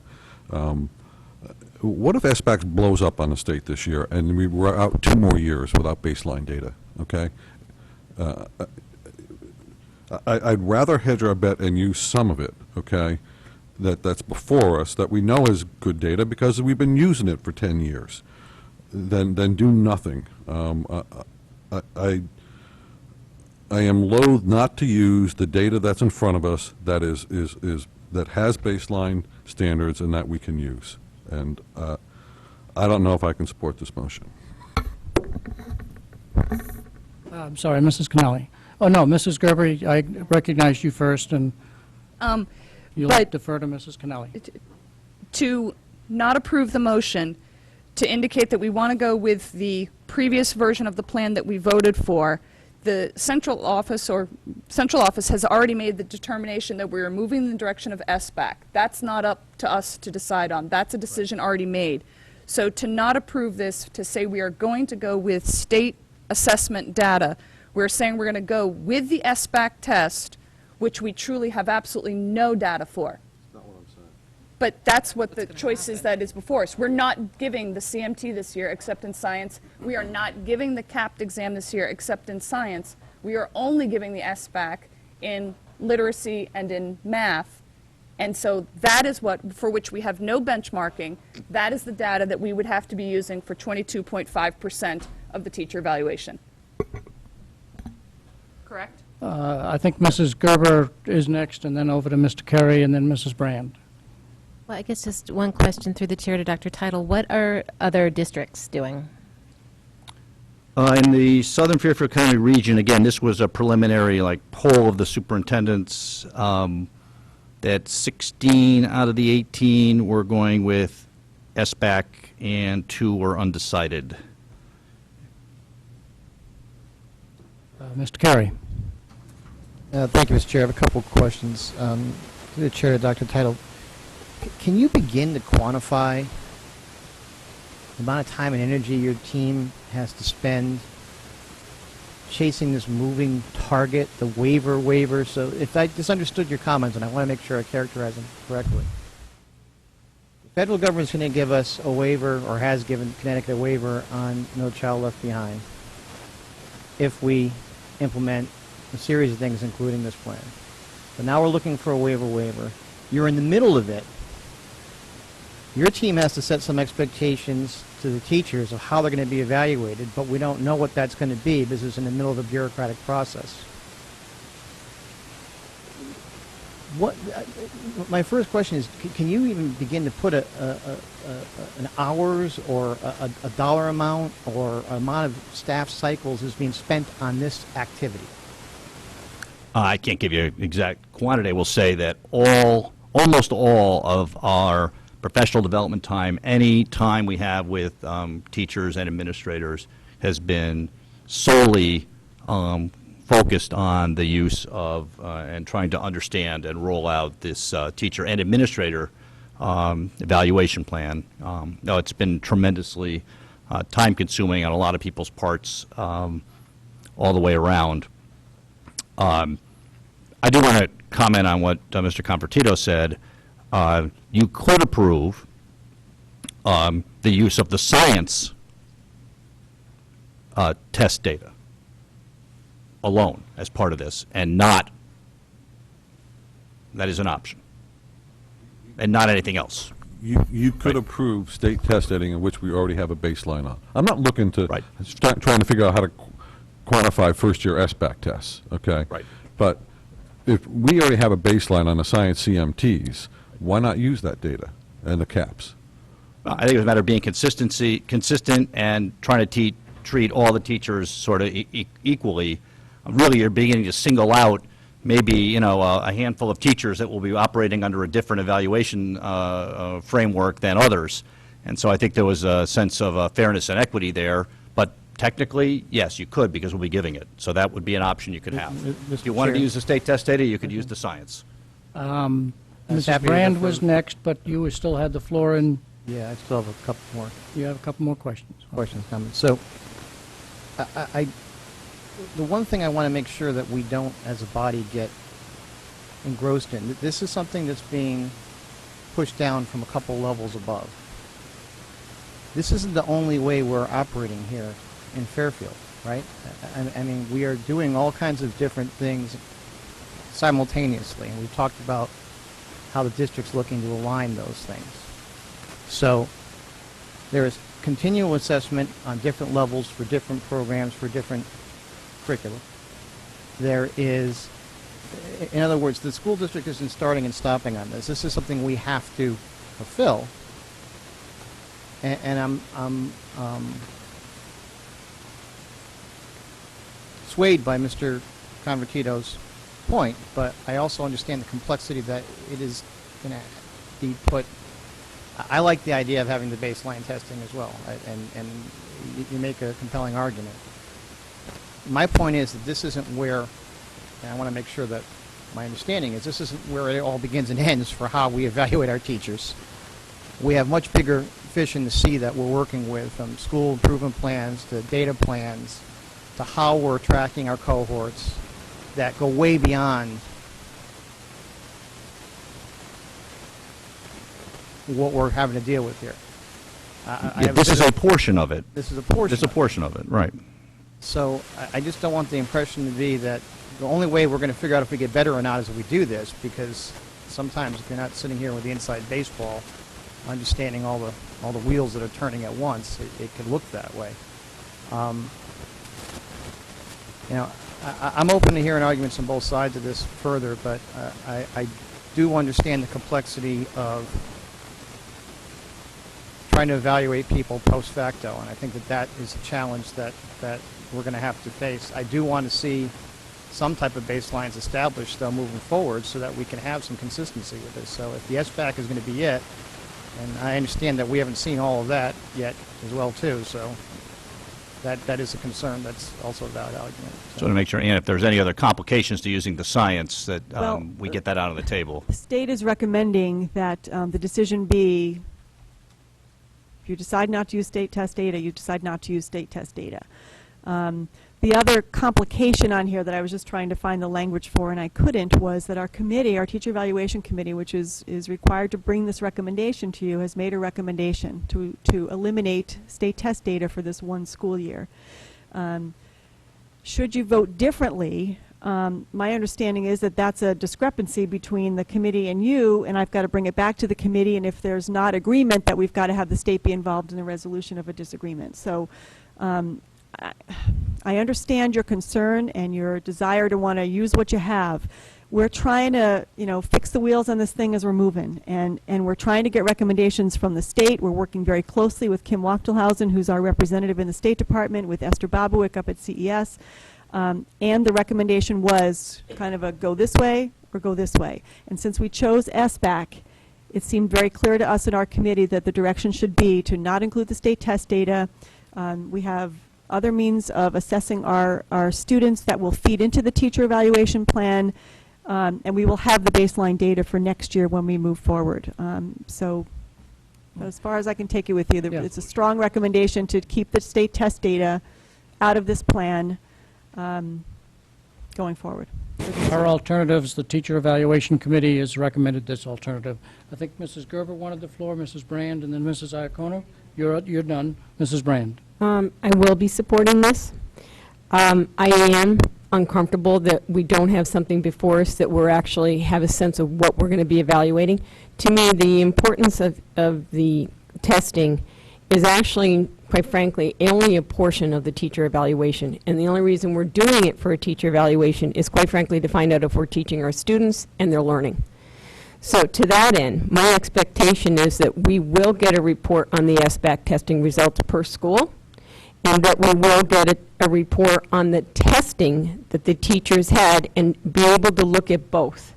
What if Sbac blows up on the state this year and we were out 2 more years without baseline data, okay? I'd rather hedge our bet and use some of it, okay, that's before us, that we know is good data because we've been using it for 10 years, than do nothing. I am loath not to use the data that's in front of us that that has baseline standards and that we can use. And I don't know if I can support this motion. I'm sorry, Mrs. Connelly. Oh, no, Mrs. Gerber, I recognized you first, and you'll defer to Mrs. Connelly. To not approve the motion, to indicate that we want to go with the previous version of the plan that we voted for, the central office has already made the determination that we're moving in the direction of Sbac. That's not up to us to decide on. That's a decision already made. So to not approve this, to say we are going to go with state assessment data, we're saying we're going to go with the Sbac test, which we truly have absolutely no data for. That's not what I'm saying. But that's what the choice is that is before us. We're not giving the CMT this year except in science. We are not giving the CAPT exam this year except in science. We are only giving the Sbac in literacy and in math. And so that is what, for which we have no benchmarking. That is the data that we would have to be using for 22.5% of the teacher evaluation. Correct? I think Mrs. Gerber is next, and then over to Mr. Kerry, and then Mrs. Brand. Well, I guess just one question through the chair to Dr. Title. What are other districts doing? In the Southern Fairfield County region, again, this was a preliminary, like, poll of the superintendents, that 16 out of the 18 were going with Sbac, and 2 were undecided. Mr. Carey. Thank you, Mr. Chair. I have a couple of questions. To the Chair, Dr. Title, can you begin to quantify the amount of time and energy your team has to spend chasing this moving target, the waiver? So if I misunderstood your comments, and I want to make sure I characterize them correctly. The federal government's going to give us a waiver, or has given Connecticut a waiver on No Child Left Behind if we implement a series of things, including this plan. But now we're looking for a waiver. You're in the middle of it. Your team has to set some expectations to the teachers of how they're going to be evaluated, but we don't know what that's going to be because it's in the middle of a bureaucratic process. My first question is, can you even begin to put an hours or a dollar amount or amount of staff cycles is being spent on this activity? I can't give you an exact quantity. I will say that almost all of our professional development time, any time we have with teachers and administrators, has been solely focused on the use of and trying to understand and roll out this teacher and administrator evaluation plan. No, it's been tremendously time-consuming on a lot of people's parts all the way around. I do want to comment on what Mr. Convertito said. You could approve the use of the science test data alone as part of this, and not, that is an option, and not anything else. You could approve state test data in which we already have a baseline on. I'm not looking to, trying to figure out how to quantify first-year Sbac tests, okay? Right. But if we already have a baseline on the science CMTs, why not use that data and the caps? I think it's a matter of being consistent and trying to treat all the teachers sort of equally. Really, you're beginning to single out maybe, a handful of teachers that will be operating under a different evaluation framework than others. And so I think there was a sense of fairness and equity there. But technically, yes, you could, because we'll be giving it. So that would be an option you could have. If you wanted to use the state test data, you could use the science. Mrs. Brand was next, but you still had the floor, and Yeah, I still have a couple more. you have a couple more questions. Comments. So, the one thing I want to make sure that we don't, as a body, get engrossed in, this is something that's being pushed down from a couple levels above. This isn't the only way we're operating here in Fairfield, right? I mean, we are doing all kinds of different things simultaneously, and we've talked about how the district's looking to align those things. So, there is continual assessment on different levels for different programs, for different curricula. There is, in other words, the school district isn't starting and stopping on this. This is something we have to fulfill. And I'm swayed by Mr. Convertito's point, but I also understand the complexity that it is going to be put. I like the idea of having the baseline testing as well, and you make a compelling argument. My point is that this isn't where, and I want to make sure that my understanding is this isn't where it all begins and ends for how we evaluate our teachers. We have much bigger fish in the sea that we're working with, from school improvement plans to data plans to how we're tracking our cohorts, that go way beyond what we're having to deal with here. This is a portion of it. This is a portion. This is a portion of it, right. So I just don't want the impression to be that the only way we're going to figure out if we get better or not is if we do this, because sometimes if you're not sitting here with the inside baseball, understanding all the wheels that are turning at once, it can look that way. I'm open to hearing arguments on both sides of this further, but I do understand the complexity of trying to evaluate people post facto, and I think that that is a challenge that we're going to have to face. I do want to see some type of baselines established, though, moving forward, so that we can have some consistency with this. So if the Sbac is going to be it, and I understand that we haven't seen all of that yet as well, too, so that is a concern. That's also a valid argument. So to make sure, and if there's any other complications to using the science, that Well, we get that out on the table. The state is recommending that the decision be, if you decide not to use state test data, you decide not to use state test data. The other complication on here that I was just trying to find the language for and I couldn't was that our committee, our teacher evaluation committee, which is required to bring this recommendation to you, has made a recommendation to eliminate state test data for this one school year. Should you vote differently, my understanding is that that's a discrepancy between the committee and you, and I've got to bring it back to the committee, and if there's not agreement, that we've got to have the state be involved in the resolution of a disagreement. So I understand your concern and your desire to want to use what you have. We're trying to, fix the wheels on this thing as we're moving, and we're trying to get recommendations from the state. We're working very closely with Kim Wachtelhausen, who's our representative in the State Department, with Esther Bobowick up at CES, and the recommendation was kind of a go this way or go this way. And since we chose Sbac, it seemed very clear to us in our committee that the direction should be to not include the state test data. We have other means of assessing our students that will feed into the teacher evaluation plan, and we will have the baseline data for next year when we move forward. So as far as I can take it with you, it's a strong recommendation to keep the state test data out of this plan going forward. Our alternatives, the Teacher Evaluation Committee has recommended this alternative. I think Mrs. Gerber wanted the floor, Mrs. Brand, and then Mrs. Iacono. You're done. Mrs. Brand. I will be supporting this. I am uncomfortable that we don't have something before us that we're actually have a sense of what we're going to be evaluating. To me, the importance of the testing is actually, quite frankly, only a portion of the teacher evaluation. And the only reason we're doing it for a teacher evaluation is, quite frankly, to find out if we're teaching our students and they're learning. So to that end, my expectation is that we will get a report on the Sbac testing results per school, and that we will get a report on the testing that the teachers had and be able to look at both.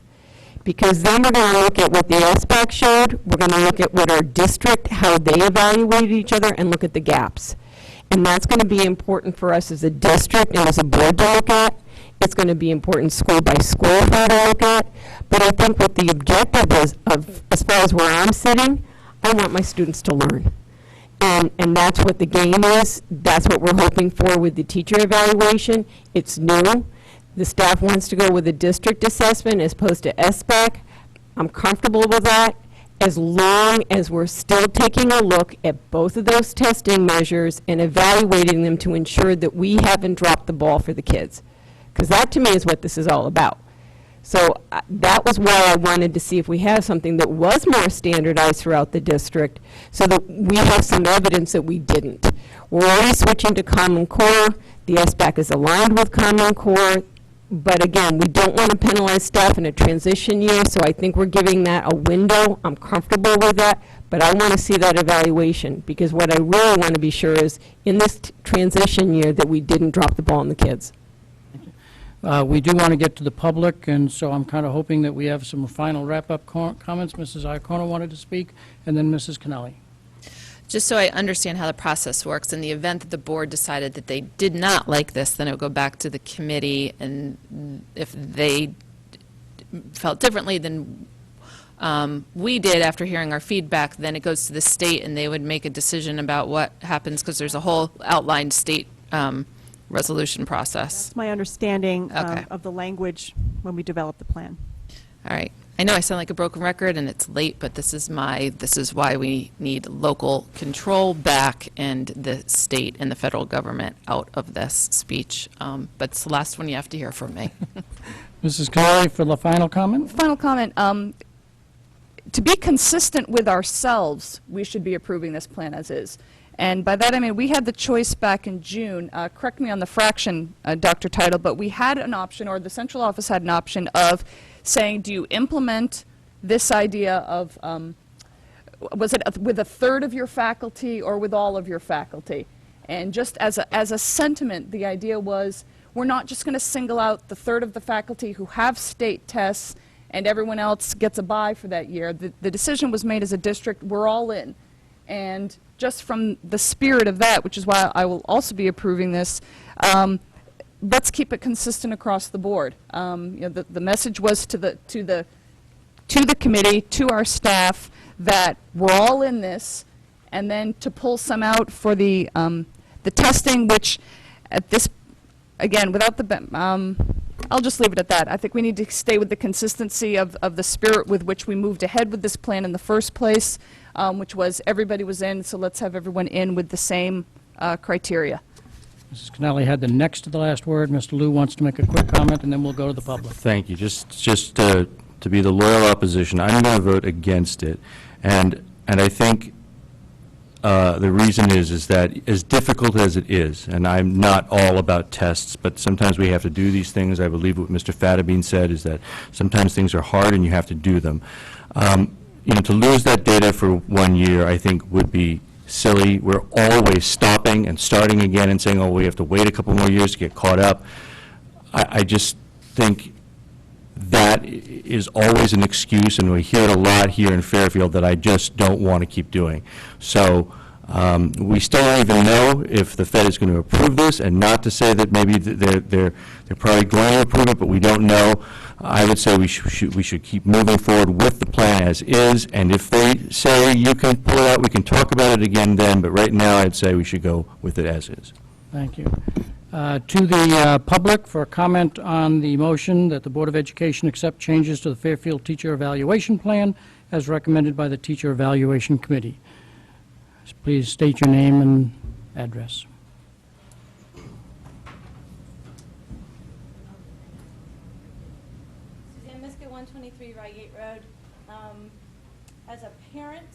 Because then we're going to look at what the Sbac showed, we're going to look at what our district, how they evaluated each other, and look at the gaps. And that's going to be important for us as a district and as a board to look at. It's going to be important school by school for to look at. But I think what the objective is, as far as where I'm sitting, I want my students to learn. And that's what the game is. That's what we're hoping for with the teacher evaluation. It's new. The staff wants to go with a district assessment as opposed to Sbac. I'm comfortable with that, as long as we're still taking a look at both of those testing measures and evaluating them to ensure that we haven't dropped the ball for the kids. Because that, to me, is what this is all about. So that was why I wanted to see if we have something that was more standardized throughout the district, so that we have some evidence that we didn't. We're already switching to Common Core. The Sbac is aligned with Common Core. But again, we don't want to penalize staff in a transition year, so I think we're giving that a window. I'm comfortable with that, but I want to see that evaluation, because what I really want to be sure is, in this transition year, that we didn't drop the ball on the kids. We do want to get to the public, and so I'm kind of hoping that we have some final wrap-up comments. Mrs. Iacono wanted to speak, and then Mrs. Kennelly. Just so I understand how the process works, in the event that the board decided that they did not like this, then it would go back to the committee, and if they felt differently than we did after hearing our feedback, then it goes to the state, and they would make a decision about what happens, because there's a whole outlined state resolution process. That's my understanding of the language when we develop the plan. All right. I know I sound like a broken record and it's late, but this is why we need local control back and the state and the federal government out of this speech. But it's the last one you have to hear from me. Mrs. Kennelly for the final comment. Final comment. To be consistent with ourselves, we should be approving this plan as is. And by that I mean we had the choice back in June. Correct me on the fraction, Dr. Title, but we had an option, or the central office had an option of saying, do you implement this idea of was it with a third of your faculty or with all of your faculty? And just as a sentiment, the idea was, we're not just going to single out the third of the faculty who have state tests and everyone else gets a bye for that year. The decision was made as a district, we're all in. And just from the spirit of that, which is why I will also be approving this, let's keep it consistent across the board. The message was to the committee, to our staff, that we're all in this, and then to pull some out for the testing, which at this, again, without the, I'll just leave it at that. I think we need to stay with the consistency of the spirit with which we moved ahead with this plan in the first place, which was everybody was in, so let's have everyone in with the same criteria. Mrs. Connelly had the next to the last word. Mr. Liu wants to make a quick comment, and then we'll go to the public. Thank you. Just to be the loyal opposition, I'm going to vote against it. And I think the reason is that as difficult as it is, and I'm not all about tests, but sometimes we have to do these things. I believe what Mr. Fadabine said is that sometimes things are hard and you have to do them. To lose that data for 1 year, I think, would be silly. We're always stopping and starting again and saying, oh, we have to wait a couple more years to get caught up. I just think that is always an excuse, and we hear it a lot here in Fairfield, that I just don't want to keep doing. So we still don't even know if the Fed is going to approve this, and not to say that maybe they're probably going to approve it, but we don't know. I would say we should keep moving forward with the plan as is, and if they say you can pull it out, we can talk about it again then, but right now I'd say we should go with it as is. Thank you. To the public for a comment on the motion that the Board of Education accept changes to the Fairfield Teacher Evaluation Plan as recommended by the Teacher Evaluation Committee. Please state your name and address. Suzanne Miska, 123 Reigate Road. As a parent,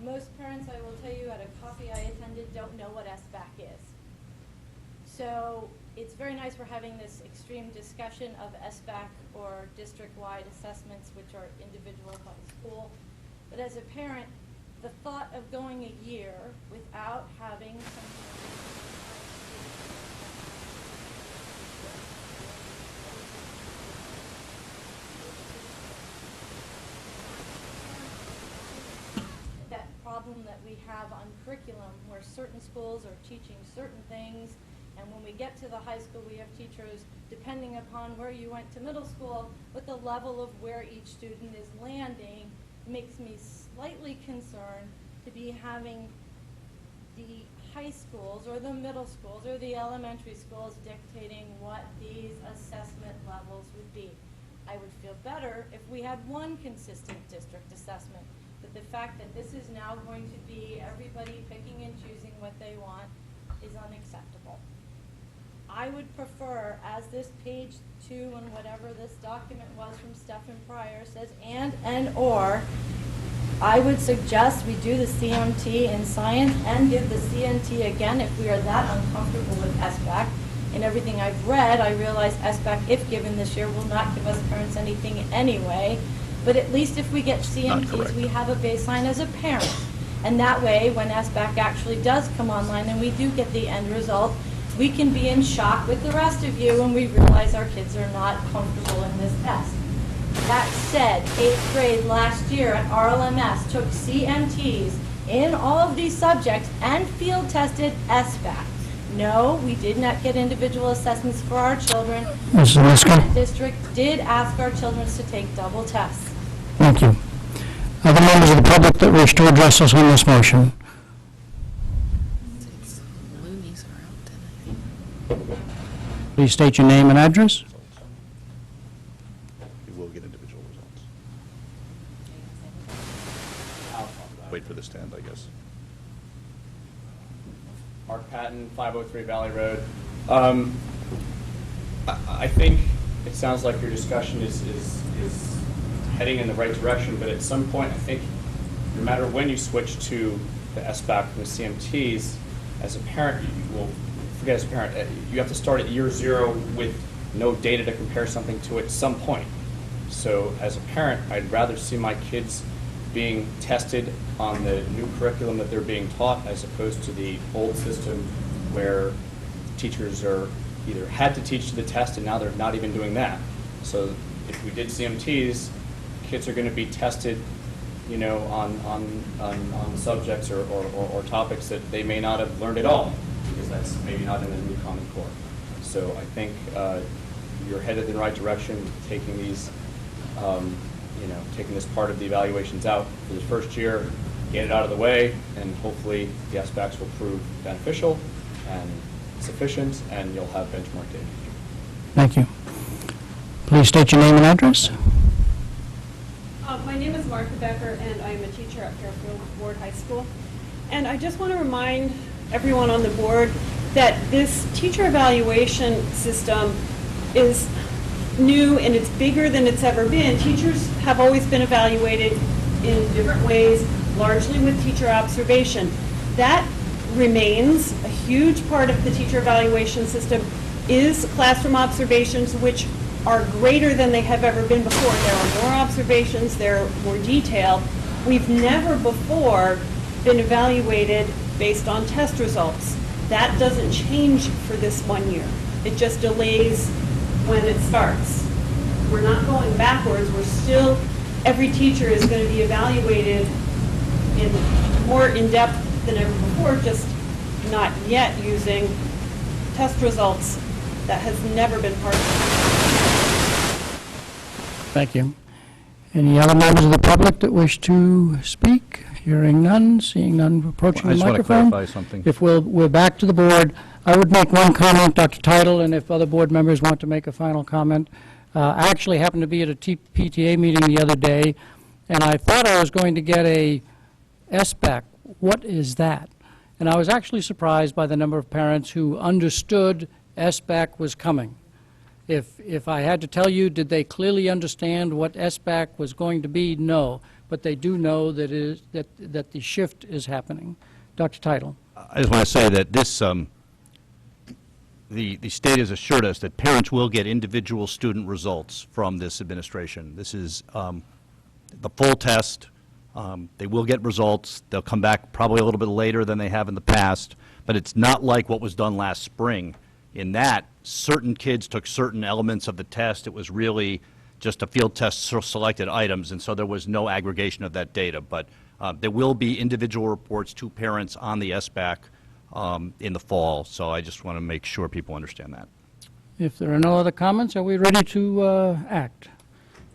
most parents, I will tell you, at a coffee I attended, don't know what Sbac is. So it's very nice we're having this extreme discussion of Sbac or district-wide assessments, which are individual by school. But as a parent, the thought of going a year without having that problem that we have on curriculum, where certain schools are teaching certain things, and when we get to the high school, we have teachers, depending upon where you went to middle school, with the level of where each student is landing, makes me slightly concerned to be having the high schools or the middle schools or the elementary schools dictating what these assessment levels would be. I would feel better if we had one consistent district assessment, but the fact that this is now going to be everybody picking and choosing what they want is unacceptable. I would prefer, as this page 2 and whatever this document was from Stephen Pryor says, and or, I would suggest we do the CMT in science and give the CNT again if we are that uncomfortable with Sbac. In everything I've read, I realize Sbac, if given this year, will not give us parents anything anyway. But at least if we get CMTs, we have a baseline as a parent. And that way, when Sbac actually does come online and we do get the end result, we can be in shock with the rest of you when we realize our kids are not comfortable in this test. That said, 8th grade last year at RLMS took CMTs in all of these subjects and field tested Sbac. No, we did not get individual assessments for our children. Mrs. Miska? The district did ask our children to take double tests. Thank you. Other members of the public that wish to address us on this motion? Please state your name and address. You will get individual results. Wait for this to end, I guess. Mark Patton, 503 Valley Road. I think it sounds like your discussion is heading in the right direction, but at some point, I think no matter when you switch to the Sbac and the CMTs, as a parent, forget as a parent, you have to start at year 0 with no data to compare something to at some point. So as a parent, I'd rather see my kids being tested on the new curriculum that they're being taught as opposed to the old system where teachers are either had to teach to the test and now they're not even doing that. So if we did CMTs, kids are going to be tested, you know, on subjects or topics that they may not have learned at all, because that's maybe not in the new Common Core. So I think you're headed in the right direction, taking these, you know, taking this part of the evaluations out for the first year, get it out of the way, and hopefully the Sbacs will prove beneficial and sufficient, and you'll have benchmark data. Thank you. Please state your name and address. My name is Martha Becker, and I am a teacher at Fairfield Ward High School. And I just want to remind everyone on the board that this teacher evaluation system is new and it's bigger than it's ever been. Teachers have always been evaluated in different ways, largely with teacher observation. That remains a huge part of the teacher evaluation system is classroom observations, which are greater than they have ever been before. There are more observations, they're more detailed. We've never before been evaluated based on test results. That doesn't change for this 1 year. It just delays when it starts. We're not going backwards, we're still, every teacher is going to be evaluated in more in-depth than ever before, just not yet using test results. That has never been part of it. Thank you. Any other members of the public that wish to speak? Hearing none, seeing none, approaching I the just want to microphone. clarify something. If we're back to the board, I would make one comment, Dr. Teitel, and if other board members want to make a final comment. I actually happened to be at a PTA meeting the other day, and I thought I was going to get a Sbac. What is that? And I was actually surprised by the number of parents who understood Sbac was coming. If I had to tell you, did they clearly understand what Sbac was going to be? No. But they do know that that the shift is happening. Dr. Teitel. I just want to say that this, the state has assured us that parents will get individual student results from this administration. This is the full test. They will get results. They'll come back probably a little bit later than they have in the past, but it's not like what was done last spring. In that, certain kids took certain elements of the test. It was really just a field test for selected items, and so there was no aggregation of that data. But there will be individual reports to parents on the Sbac in the fall, so I just want to make sure people understand that. If there are no other comments, are we ready to act?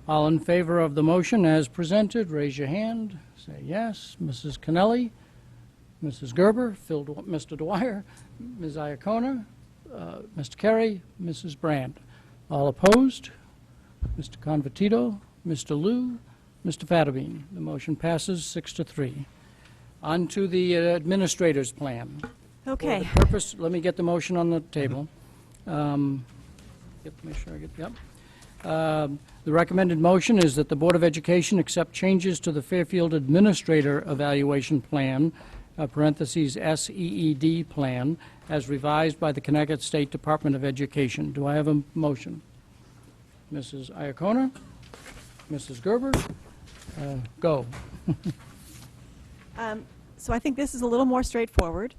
All in favor of the motion as presented, raise your hand. Say yes. Mrs. Kennelly, Mrs. Gerber, Mr. Dwyer, Ms. Iacona, Mr. Carey, Mrs. Brand. All opposed? Mr. Convertito, Mr. Liu, Mr. Fattabine. The motion passes 6-3. On to the administrator's plan. Okay. For the purpose, let me get the motion on the table. Make sure I get, yep. The recommended motion is that the Board of Education accept changes to the Fairfield Administrator Evaluation Plan, parentheses SEED plan, as revised by the Connecticut State Department of Education. Do I have a motion? Mrs. Iacona, Mrs. Gerber, go. So I think this is a little more straightforward.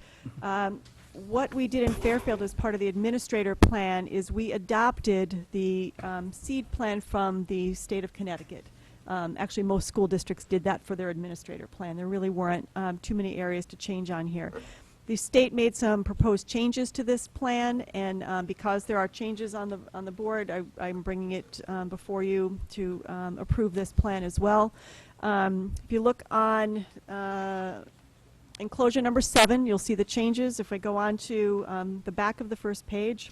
What we did in Fairfield as part of the administrator plan is we adopted the SEED plan from the state of Connecticut. Actually, most school districts did that for their administrator plan. There really weren't too many areas to change on here. The state made some proposed changes to this plan, and because there are changes on the board, I'm bringing it before you to approve this plan as well. If you look on enclosure number 7, you'll see the changes. If I go on to the back of the first page,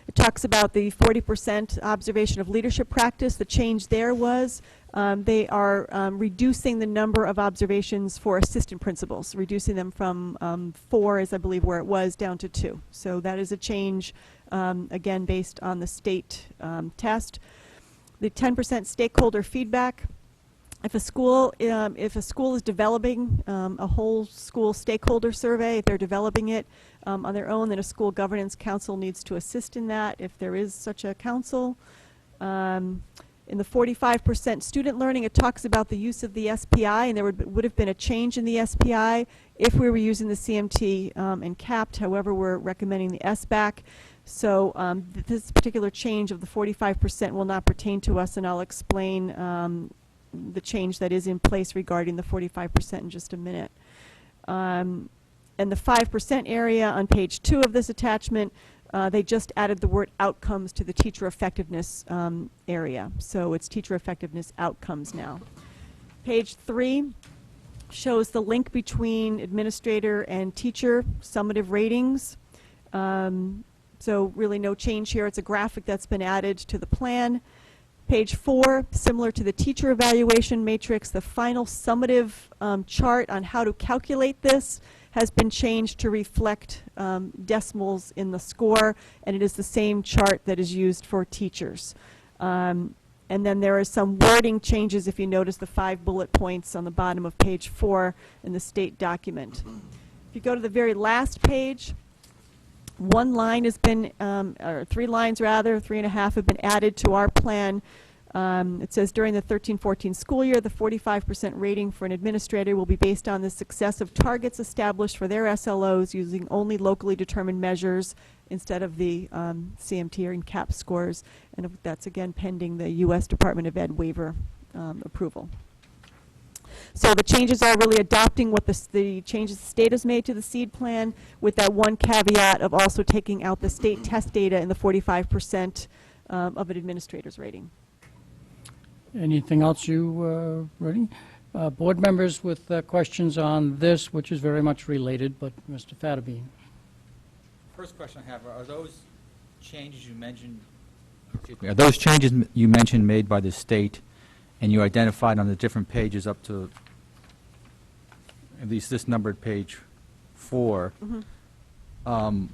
it talks about the 40% observation of leadership practice. The change there was they are reducing the number of observations for assistant principals, reducing them from 4, as I believe where it was, down to 2. So that is a change, again, based on the state test. The 10% stakeholder feedback. If a school is developing a whole school stakeholder survey, if they're developing it on their own, then a school governance council needs to assist in that if there is such a council. In the 45% student learning, it talks about the use of the SPI, and there would have been a change in the SPI if we were using the CMT and capped. However, we're recommending the Sbac. So this particular change of the 45% will not pertain to us, and I'll explain the change that is in place regarding the 45% in just a minute. And the 5% area on page 2 of this attachment, they just added the word outcomes to the teacher effectiveness area. So it's teacher effectiveness outcomes now. Page 3 shows the link between administrator and teacher summative ratings. So really no change here. It's a graphic that's been added to the plan. Page 4, similar to the teacher evaluation matrix, the final summative chart on how to calculate this has been changed to reflect decimals in the score, and it is the same chart that is used for teachers. And then there are some wording changes, if you notice the 5 bullet points on the bottom of page 4 in the state document. If you go to the very last page, one line has been, or 3 lines rather, 3.5 have been added to our plan. It says during the 13-14 school year, the 45% rating for an administrator will be based on the success of targets established for their SLOs using only locally determined measures instead of the CMT or CAP scores. And that's again pending the U.S. Department of Ed waiver approval. So the changes are really adopting what the changes the state has made to the SEED plan, with that one caveat of also taking out the state test data in the 45% of an administrator's rating. Anything else you ready? Board members with questions on this, which is very much related, but Mr. Fatterbean. First question I have, are those changes you mentioned, are those changes you mentioned made by the state and you identified on the different pages up to at least this numbered page 4, in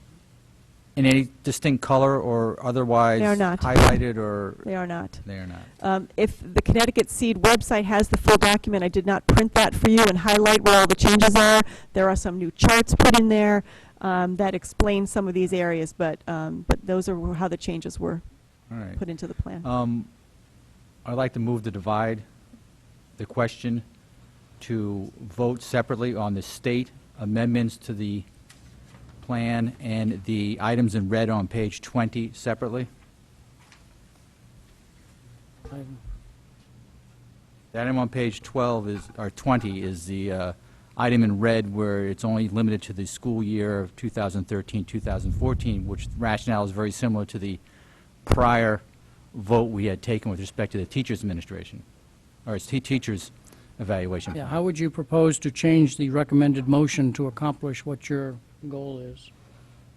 any distinct color or otherwise They are not. highlighted, or? They are not. They are not. If the Connecticut SEED website has the full document, I did not print that for you and highlight where all the changes are. There are some new charts put in there that explain some of these areas, but those are how the changes were put into the plan. I'd like to move to divide the question to vote separately on the state amendments to the plan and the items in red on page 20 separately. The item on page 12 is, or 20 is the item in red where it's only limited to the school year of 2013-2014, which rationale is very similar to the prior vote we had taken with respect to the teachers' administration, or teachers' evaluation. Yeah, how would you propose to change the recommended motion to accomplish what your goal is?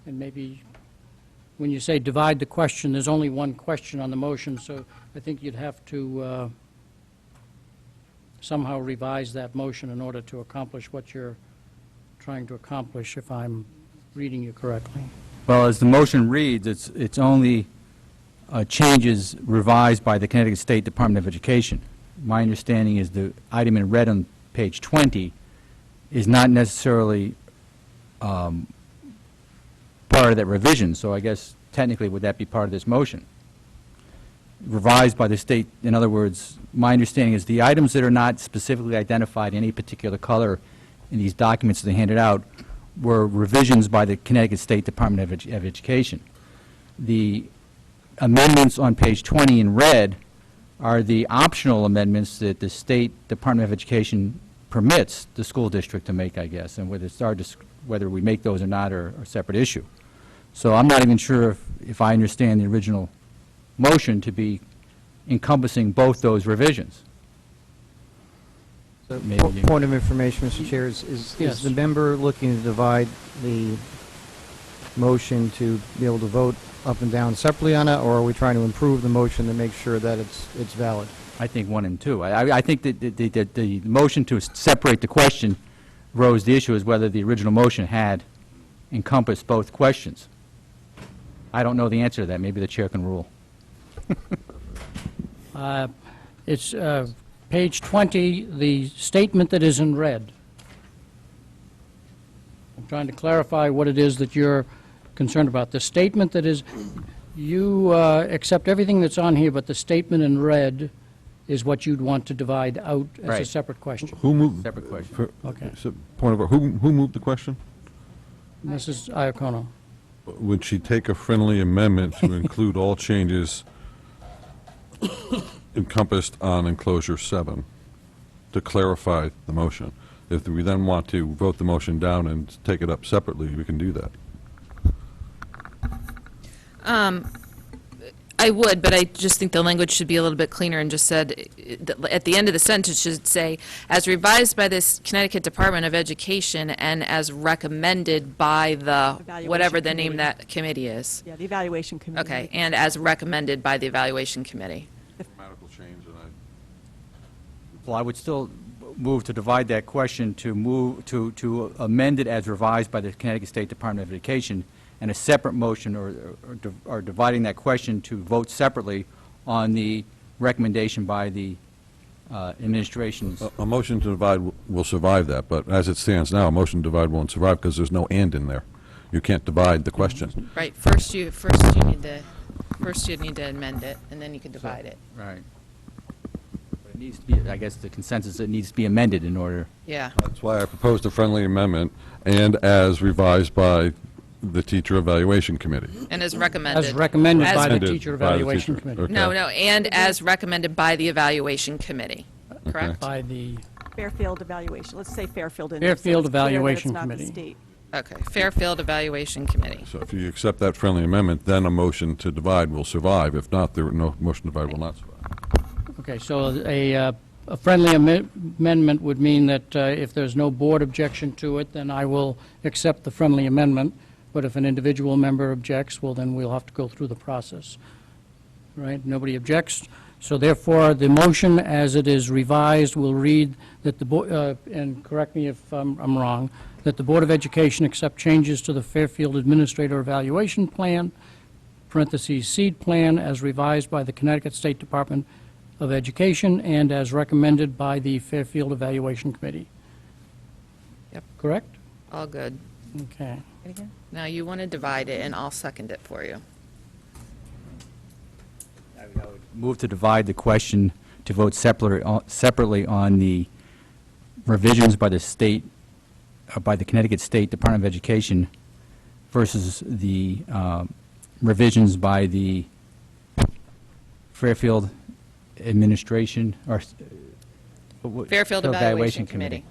And maybe when you say divide the question, there's only one question on the motion, so I think you'd have to somehow revise that motion in order to accomplish what you're trying to accomplish, if I'm reading you correctly. Well, as the motion reads, it's only changes revised by the Connecticut State Department of Education. My understanding is the item in red on page 20 is not necessarily part of that revision, so I guess technically would that be part of this motion? Revised by the state, in other words, my understanding is the items that are not specifically identified in any particular color in these documents that they handed out were revisions by the Connecticut State Department of Education. The amendments on page 20 in red are the optional amendments that the State Department of Education permits the school district to make, I guess, and whether we make those or not are a separate issue. So I'm not even sure if I understand the original motion to be encompassing both those revisions. Point of information, Mr. Chair, is Yes. the member looking to divide the motion to be able to vote up and down separately on it, or are we trying to improve the motion to make sure that it's valid? I think 1 and 2. I think that the motion to separate the question rose the issue as whether the original motion had encompassed both questions. I don't know the answer to that. Maybe the chair can rule. It's page 20, the statement that is in red. I'm trying to clarify what it is that you're concerned about. The statement that is, you accept everything that's on here, but the statement in red is what you'd want to divide out as a Right. separate question. Who moved? Separate question. Okay. Point of order. Who moved the question? Mrs. Iacono. Would she take a friendly amendment to include all changes encompassed on enclosure 7 to clarify the motion? If we then want to vote the motion down and take it up separately, we can do that. I would, but I just think the language should be a little bit cleaner and just said, at the end of the sentence should say, as revised by this Connecticut Department of Education and as recommended by the, Evaluation whatever the name committee. that committee is. Yeah, the evaluation committee. Okay, and as recommended by the evaluation committee. Grammatical change, and Well, I would still move to divide that question to amend it as revised by the Connecticut State Department of Education, and a separate motion or dividing that question to vote separately on the recommendation by the administration's. A motion to divide will survive that, but as it stands now, a motion to divide won't survive because there's no "and" in there. You can't divide the question. Right, first you need to amend it, and then you can divide it. Right. But it needs to be, I guess the consensus, it needs to be amended in order. Yeah. That's why I proposed a friendly amendment, and as revised by the Teacher Evaluation Committee. And as recommended. As recommended by the Recommended Teacher by the Evaluation teacher. Committee. Okay. No, and as recommended by the evaluation committee, correct? By the Fairfield evaluation, let's say Fairfield in there, so Fairfield it's clear that it's Evaluation not the Committee. state. Okay, Fairfield Evaluation Committee. So if you accept that friendly amendment, then a motion to divide will survive. If not, no motion to divide will not survive. Okay, so a friendly amendment would mean that if there's no board objection to it, then I will accept the friendly amendment. But if an individual member objects, well, then we'll have to go through the process. Right? Nobody objects. So therefore, the motion as it is revised will read that the board, and correct me if I'm wrong, that the Board of Education accept changes to the Fairfield Administrator Evaluation Plan, parentheses, seed plan, as revised by the Connecticut State Department of Education and as recommended by the Fairfield Evaluation Committee. Yep. Correct? All good. Okay. Now you want to divide it, and I'll second it for you. I would move to divide the question to vote separately on the revisions by the state, by the Connecticut State Department of Education versus the revisions by the Fairfield Administration, or Fairfield Evaluation Committee.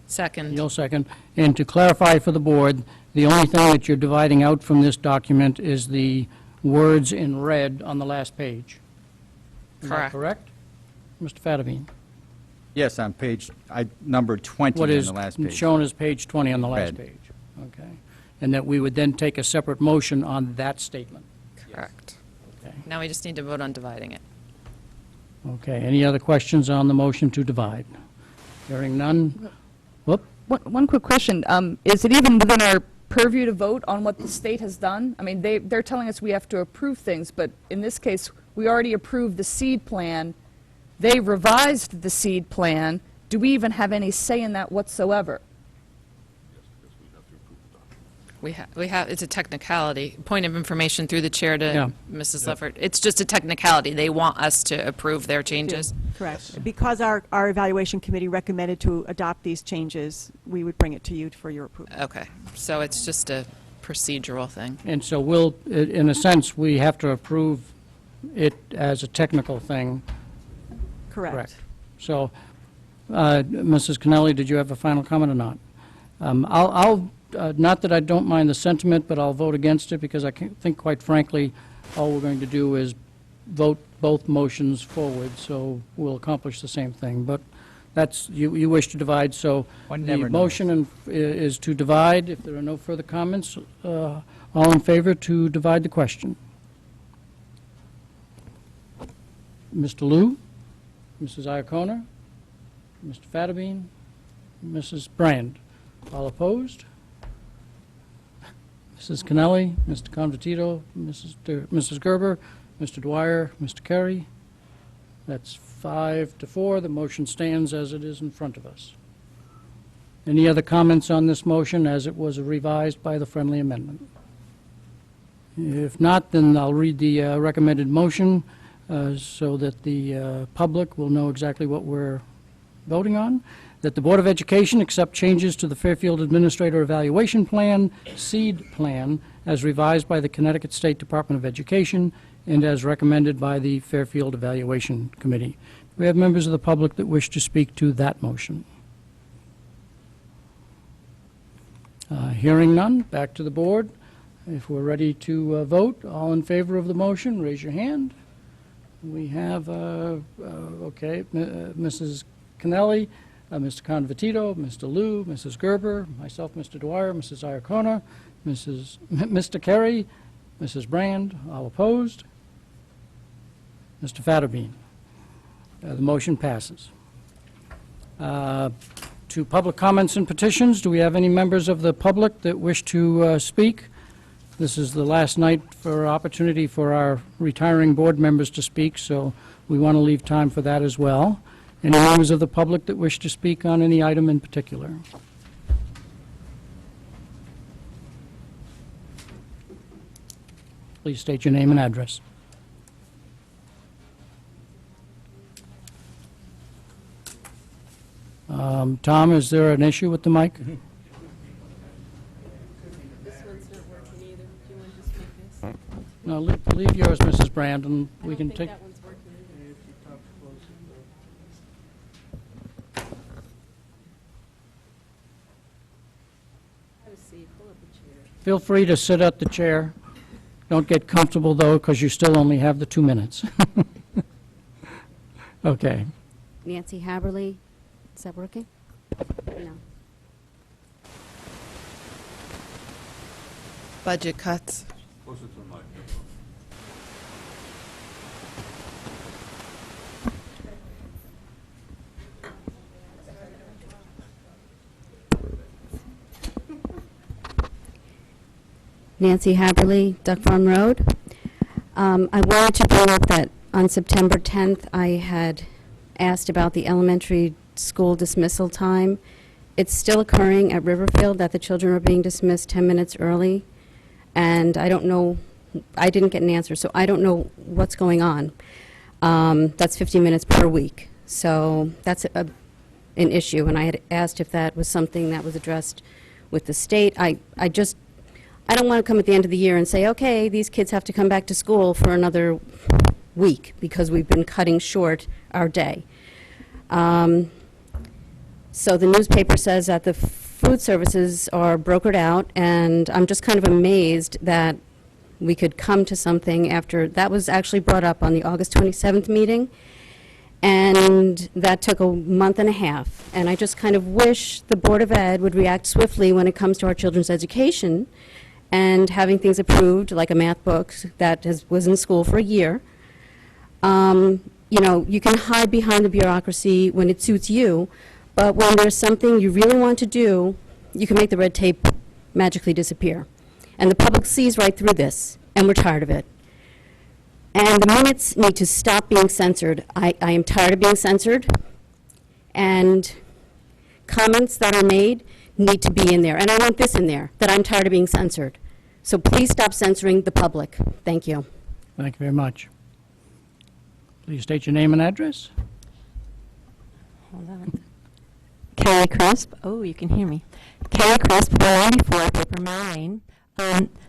Second. You'll second. And to clarify for the board, the only thing that you're dividing out from this document is the words in red on the last page. Is that Correct. correct? Mr. Fattabine? Yes, on page, I numbered 20 What on is the last page. shown as page 20 on the last Red. page? Okay. And that we would then take a separate motion on that statement? Correct. Okay. Now we just need to vote on dividing it. Okay. Any other questions on the motion to divide? Hearing none? Whoop. One quick question. Is it even within our purview to vote on what the state has done? I mean, they're telling us we have to approve things, but in this case, we already approved the seed plan. They revised the seed plan. Do we even have any say in that whatsoever? We have, it's a technicality. Point of information through the chair to Yeah. Mrs. Leffert. It's just a technicality. They want us to approve their changes. Correct. Because our evaluation committee recommended to adopt these changes, we would bring it to you for your approval. Okay, so it's just a procedural thing. And so we'll, in a sense, we have to approve it as a technical thing. Correct. So, Mrs. Connelly, did you have a final comment or not? Not that I don't mind the sentiment, but I'll vote against it because I think, quite frankly, all we're going to do is vote both motions forward, so we'll accomplish the same thing. But that's, you wish to divide, so One the never knows. motion is to divide. If there are no further comments, all in favor to divide the question? Mr. Liu? Mrs. Iacona? Mr. Fattabine? Mrs. Brand? All opposed? Mrs. Connelly, Mr. Convertito, Mrs. Gerber, Mr. Dwyer, Mr. Kerry. That's 5-4. The motion stands as it is in front of us. Any other comments on this motion as it was revised by the friendly amendment? If not, then I'll read the recommended motion so that the public will know exactly what we're voting on. That the Board of Education accept changes to the Fairfield Administrator Evaluation Plan, SEED Plan, as revised by the Connecticut State Department of Education and as recommended by the Fairfield Evaluation Committee. Do we have members of the public that wish to speak to that motion? Hearing none, back to the board. If we're ready to vote, all in favor of the motion, raise your hand. We have, okay, Mrs. Kennelly, Mr. Convertito, Mr. Liu, Mrs. Gerber, myself, Mr. Dwyer, Mrs. Iacona, Mr. Kerry, Mrs. Brand, all opposed. Mr. Fatterbean. The motion passes. To public comments and petitions, do we have any members of the public that wish to speak? This is the last night for opportunity for our retiring board members to speak, so we want to leave time for that as well. Any members of the public that wish to speak on any item in particular? Please state your name and address. Tom, is there an issue with the mic? This one's not working either. Do you want to just make this? No, leave yours, Mrs. Brand, and we can take... That one's working either. Have a seat. Pull up a chair. Feel free to sit at the chair. Don't get comfortable, though, because you still only have the 2 minutes. Okay. Nancy Haberly, is that working? No. Budget cuts. Closer to the mic. Nancy Haberly, Duck Farm Road. I wanted to bring up that on September 10th, I had asked about the elementary school dismissal time. It's still occurring at Riverfield, that the children are being dismissed 10 minutes early, and I don't know, I didn't get an answer, so I don't know what's going on. That's 15 minutes per week, so that's an issue, and I had asked if that was something that was addressed with the state. I don't want to come at the end of the year and say, okay, these kids have to come back to school for another week because we've been cutting short our day. So the newspaper says that the food services are brokered out, and I'm just kind of amazed that we could come to something after, that was actually brought up on the August 27th meeting, and that took a month and a half. And I just kind of wish the Board of Ed would react swiftly when it comes to our children's education and having things approved, like a math book that was in school for a year. You know, you can hide behind the bureaucracy when it suits you, but when there's something you really want to do, you can make the red tape magically disappear. And the public sees right through this, and we're tired of it. And the minutes need to stop being censored. I am tired of being censored, and comments that are made need to be in there. And I want this in there, that I'm tired of being censored. So please stop censoring the public. Thank you. Thank you very much. Please state your name and address. Hold on. Carrie Crisp. Oh, you can hear me. Carrie Crisp, 494 Paper Mill Lane.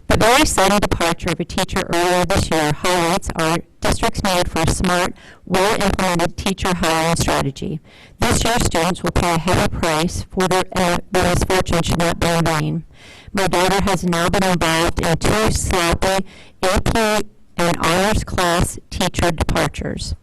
The very sudden departure of a teacher earlier this year highlights our district's need for a smart, well-implemented teacher hiring strategy. This year, students will pay a heavy price for their misfortune should not be in vain. My daughter has now been involved in 2 sloppy AP and honors class teacher departures.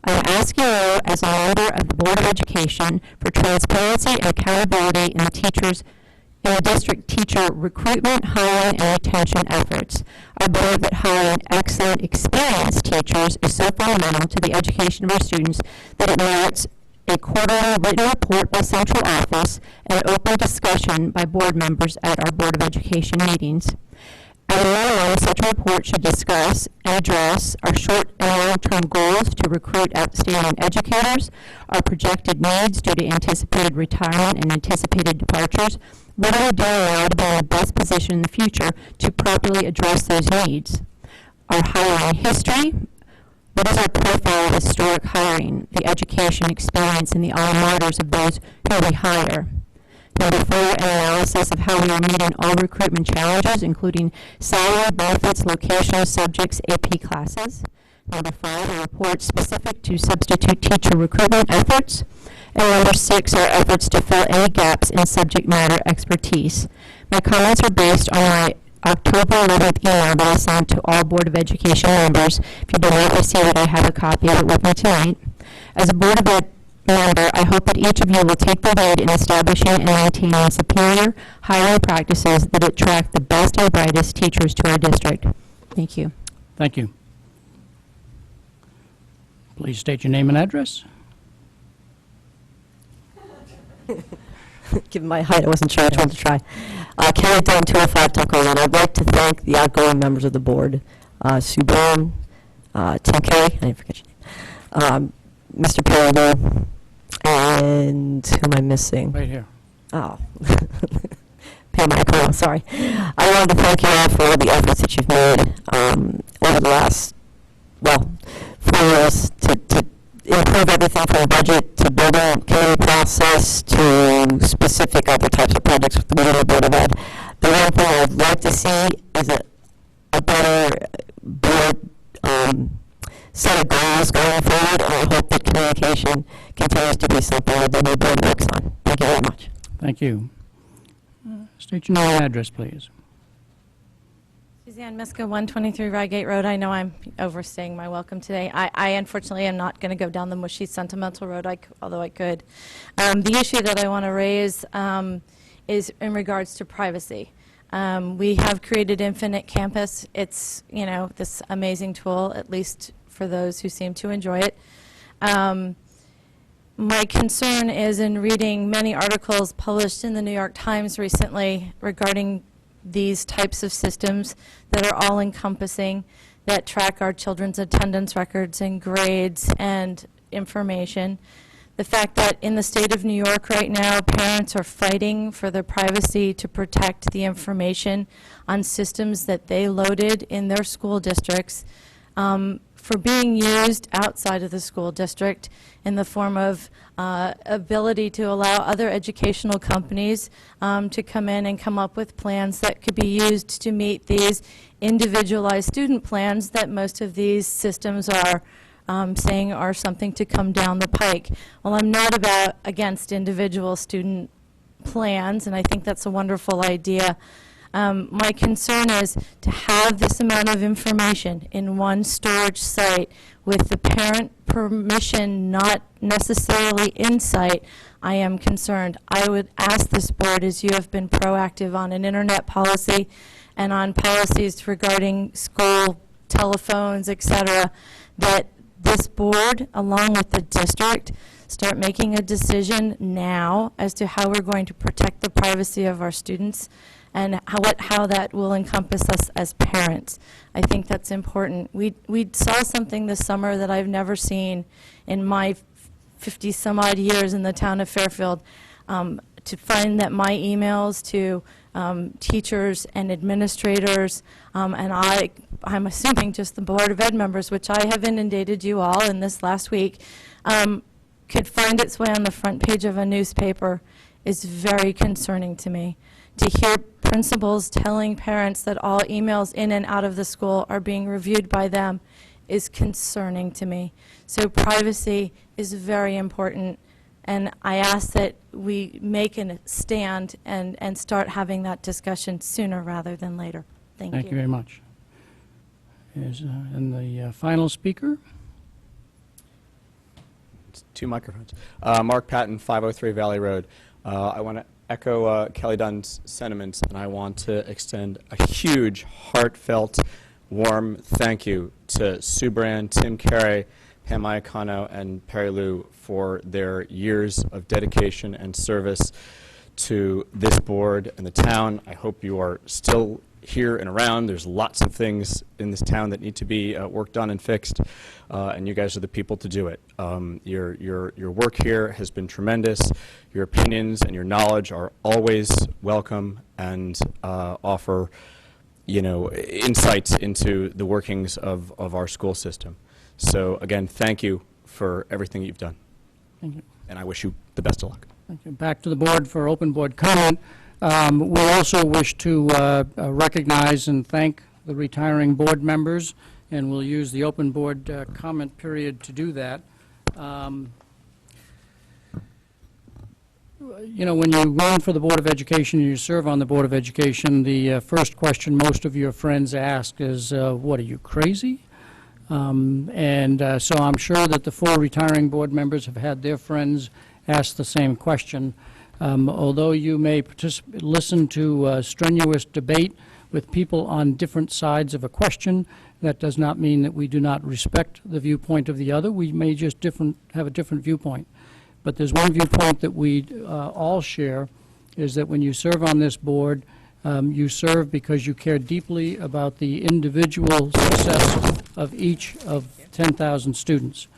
I am asking you, as a member of the Board of Education, for transparency and accountability in the district teacher recruitment, hiring, and retention efforts. I believe that hiring excellent, experienced teachers is so fundamental to the education of our students that it merits a quarterly written report by central office and open discussion by board members at our Board of Education meetings. At a minimum, such report should discuss and address our short and long-term goals to recruit outstanding educators, our projected needs due to anticipated retirement and anticipated departures. What are we doing now to be in the best position in the future to properly address those needs? Our hiring history. What is our profile of historic hiring, the education experience, and the alma maters of those who we hire? Number 4, an analysis of how we are meeting all recruitment challenges, including salary, benefits, locational subjects, AP classes. Number 5, a report specific to substitute teacher recruitment efforts. And number 6, our efforts to fill any gaps in subject matter expertise. My comments are based on my October 11th email that I sent to all Board of Education members. If you do not receive it, I have a copy of it with me tonight. As a Board of Ed member, I hope that each of you will take the lead in establishing and maintaining superior hiring practices that attract the best and brightest teachers to our district. Thank you. Thank you. Please state your name and address. Given my height, I wasn't sure which one to try. Kelly Dunn, 205 Tucker Lane. I'd like to thank the outgoing members of the board, Sue Brown, Tim Kelly, I didn't forget your name, Mr. Perillo, and who am I missing? Right here. Oh. Pam Michael, sorry. I wanted to thank you all for all the efforts that you've made over the last, well, 4 years to improve everything from budget to building committee process to specific other types of projects within the Board of Ed. The one thing I'd like to see is a better board set of goals going forward, and I hope that communication continues to be something that the new board works on. Thank you very much. Thank you. State your name and address, please. Suzanne Miska, 123 Rygate Road. I know I'm overstaying my welcome today. I unfortunately am not going to go down the mushy sentimental road, although I could. The issue that I want to raise is in regards to privacy. We have created Infinite Campus. It's, you know, this amazing tool, at least for those who seem to enjoy it. My concern is in reading many articles published in the New York Times recently regarding these types of systems that are all-encompassing, that track our children's attendance records and grades and information. The fact that in the state of New York right now, parents are fighting for their privacy to protect the information on systems that they loaded in their school districts for being used outside of the school district in the form of ability to allow other educational companies to come in and come up with plans that could be used to meet these individualized student plans that most of these systems are saying are something to come down the pike. Well, I'm not against individual student plans, and I think that's a wonderful idea. My concern is to have this amount of information in one storage site with the parent permission not necessarily in sight. I am concerned. I would ask this board, as you have been proactive on an internet policy and on policies regarding school telephones, et cetera, that this board, along with the district, start making a decision now as to how we're going to protect the privacy of our students and how that will encompass us as parents. I think that's important. We saw something this summer that I've never seen in my 50-some-odd years in the town of Fairfield, to find that my emails to teachers and administrators, and I'm assuming just the Board of Ed members, which I have inundated you all in this last week, could find its way on the front page of a newspaper is very concerning to me. To hear principals telling parents that all emails in and out of the school are being reviewed by them is concerning to me. So privacy is very important, and I ask that we make a stand and start having that discussion sooner rather than later. Thank you. Thank you very much. And the final speaker? Two microphones. Mark Patton, 503 Valley Road. I want to echo Kelly Dunn's sentiments, and I want to extend a huge, heartfelt, warm thank you to Sue Brand, Tim Carey, Pam Iacano, and Perry Lou for their years of dedication and service to this board and the town. I hope you are still here and around. There's lots of things in this town that need to be worked on and fixed, and you guys are the people to do it. Your work here has been tremendous. Your opinions and your knowledge are always welcome and offer, insights into the workings of our school system. So again, thank you for everything you've done. Thank you. And I wish you the best of luck. Thank you. Back to the board for open board comment. We also wish to recognize and thank the retiring board members, and we'll use the open board comment period to do that. When you run for the Board of Education and you serve on the Board of Education, the first question most of your friends ask is, what, are you crazy? So I'm sure that the 4 retiring board members have had their friends ask the same question. Although you may listen to strenuous debate with people on different sides of a question, that does not mean that we do not respect the viewpoint of the other. We may just have a different viewpoint. But there's one viewpoint that we all share, is that when you serve on this board, you serve because you care deeply about the individual success of each of 10,000 students.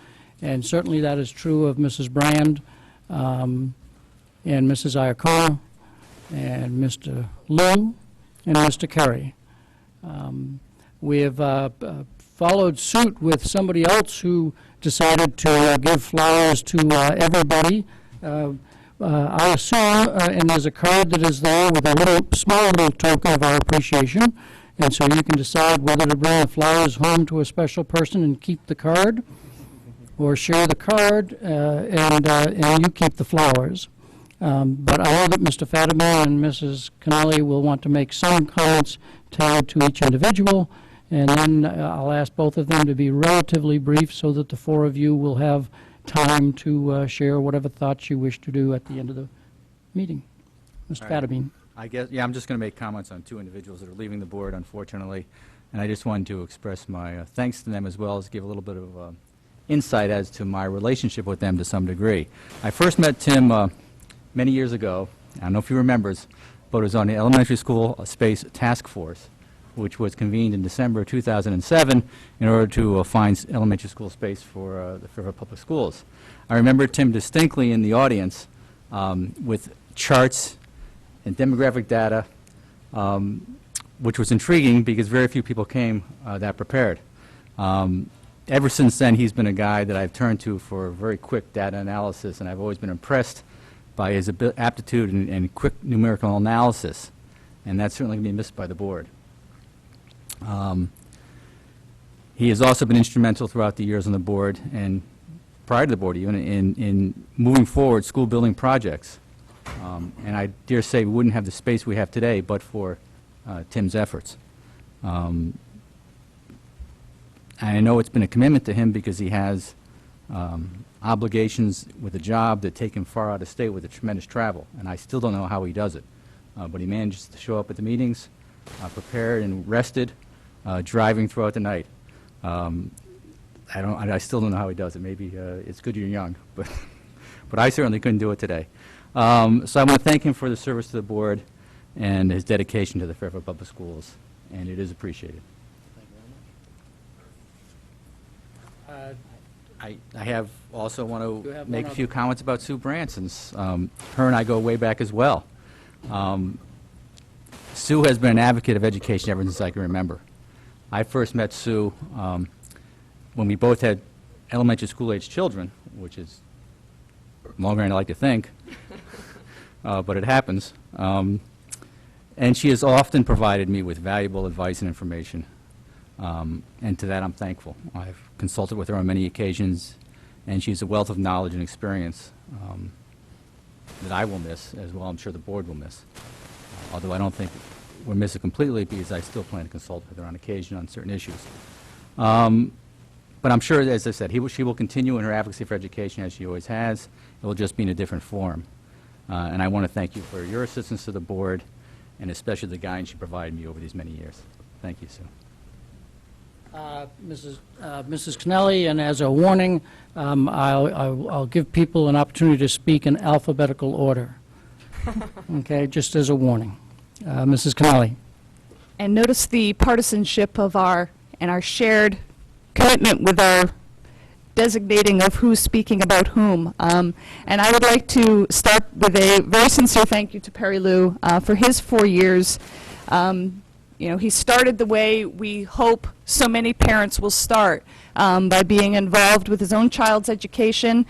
And certainly that is true of Mrs. Brand, and Mrs. Iacona, and Mr. Liu, and Mr. Kerry. We have followed suit with somebody else who decided to give flowers to everybody. I assume, and there's a card that is there with a small little token of our appreciation, and so you can decide whether to bring the flowers home to a special person and keep the card, or share the card and you keep the flowers. But I know that Mr. Fadiman and Mrs. Connelly will want to make some comments tailored to each individual, and then I'll ask both of them to be relatively brief so that the 4 of you will have time to share whatever thoughts you wish to do at the end of the meeting. Mr. Fadiman. I guess, I'm just going to make comments on 2 individuals that are leaving the board, unfortunately, and I just wanted to express my thanks to them, as well as give a little bit of insight as to my relationship with them to some degree. I first met Tim many years ago. I don't know if he remembers, but it was on the Elementary School Space Task Force, which was convened in December 2007 in order to find elementary school space for the Fairfield Public Schools. I remember Tim distinctly in the audience with charts and demographic data, which was intriguing because very few people came that prepared. Ever since then, he's been a guy that I've turned to for very quick data analysis, and I've always been impressed by his aptitude and quick numerical analysis, and that's certainly going to be missed by the board. He has also been instrumental throughout the years on the board, and prior to the board even, in moving forward school building projects. And I dare say we wouldn't have the space we have today but for Tim's efforts. And I know it's been a commitment to him because he has obligations with a job that take him far out of state with a tremendous travel, and I still don't know how he does it. But he manages to show up at the meetings, prepared and rested, driving throughout the night. I still don't know how he does it. Maybe it's good you're young, but I certainly couldn't do it today. So I want to thank him for the service to the board and his dedication to the Fairfield Public Schools, and it is appreciated. I have also want to make a few comments about Sue Brandt, since her and I go way back as well. Sue has been an advocate of education ever since I can remember. I first met Sue when we both had elementary school-age children, which is longer than I like to think, but it happens. And she has often provided me with valuable advice and information, and to that I'm thankful. I've consulted with her on many occasions, and she's a wealth of knowledge and experience that I will miss, as well I'm sure the board will miss. Although I don't think we'll miss it completely, because I still plan to consult with her on occasion on certain issues. But I'm sure, as I said, she will continue in her advocacy for education as she always has. It will just be in a different form. And I want to thank you for your assistance to the board, and especially the guidance you provided me over these many years. Thank you, Sue. Mrs. Connelly, and as a warning, I'll give people an opportunity to speak in alphabetical order. Okay, just as a warning. Mrs. Connelly. and notice the partisanship of our shared commitment with our designating of who's speaking about whom. And I would like to start with a very sincere thank you to Perry Lou for his 4 years. He started the way we hope so many parents will start, by being involved with his own child's education,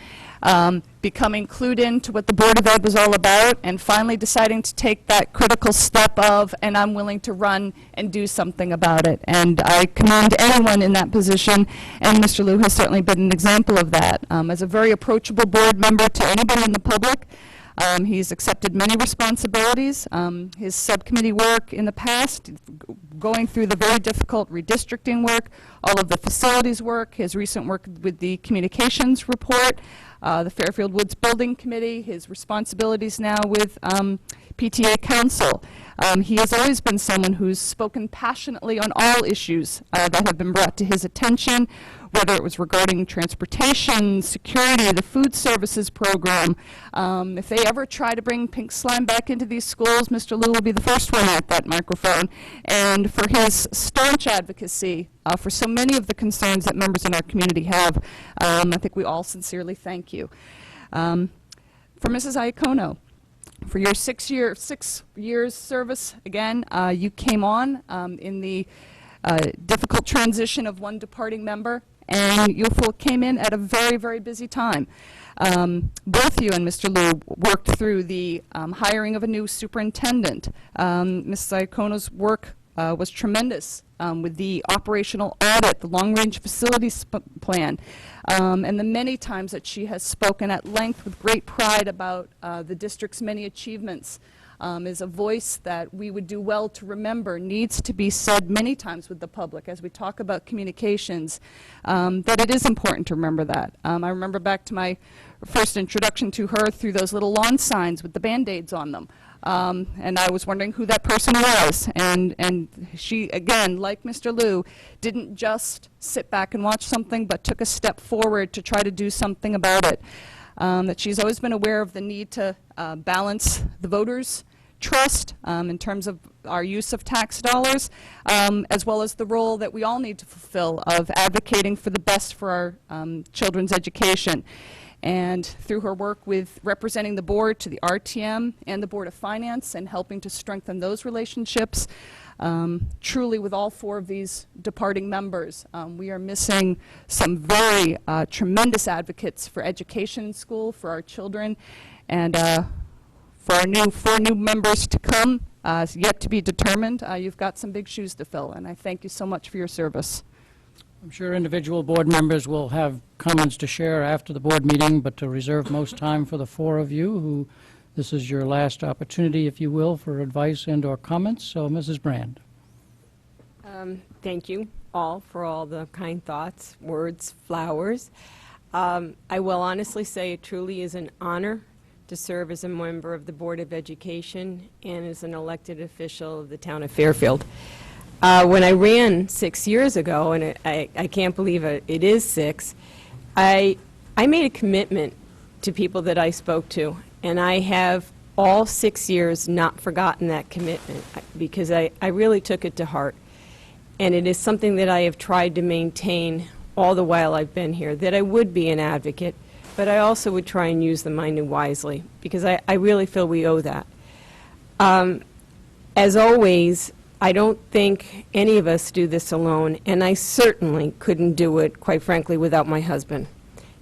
becoming clued in to what the Board of Ed was all about, and finally deciding to take that critical step of, and I'm willing to run and do something about it. And I commend anyone in that position, and Mr. Liu has certainly been an example of that. As a very approachable board member to anybody in the public, he's accepted many responsibilities. His subcommittee work in the past, going through the very difficult redistricting work, all of the facilities work, his recent work with the communications report, the Fairfield Woods Building Committee, his responsibilities now with PTA Council. He has always been someone who's spoken passionately on all issues that have been brought to his attention, whether it was regarding transportation, security, the food services program. If they ever try to bring pink slime back into these schools, Mr. Liu will be the first one at that microphone. And for his staunch advocacy for so many of the concerns that members in our community have, I think we all sincerely thank you. For Mrs. Iacono, for your 6 years service, again, you came on in the difficult transition of one departing member, and you came in at a very, very busy time. Both you and Mr. Liu worked through the hiring of a new superintendent. Mrs. Iacono's work was tremendous with the operational audit, the long-range facilities plan, and the many times that she has spoken at length with great pride about the district's many achievements. Is a voice that we would do well to remember, needs to be said many times with the public as we talk about communications, that it is important to remember that. I remember back to my first introduction to her through those little lawn signs with the Band-Aids on them. And I was wondering who that person was. And she, again, like Mr. Liu, didn't just sit back and watch something, but took a step forward to try to do something about it. That she's always been aware of the need to balance the voters' trust in terms of our use of tax dollars, as well as the role that we all need to fulfill of advocating for the best for our children's education. And through her work with representing the board to the RTM and the Board of Finance and helping to strengthen those relationships, truly with all 4 of these departing members, we are missing some very tremendous advocates for education in school, for our children, and for our 4 new members to come, yet to be determined. You've got some big shoes to fill, and I thank you so much for your service. I'm sure individual board members will have comments to share after the board meeting, but to reserve most time for the 4 of you who this is your last opportunity, if you will, for advice and or comments. So, Mrs. Brand. Thank you all for all the kind thoughts, words, flowers. I will honestly say it truly is an honor to serve as a member of the Board of Education and as an elected official of the town of Fairfield. When I ran 6 years ago, and I can't believe it is 6, I made a commitment to people that I spoke to, and I have all 6 years not forgotten that commitment because I really took it to heart. And it is something that I have tried to maintain all the while I've been here, that I would be an advocate, but I also would try and use the money wisely because I really feel we owe that. As always, I don't think any of us do this alone, and I certainly couldn't do it, quite frankly, without my husband.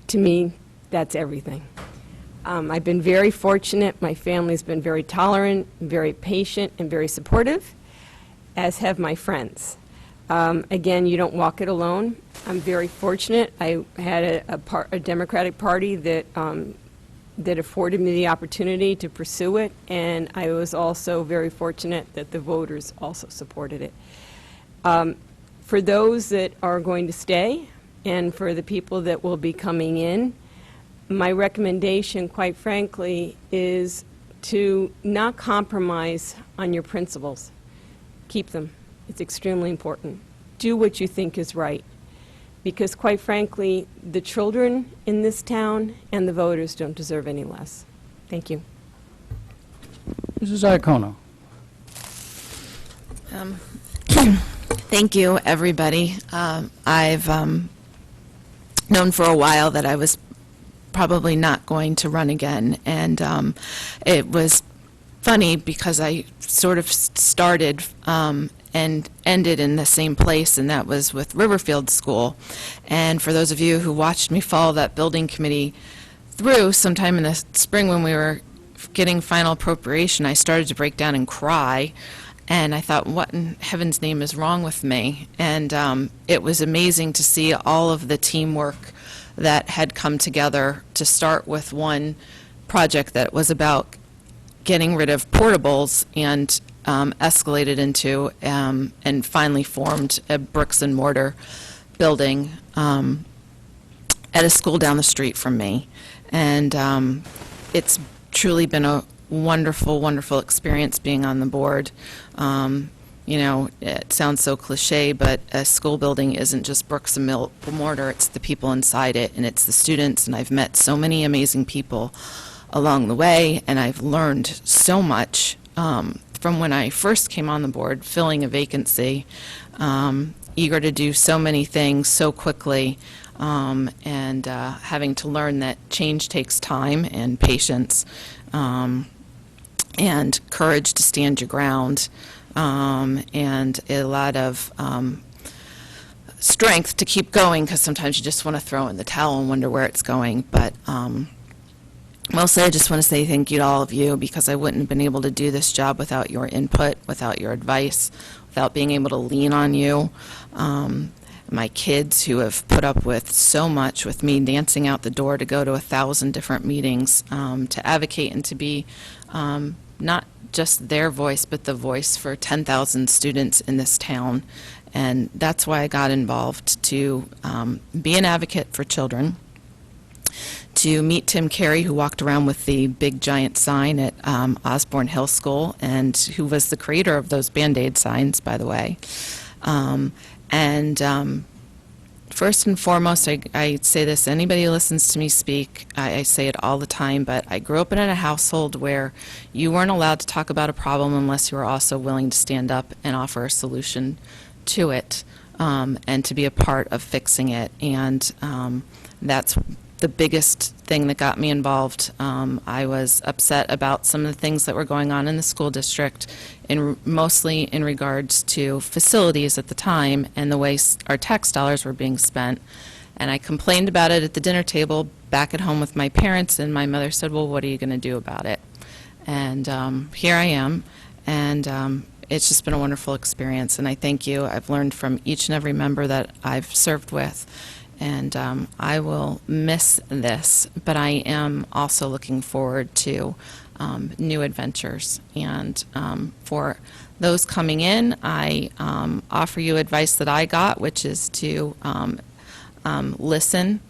To me, that's everything. I've been very fortunate. My family's been very tolerant, very patient, and very supportive, as have my friends. Again, you don't walk it alone. I'm very fortunate. I had a Democratic Party that afforded me the opportunity to pursue it, and I was also very fortunate that the voters also supported it. For those that are going to stay, and for the people that will be coming in, my recommendation, quite frankly, is to not compromise on your principles. Keep them. It's extremely important. Do what you think is right. Because, quite frankly, the children in this town and the voters don't deserve any less. Thank you. Mrs. Iacono. Thank you, everybody. I've known for a while that I was probably not going to run again, and it was funny because I sort of started and ended in the same place, and that was with Riverfield School. And for those of you who watched me follow that building committee through sometime in the spring when we were getting final appropriation, I started to break down and cry. And I thought, what in heaven's name is wrong with me? And it was amazing to see all of the teamwork that had come together to start with one project that was about getting rid of portables and escalated into and finally formed a bricks and mortar building at a school down the street from me. And it's truly been a wonderful, wonderful experience being on the board. You know, it sounds so cliche, but a school building isn't just bricks and mortar, it's the people inside it, and it's the students, and I've met so many amazing people along the way, and I've learned so much from when I first came on the board, filling a vacancy, eager to do so many things so quickly, and having to learn that change takes time and patience, and courage to stand your ground, and a lot of strength to keep going, because sometimes you just want to throw in the towel and wonder where it's going. But mostly I just want to say thank you to all of you, because I wouldn't have been able to do this job without your input, without your advice, without being able to lean on you. My kids, who have put up with so much with me dancing out the door to go to 1,000 different meetings, to advocate and to be not just their voice, but the voice for 10,000 students in this town. And that's why I got involved, to be an advocate for children, to meet Tim Carey, who walked around with the big giant sign at Osborne Hill School, and who was the creator of those Band-Aid signs, by the way. First and foremost, I say this, anybody who listens to me speak, I say it all the time, but I grew up in a household where you weren't allowed to talk about a problem unless you were also willing to stand up and offer a solution to it, and to be a part of fixing it. And that's the biggest thing that got me involved. I was upset about some of the things that were going on in the school district, mostly in regards to facilities at the time and the way our tax dollars were being spent. And I complained about it at the dinner table back at home with my parents, and my mother said, well, what are you going to do about it? And here I am, and it's just been a wonderful experience, and I thank you. I've learned from each and every member that I've served with, and I will miss this, but I am also looking forward to new adventures. And for those coming in, I offer you advice that I got, which is to listen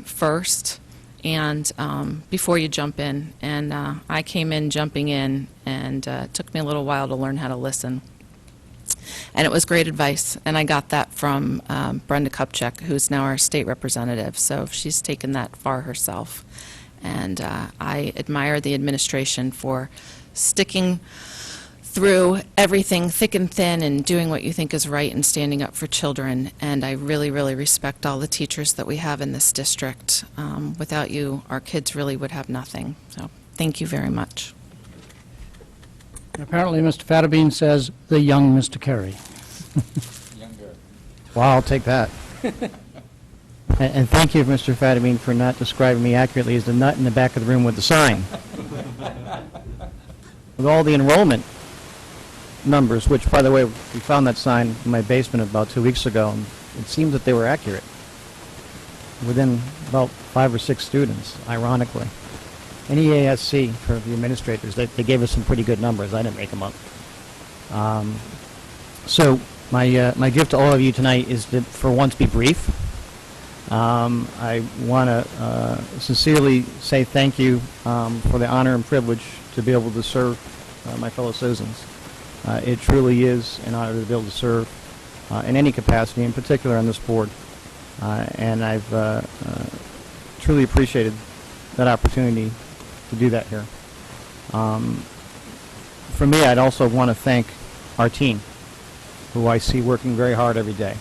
first and before you jump in. And I came in jumping in, and it took me a little while to learn how to listen. And it was great advice, and I got that from Brenda Kupchak, who's now our state representative, so she's taken that far herself. And I admire the administration for sticking through everything thick and thin and doing what you think is right and standing up for children. And I really, really respect all the teachers that we have in this district. Without you, our kids really would have nothing. So thank you very much. Apparently, Mr. Fatterbean says, the young Mr. Carey. Younger. Wow, I'll take that. And thank you, Mr. Fatterbean, for not describing me accurately as the nut in the back of the room with the sign. With all the enrollment numbers, which, by the way, we found that sign in my basement about 2 weeks ago, and it seems that they were accurate. Within about 5 or 6 students, ironically. And EASC, for the administrators, they gave us some pretty good numbers. I didn't make them up. So my gift to all of you tonight is to, for once, be brief. I want to sincerely say thank you for the honor and privilege to be able to serve my fellow citizens. It truly is an honor to be able to serve in any capacity, in particular on this board. And I've truly appreciated that opportunity to do that here. For me, I'd also want to thank our team. who I see working very hard every day.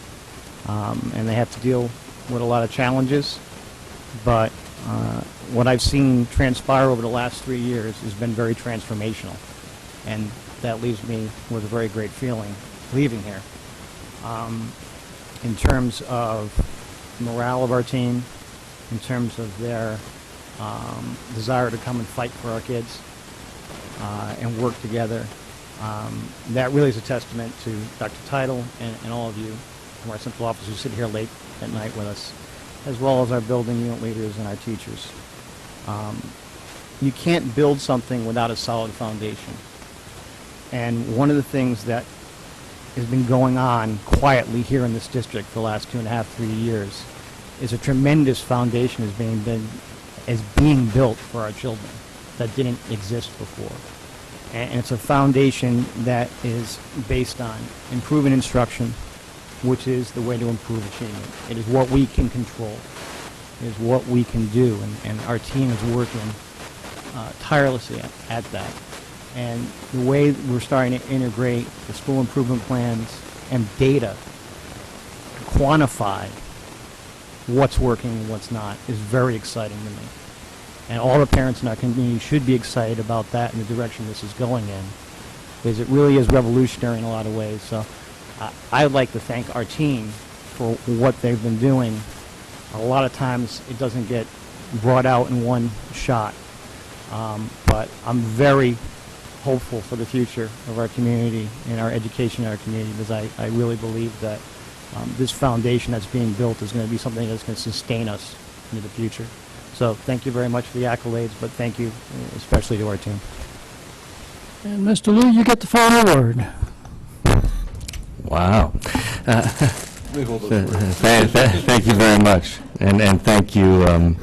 And they have to deal with a lot of challenges, but what I've seen transpire over the last 3 years has been very transformational, and that leaves me with a very great feeling leaving here. In terms of morale of our team, in terms of their desire to come and fight for our kids and work together, that really is a testament to Dr. Title and all of you from our central office who sit here late at night with us, as well as our building unit leaders and our teachers. You can't build something without a solid foundation. And one of the things that has been going on quietly here in this district for the last 2.5, 3 years is a tremendous foundation is being built for our children that didn't exist before. And it's a foundation that is based on improving instruction, which is the way to improve achievement. It is what we can control. It is what we can do, and our team is working tirelessly at that. And the way we're starting to integrate the school improvement plans and data to quantify what's working and what's not is very exciting to me. And all the parents in our community should be excited about that and the direction this is going in, because it really is revolutionary in a lot of ways. So I'd like to thank our team for what they've been doing. A lot of times it doesn't get brought out in one shot, but I'm very hopeful for the future of our community and our education in our community, because I really believe that this foundation that's being built is going to be something that's going to sustain us into the future. So thank you very much for the accolades, but thank you especially to our team. And Mr. Liu, you get the final word. Wow. Thank you very much. And thank you,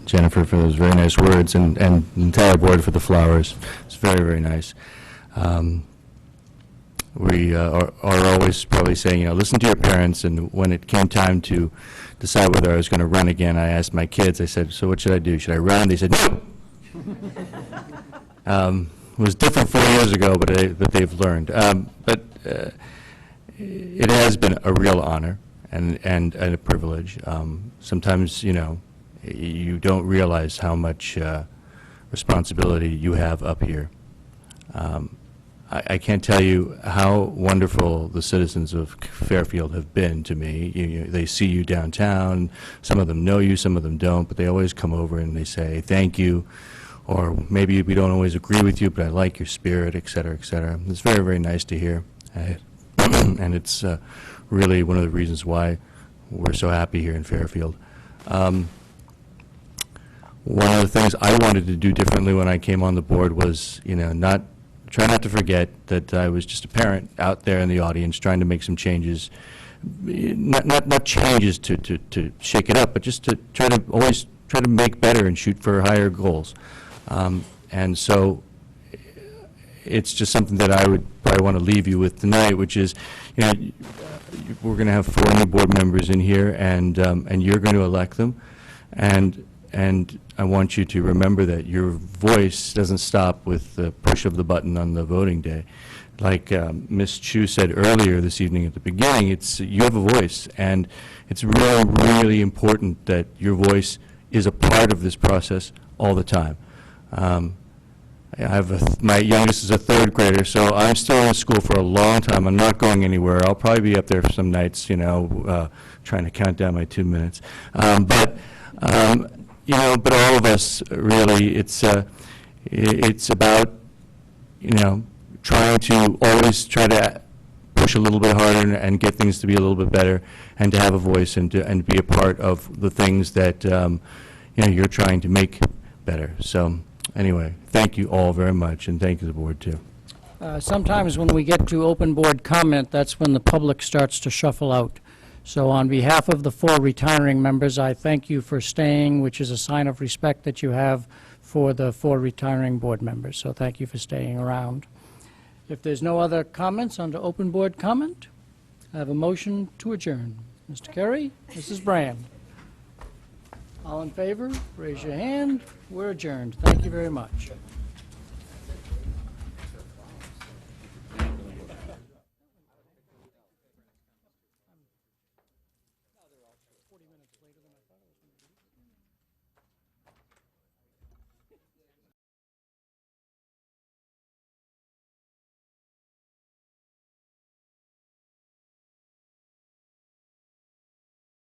Jennifer, for those very nice words, and the entire board for the flowers. It's very, very nice. We are always probably saying, listen to your parents, and when it came time to decide whether I was going to run again, I asked my kids, I said, so what should I do? Should I run? They said, no! It was different 4 years ago, but they've learned. But it has been a real honor and a privilege. Sometimes, you don't realize how much responsibility you have up here. I can't tell you how wonderful the citizens of Fairfield have been to me. They see you downtown. Some of them know you, some of them don't, but they always come over and they say thank you, or maybe we don't always agree with you, but I like your spirit, et cetera, et cetera. It's very, very nice to hear, and it's really one of the reasons why we're so happy here in Fairfield. One of the things I wanted to do differently when I came on the board was, try not to forget that I was just a parent out there in the audience trying to make some changes, not changes to shake it up, but just to always try to make better and shoot for higher goals. And so it's just something that I would probably want to leave you with tonight, which is, we're going to have 4 new board members in here, and you're going to elect them, and I want you to remember that your voice doesn't stop with the push of the button on the voting day. Like Ms. Chu said earlier this evening at the beginning, you have a voice, and it's really, really important that your voice is a part of this process all the time. I have my youngest is a 3rd grader, so I'm still in school for a long time. I'm not going anywhere. I'll probably be up there for some nights, trying to count down my 2 minutes. But all of us, really, it's about, trying to always try to push a little bit harder and get things to be a little bit better, and to have a voice and be a part of the things that, you're trying to make better. So anyway, thank you all very much, and thank you to the board, too. Sometimes when we get to open board comment, that's when the public starts to shuffle out. So on behalf of the 4 retiring members, I thank you for staying, which is a sign of respect that you have for the 4 retiring board members. So thank you for staying around. If there's no other comments under open board comment, I have a motion to adjourn. Mr. Carey, Mrs. Brand. All in favor, raise your hand. We're adjourned. Thank you very much.